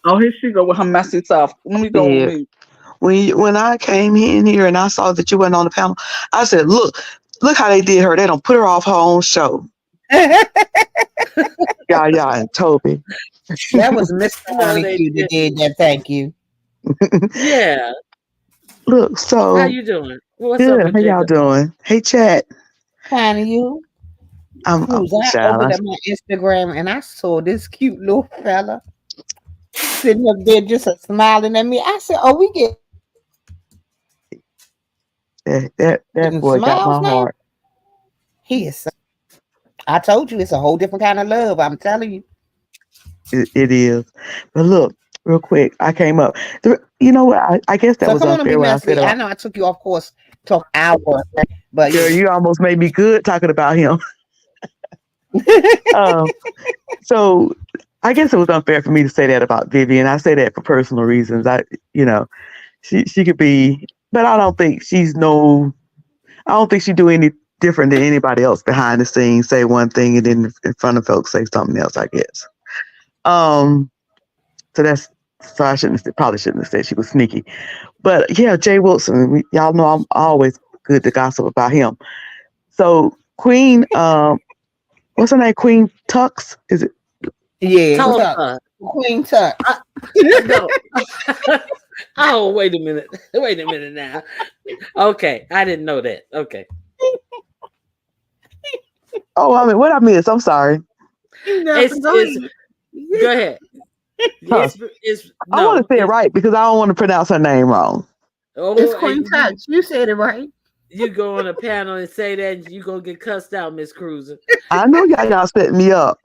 Oh, here she go with her messy self. Let me go on Yeah. mute. When I came in here and I saw that you went on the panel, I said, look how they did her. They don't put her off her own show. Yaya and Toby. That was Mr. no, Only they Q that did. did that. Thank you. Yeah, Look, how so you doing? What's up good. with How y'all Jacob? doing? Hey, chat. Kind of you. I'm Cruise. I opened Shallow. up my Instagram and I saw this cute little fella sitting up there just smiling at me. I said, "Oh, we getting smiles now." That boy got my heart. He is. I told you it's a whole different kind of love. I'm telling you. It is. But look, real quick, I came up. You know what? I guess that So was come on and be unfair what I said messy. I about. know I took you off course, talk hour, but Girl, you almost made me good talking about him. Um, so I guess it was unfair for me to say that about Vivian. I say that for personal reasons. You know, she could be, but I don't think I don't think she do any different than anybody else behind the scenes. Say one thing and then in front of folks say something else. I guess. Um, so I probably shouldn't have said she was sneaky. But yeah, Jay Wilson, y'all know I'm always good to gossip about him. So Queen, what's her name? Queen Tux, is it? yeah, Tuck, Tulsa. Queen Tuck. No. Oh, wait a minute. Wait a minute now. Okay, I didn't know that. Okay. Oh, I mean, what I miss? I'm sorry. It's go ahead. Huh. It's I want no, to say it it's right because I don't want to pronounce her name wrong. It's oh Queen Tuck. You said it right. you go on a panel and say that and you gonna get cussed out, Miss Cruiser. I know y'all set me up.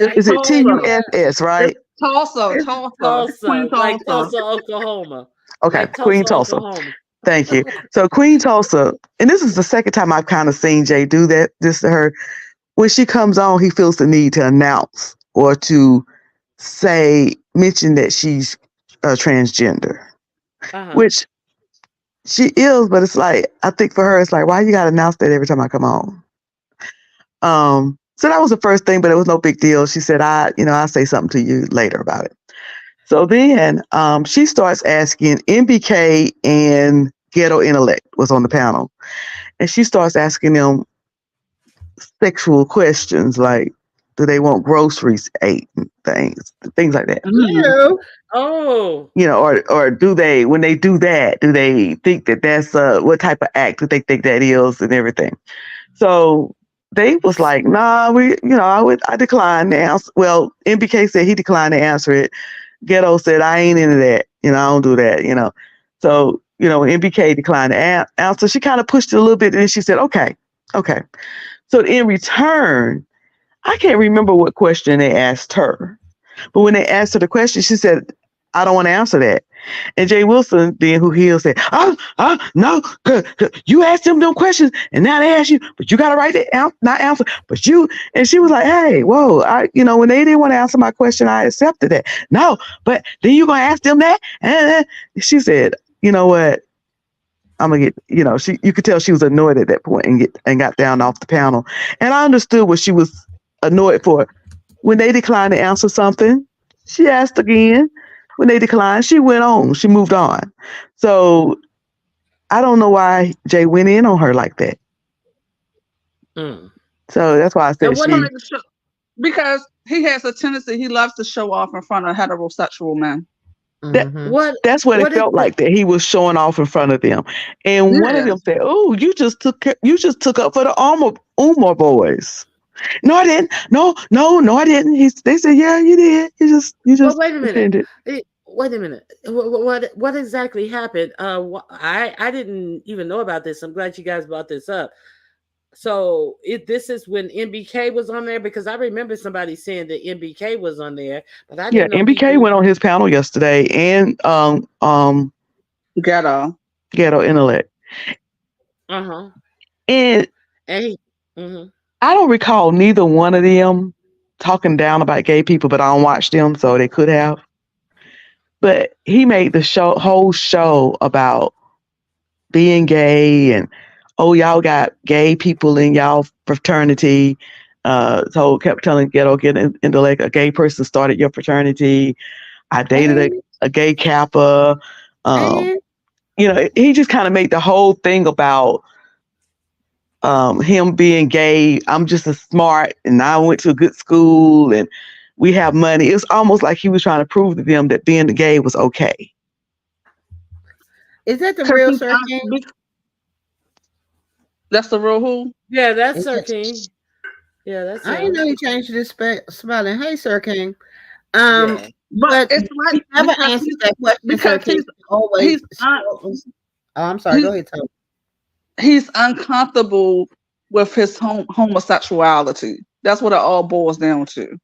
It's Is it Tulsa. TUSS, right? It's Tulsa. It's Tulsa. It's Queen Tulsa, like Tulsa. Tulsa, Oklahoma. Okay, Like Queen Tulsa, Tulsa. Oklahoma. Thank you. So Queen Tulsa, and this is the second time I've kind of seen Jay do this to her. When she comes on, he feels the need to announce or to mention that she's transgender, which she is, but it's like, I think for her, it's like, why you got to announce that every time I come on? So that was the first thing, but it was no big deal. She said, I'll say something to you later about it. So then she starts asking MBK, and Ghetto Intellect was on the panel. And she starts asking them sexual questions like, do they want groceries ate and things like that. Oh. Or do they, when they do that, do they think that that's what type of act do they think that is and everything? So they was like, nah, I declined to answer. Well, MBK said he declined to answer it. Ghetto said, I ain't into that. I don't do that, So, MBK declined to answer. She kind of pushed it a little bit, and then she said, okay. So in return, I can't remember what question they asked her. But when they asked her the question, she said, I don't want to answer that. And Jay Wilson, being who he is, said, no, you asked them questions, and now they ask you, but you got to write it out, not answer, but you. And she was like, hey, whoa, when they didn't want to answer my question, I accepted that. No, but then you going to ask them that? And she said, you know what? I'm going to get, you could tell she was annoyed at that point and got down off the panel. And I understood what she was annoyed for. When they declined to answer something, she asked again. When they declined, she went on. She moved on. So I don't know why Jay went in on her like that. So that's why I said because he has a tendency, he loves to show off in front of heterosexual men. That's what it felt like, that he was showing off in front of them. And one of them said, oh, you just took up for the Umar boys. No, I didn't. No, I didn't. They said, yeah, you did. You just. Well, wait a minute. Wait a minute. What exactly happened? I didn't even know about this. I'm glad you guys brought this up. So this is when MBK was on there, because I remember somebody saying that MBK was on there, but I didn't know MBK went on his panel yesterday, and Ghetto Intellect. And I don't recall neither one of them talking down about gay people, but I don't watch them, so they could have. But he made the whole show about being gay and, oh, y'all got gay people in y'all fraternity. So kept telling Ghetto Intellect, a gay person started your fraternity. I dated a gay Kappa. He just kind of made the whole thing about him being gay. I'm just as smart, and I went to a good school, and we have money. It was almost like he was trying to prove to them that being gay was okay. Is that the real Sir King? That's the real who? Yeah, that's Sir King. Yeah, that's. I didn't know he changed his spelling. Hey, Sir King. But it's like he never answers that question. Because he's always. I'm sorry. Go ahead, Tom. He's uncomfortable with his homosexuality. That's what it all boils down to.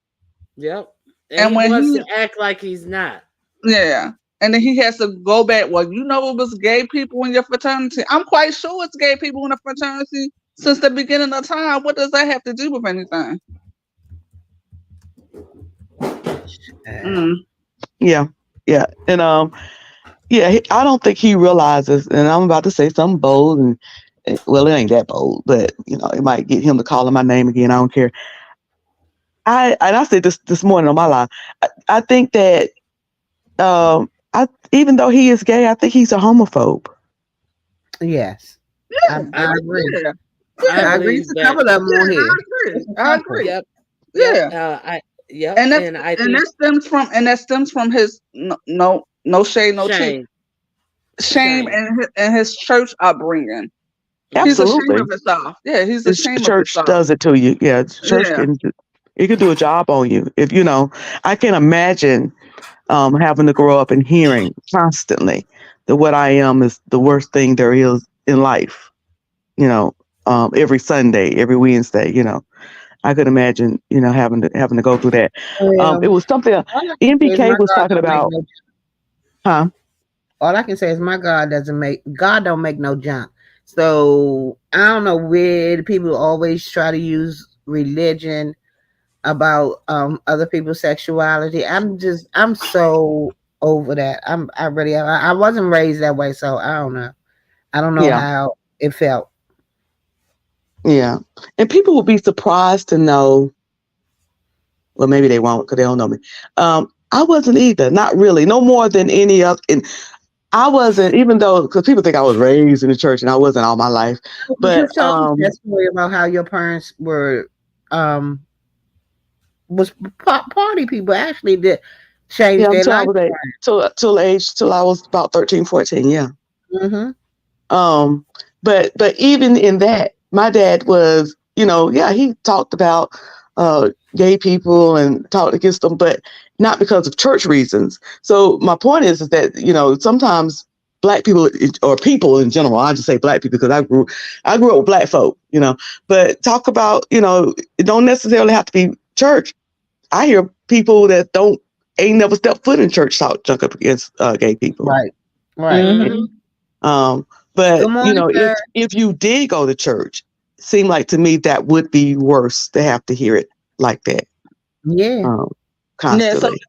Yep. And he wants to act like he's not. Yeah. And then he has to go back. Well, it was gay people in your fraternity. I'm quite sure it's gay people in the fraternity since the beginning of time. What does that have to do with anything? Yeah. And I don't think he realizes, and I'm about to say something bold, and well, it ain't that bold, but it might get him to call my name again. I don't care. I said this morning on my live. I think that even though he is gay, I think he's a homophobe. Yes. I agree. I agree. To cover them on here. I agree. Yep. Yeah. And that stems from his no shade, no tea. Shame and his church upbringing. Absolutely. He's ashamed of himself. Yeah, he's ashamed of himself. Church does it to you. Yeah, church can do a job on you. If I can imagine having to grow up and hearing constantly that what I am is the worst thing there is in life. Every Sunday, every Wednesday. I could imagine having to go through that. It was something MBK was talking about. Huh? all I can say is my God don't make no junk. So I don't know where the people always try to use religion about other people's sexuality. I'm so over that. I really am. I wasn't raised that way, so I don't know. I don't know Yeah, how it felt. yeah. And people will be surprised to know. Well, maybe they won't because they don't know me. I wasn't either. Not really. No more than any other. And I wasn't, even though, because people think I was raised in the church and I wasn't all my life. But But you've told me that story about how your parents were um was party people actually did change yeah, their until I life. was till I was about 13, 14. Yeah. Mm-hmm. Um, but even in that, my dad was, yeah, he talked about gay people and talked against them, but not because of church reasons. So my point is that sometimes black people or people in general, I just say black people because I grew up with black folk, but talk about it don't necessarily have to be church. I hear people that ain't never stepped foot in church talk junk up against gay people. Right. Right. Mhm. Um, Good but morning, sir. if you did go to church, seemed like to me that would be worse to have to hear it like that Yeah. Yeah, so constantly.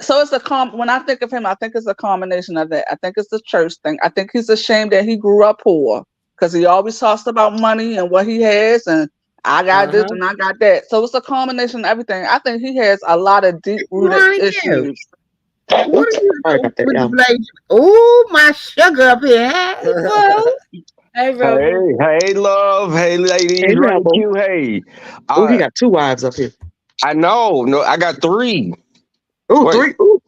so it's when I think of him, I think it's a combination of that. I think it's the church thing. I think he's ashamed that he grew up poor because he always talks about money and what he has, and I got this Uh-huh. and I got that. So it's a combination of everything. I think he has a lot of deep rooted Morning, you. issues. What are you Sorry doing about that, with the y'all. blaze? Oh, my sugar up here. Hey, bro. Hey, Rebel. Hey, hey, love. Hey, ladies. Hey, Right, Rebel. Q. Hey. Oh, he got 2 wives up here. I know. No, I got 3. Oh, Wait, 3. Ooh.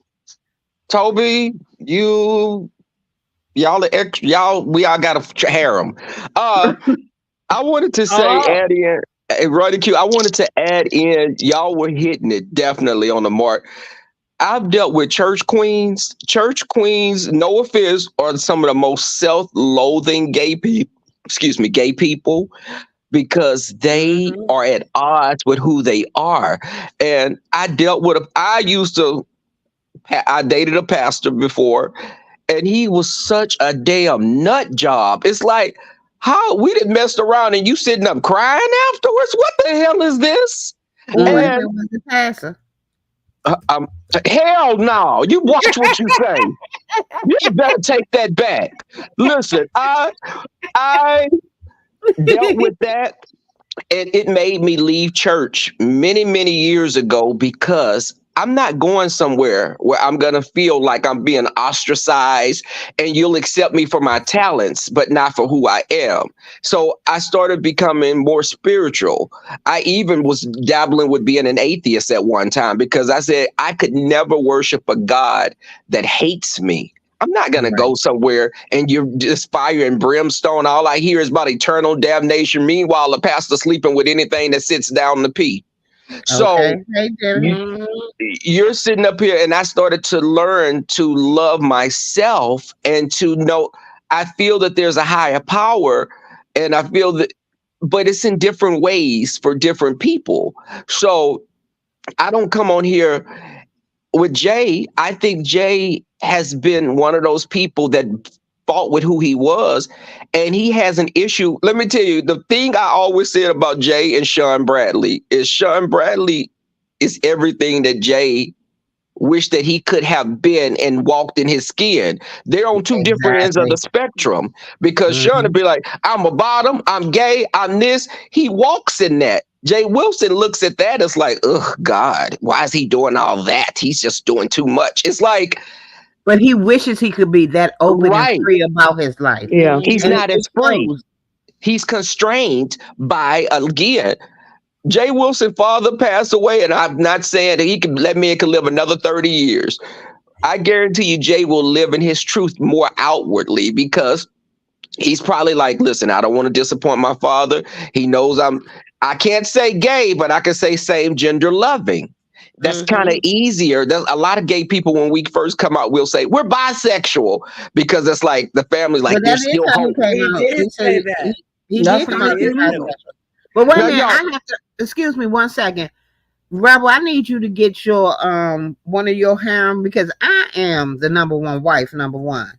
Toby, y'all the extra. We all got a harem. I wanted to say, Oh. add in, Roddy Q. I wanted to add in. Y'all were hitting it definitely on the mark. I've dealt with church queens. Church queens, no offense, are some of the most self-loathing gay people. Excuse me, gay people, because they Mhm. are at odds with who they are. And I dated a pastor before, and he was such a damn nut job. It's like, how we didn't mess around and you sitting up crying afterwards? What the hell is this? Oh, wait a Mhm. And minute. Was the pastor? um, hell no, you watch what you say. You better take that back. Listen, I dealt with that. And it made me leave church many, many years ago because I'm not going somewhere where I'm going to feel like I'm being ostracized and you'll accept me for my talents, but not for who I am. So I started becoming more spiritual. I even was dabbling with being an atheist at one time because I said I could never worship a God that hates me. I'm not going to Right. go somewhere and you're just fire and brimstone. All I hear is about eternal damnation. Meanwhile, the pastor sleeping with anything that sits down to pee. So Okay. Hey, Jenny. you, Mhm. you're sitting up here, and I started to learn to love myself and to know I feel that there's a higher power, and I feel that, but it's in different ways for different people. So I don't come on here with Jay. I think Jay has been one of those people that fought with who he was, and he has an issue. Let me tell you, the thing I always said about Jay and Sean Bradley is Sean Bradley is everything that Jay wished that he could have been and walked in his skin. They're on two different ends of the Exactly. spectrum because Sean would Mm-hmm. be like, I'm a bottom, I'm gay, I'm this. He walks in that. Jay Wilson looks at that as like, oh God, why is he doing all that? He's just doing too much. It's like, But he wishes he could be that open and right, free about his life. Yeah. he's And Mhm. not as it free. shows. He's constrained by, again, Jay Wilson father passed away, and I'm not saying that that man could live another 30 years. I guarantee you Jay will live in his truth more outwardly because he's probably like, listen, I don't want to disappoint my father. He knows I can't say gay, but I can say same gender loving. That's kind of Mhm. easier. There's a lot of gay people when we first come out, we'll say we're bisexual because it's like the family's But like that there's is still how he hope. came He out. did He said say that. he That's did what come He out he as did said. too. bisexual. But wait a Now minute, y'all, I have to excuse me 1 second. Rebel, I need you to get your one of your harem because I am the number one wife, number one.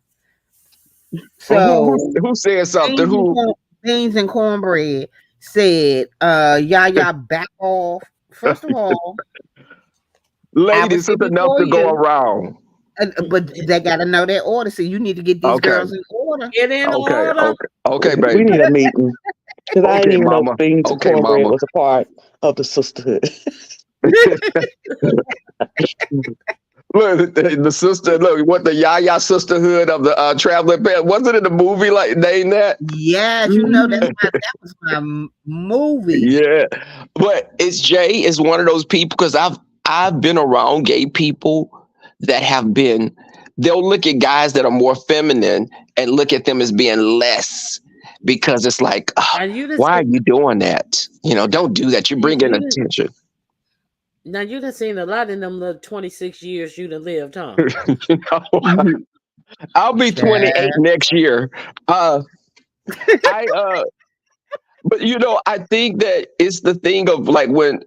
So Who said something? Who? Beans and Cornbread said, Yaya, back off. First of all, I would Ladies, say it's enough before to go you, around. but they got to know their order. So you need to get these Okay. girls in order. Get in Okay. order. Okay. Okay, We baby. need a meeting because I Okay, didn't even know mama. beans and Okay, cornbread mama. was a part of the sisterhood. Look, the sister. Look, what the Yaya sisterhood of the traveling pants? Wasn't it in the movie like name that? Yes, you know that was my movie. Yeah, but it's Jay is one of those people because I've been around gay people that have been. They'll look at guys that are more feminine and look at them as being less because it's like, Now you done why are seen, you doing that? Don't do that. You're bringing attention. now you done seen a lot in them little 26 years you done lived, huh? you know, I'll be 28 next year. I But I think that it's the thing of like when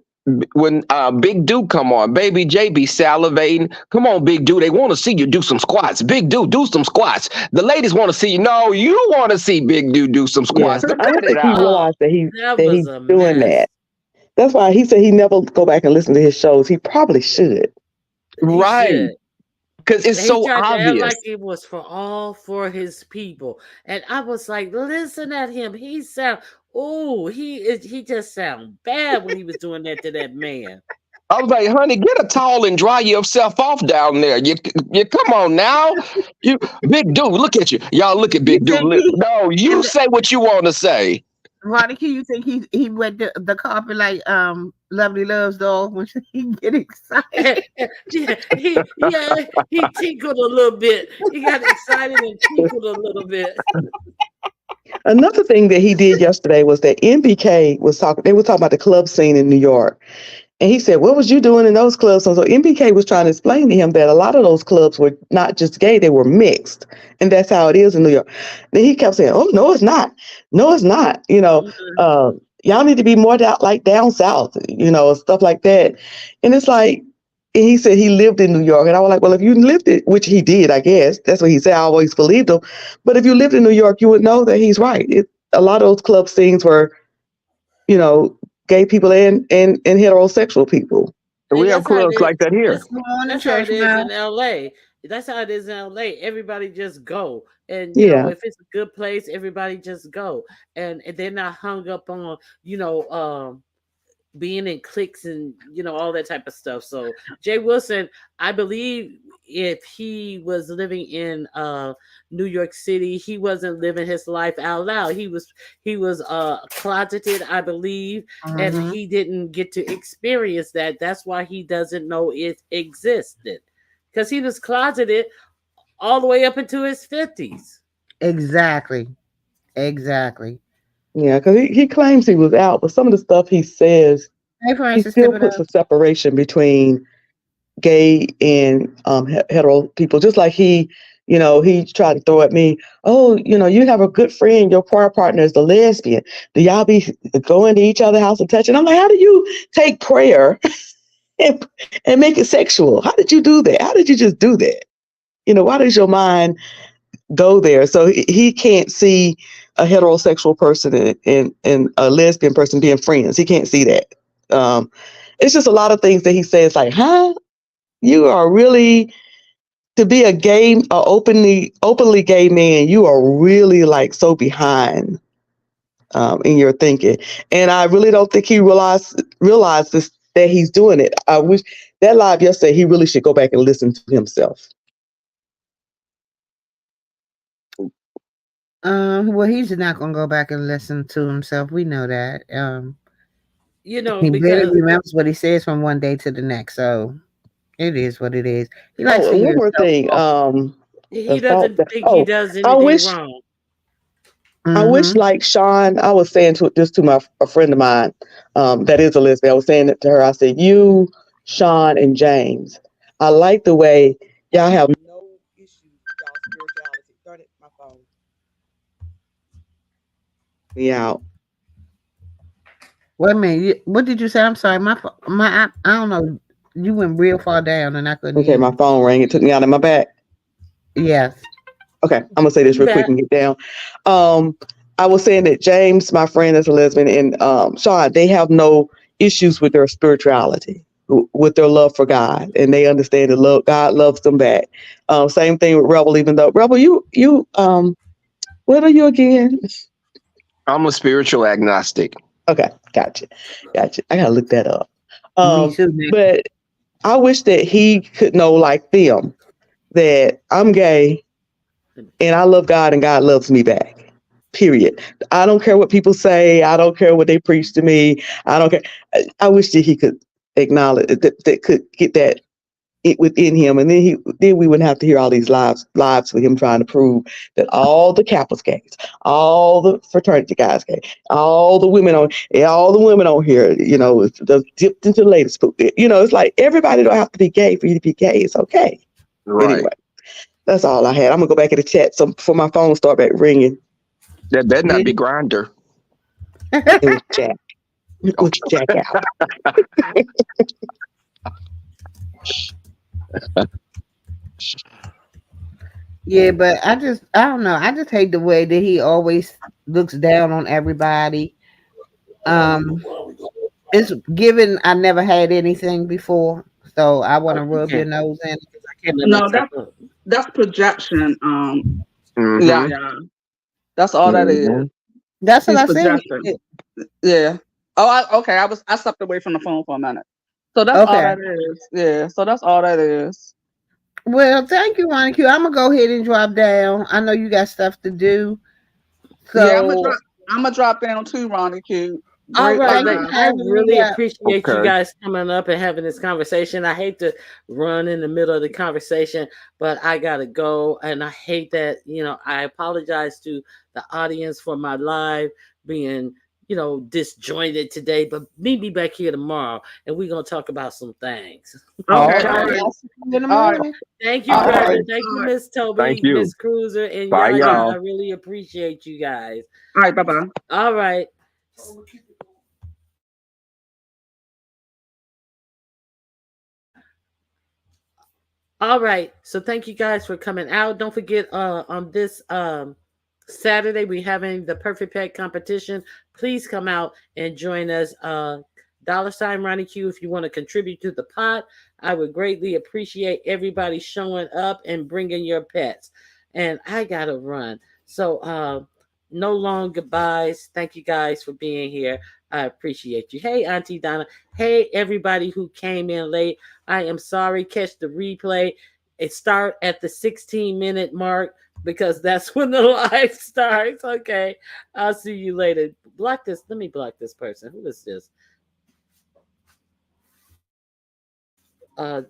Big Dude come on, Baby J be salivating. Come on, Big Dude, they want to see you do some squats. Big Dude, do some squats. The ladies want to see you. No, you want to see Big Dude do some Yeah, squats. I don't Cut it think he out. realized that That he's was a doing mess. that. That's why he said he never go back and listen to his shows. He probably should. He Right. should. Because it's He so tried to act obvious. like it was for his people, and I was like, listen at him. He just sound bad when he was doing that to that man. I was like, honey, get a towel and dry yourself off down there. You come on now. You Big Dude, look at you. Y'all look at Big Dude. No, you say what you want to say. Monica, you think he wet the carpet like Lovely Love's dog when he get excited? He tinkled a little bit. He got excited and tinkled a little bit. Another thing that he did yesterday was that MBK was talking. They were talking about the club scene in New York. And he said, what was you doing in those clubs? And so MBK was trying to explain to him that a lot of those clubs were not just gay, they were mixed. And that's how it is in New York. Then he kept saying, oh, no, it's not. No, it's not. Y'all need to be more down south, stuff like that. And it's like, and he said he lived in New York. And I was like, well, if you lived it, which he did, I guess. That's what he said. I always believed him. But if you lived in New York, you would know that he's right. A lot of those club scenes were, gay people and heterosexual people. And we have clubs like that here. That's how it is in LA. That's how it is in LA. Everybody just go. And if it's a good place, everybody just go. And they're not hung up on, being in cliques and all that type of stuff. So Jay Wilson, I believe if he was living in New York City, he wasn't living his life out loud. He was closeted, I believe, and he didn't get to experience that. That's why he doesn't know it existed, because he was closeted all the way up into his 50s. Exactly. Yeah, because he claims he was out, but some of the stuff he says, he still puts a separation between gay and hetero people. Just like he tried to throw at me, oh, you have a good friend, your choir partner is the lesbian. Do y'all be going to each other's house and touching? I'm like, how do you take prayer and make it sexual? How did you do that? How did you just do that? Why does your mind go there? So he can't see a heterosexual person and a lesbian person being friends. He can't see that. It's just a lot of things that he says like, huh? You are really, to be a openly gay man, you are really like so behind in your thinking. And I really don't think he realized this, that he's doing it. I wish that live yesterday, he really should go back and listen to himself. Well, he's not gonna go back and listen to himself. We know that. He barely remembers what he says from one day to the next. So it is what it is. He likes to one more thing. He doesn't think he does anything wrong. I wish, like Sean, I was saying this to a friend of mine that is a lesbian. I was saying it to her. I said, you, Sean, and James, I like the way y'all have no issues with y'all spirituality. Darn it, my phone. Me out. Wait a minute. What did you say? I'm sorry. I don't know. You went real far down and I couldn't hear. My phone rang. It took me out of my back. Yes. Okay, I'm gonna say this You real quick bet. and get down. I was saying that James, my friend, is a lesbian, and Sean, they have no issues with their spirituality, with their love for God, and they understand that love God loves them back. Same thing with Rebel, even though Rebel, what are you again? I'm a spiritual agnostic. Okay, gotcha. I gotta look that up. Me too, man. But I wish that he could know, like them, that I'm gay and I love God and God loves me back. Period. I don't care what people say. I don't care what they preach to me. I don't care. I wish that he could acknowledge that could get that it within him, and then we wouldn't have to hear all these lives with him trying to prove that all the Kappa's gays, all the fraternity guys gay, all the women on here, the dipped into the latest poop. It's like everybody don't have to be gay for you to be gay. It's okay. Right. Anyway, that's all I had. I'm gonna go back in the chat so before my phone start back ringing. That better not be Grinder. It was Jack. It was Jack out. Yeah, but I don't know. I just hate the way that he always looks down on everybody. Um, it's given I never had anything before, so I want to rub your nose in. No, that's projection. Mm-hmm. Yeah. That's all that is. That's what He's I said. projecting. Yeah. Oh, okay. I stepped away from the phone for a minute. So that's all Okay. that is. Yeah. So that's all that is. Well, thank you, Ronnie Q. I'm gonna go ahead and drop down. I know you got stuff to do, Yeah, so I'm gonna drop down too, Ronnie Q. All Great right, thank you ladies. live. for I having me really up. appreciate you Okay. guys coming up and having this conversation. I hate to run in the middle of the conversation, but I gotta go, and I hate that. I apologize to the audience for my live being, disjointed today. But meet me back here tomorrow, and we're gonna talk about some things. All Okay. All right. right. I'll see you in the All right. morning. Thank you, All brother. right. Thank All you, right. Miss Thank Toby, you. Miss Cruiser, and Bye, Yaya. y'all. I really appreciate you guys. All right. Bye bye. All right. All right. So thank you guys for coming out. Don't forget on this Saturday we having the Perfect Pet competition. Please come out and join us. $ Ronnie Q if you want to contribute to the pot. I would greatly appreciate everybody showing up and bringing your pets. And I got to run. So no long goodbyes. Thank you guys for being here. I appreciate you. Hey, Auntie Donna. Hey, everybody who came in late. I am sorry. Catch the replay. It start at the 16-minute mark because that's when the live starts. Okay. I'll see you later. Block this. Let me block this person. Who is this?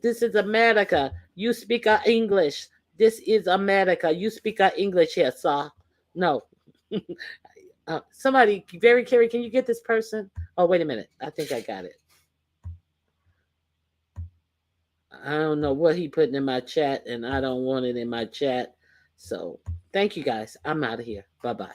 This is America. You speak English. This is America. You speak English here, sir. No. Somebody, very Carrie, can you get this person? Oh, wait a minute. I think I got it. I don't know what he putting in my chat, and I don't want it in my chat. So thank you guys. I'm out of here. Bye bye.